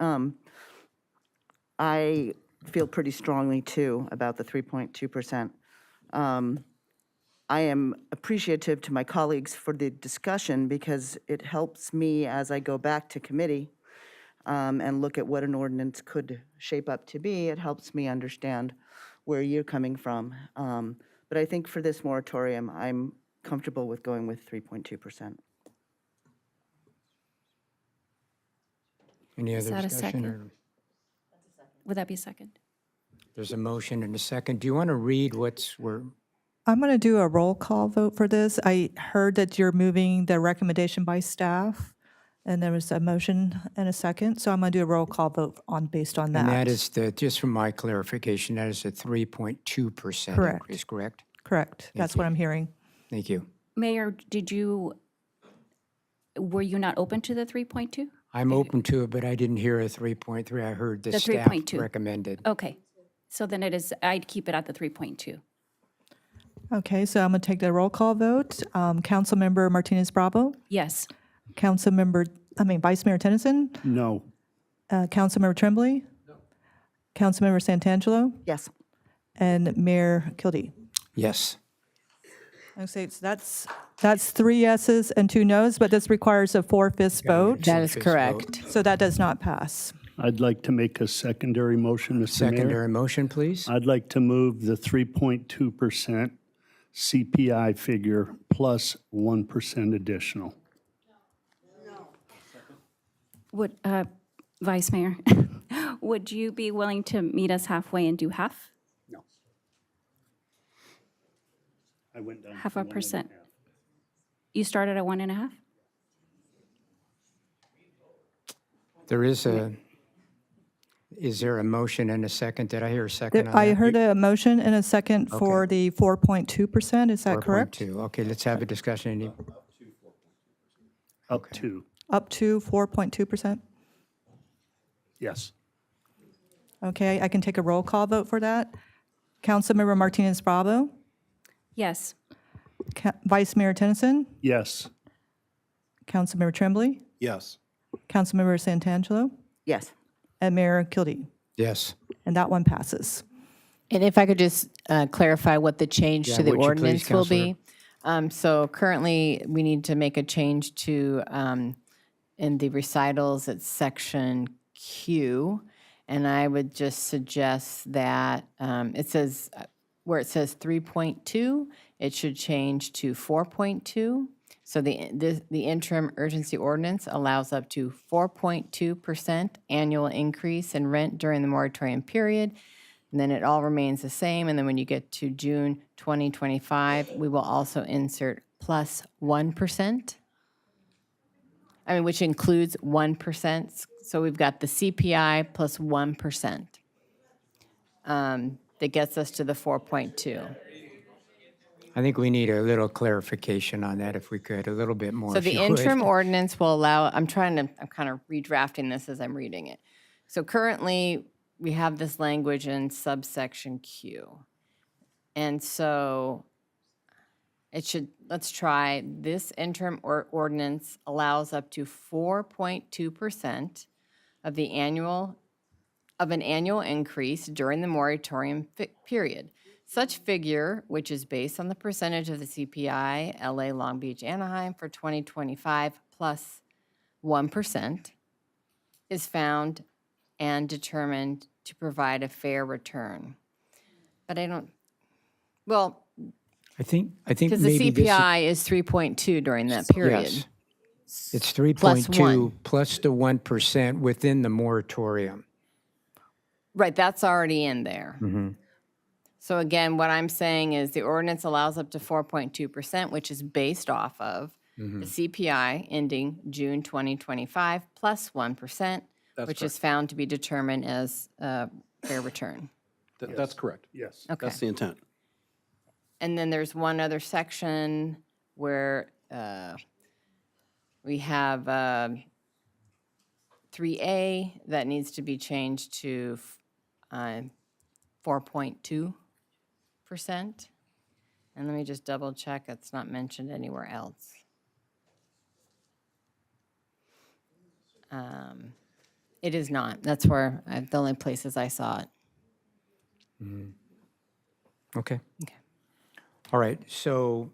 I feel pretty strongly, too, about the 3.2%. I am appreciative to my colleagues for the discussion because it helps me as I go back to committee and look at what an ordinance could shape up to be, it helps me understand where you're coming from. But I think for this moratorium, I'm comfortable with going with 3.2%.
Any
Is
other
that a
discussion?
second?
or-
Would that be a second?
There's a motion and a second. Do you want to read
I'm going to do a roll call vote for this. I heard that you're moving the recommendation by staff, and there was a motion and a second, so I'm going to do a roll call vote based on that.
And that is just from my clarification, that is a 3.2%
Correct.
increase, correct?
Correct. That's what I'm hearing.
Thank you.
Mayor, were you not open to the 3.2?
I'm open to it, but I didn't hear a 3.3. I heard the
The
staff
3.2.
recommended.
Okay, so then I'd keep it at the 3.2.
Okay, so I'm going to take the roll call vote. Councilmember Martinez Bravo,
Yes.
Vice Mayor Tennyson,
No.
Councilmember Tremblay, Councilmember Santangelo,
Yes.
and Mayor Kildee.
Yes.
I would say that's 3 yeses and 2 nos, but this requires a 4/5 vote.
That is correct.
So that does not pass.
I'd like to make a secondary motion, Mr. Mayor.
Secondary motion, please.
I'd like to move the 3.2% CPI figure plus 1% additional.
Vice Mayor, would you be willing to meet us halfway and do half?
No. I went down.
Half
to
a
1.5.
percent. You started at 1.5?
Is there a motion and a second? Did I hear a second on that?
I heard a motion and a second for the 4.2%. Is that correct?
4.2. Okay, let's have a discussion.
Up to,
Up to 4.2%?
yes.
Okay, I can take a roll call vote for that. Councilmember Martinez Bravo,
Yes.
Vice Mayor Tennyson,
Yes.
Councilmember Tremblay,
Yes.
Councilmember Santangelo,
Yes.
and Mayor Kildee.
Yes.
And that one passes.
And if I could just clarify what the change
Yeah,
to the
would you please,
ordinance will be. So currently, we need to make a change to, in the recitals, it's section Q. And I would just suggest that it says, where it says 3.2, it should change to 4.2. So the interim urgency ordinance allows up to 4.2% annual increase in rent during the moratorium period. And then it all remains the same. And then when you get to June 2025, we will also insert plus 1%. Which includes 1%. So we've got the CPI plus 1%. That gets us to the 4.2.
I think we need a little clarification on that if we could, a little bit more.
So
if
the
you would.
interim ordinance will allow, I'm kind of redrafting this as I'm reading it. So currently, we have this language in subsection Q. And so let's try, this interim ordinance allows up to 4.2% of an annual increase during the moratorium period. Such figure, which is based on the percentage of the CPI, LA, Long Beach, Anaheim for 2025 plus 1%, is found and determined to provide a fair return. But I think because the
maybe this
CPI is 3.2 during that period.
Yes. It's
Plus
3.2
1.
plus the 1% within the moratorium.
Right, that's already in there. So again, what I'm saying is the ordinance allows up to 4.2%, which is based off of the CPI ending June 2025 plus 1%, which is found to be determined as a fair return.
That's correct.
Yes.
Okay.
That's the intent.
And then there's one other section where we have 3A that needs to be changed to 4.2%. And let me just double check, it's not mentioned anywhere else. It is not. That's where, the only places I saw it.
Okay. All right, so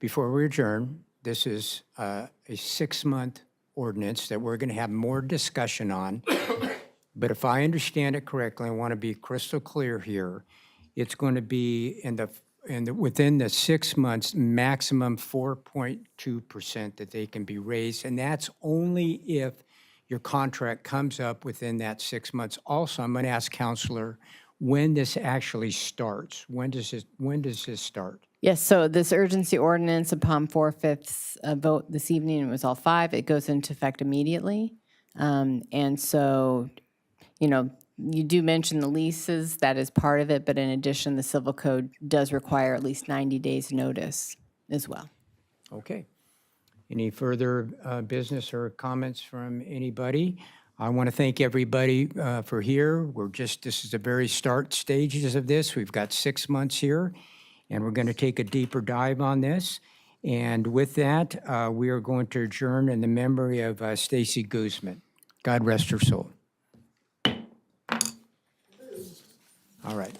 before we adjourn, this is a 6-month ordinance that we're going to have more discussion on. But if I understand it correctly, I want to be crystal clear here. It's going to be within the 6 months, maximum 4.2% that they can be raised. And that's only if your contract comes up within that 6 months. Also, I'm going to ask Counselor when this actually starts. When does this start?
Yes, so this urgency ordinance, upon 4/5 vote this evening, it was all 5, it goes into effect immediately. And so, you know, you do mention the leases, that is part of it, but in addition, the civil code does require at least 90 days notice as well.
Okay. Any further business or comments from anybody? I want to thank everybody for here. This is the very start stages of this. We've got 6 months here, and we're going to take a deeper dive on this. And with that, we are going to adjourn in the memory of Stacy Guzman. God rest her soul. All right.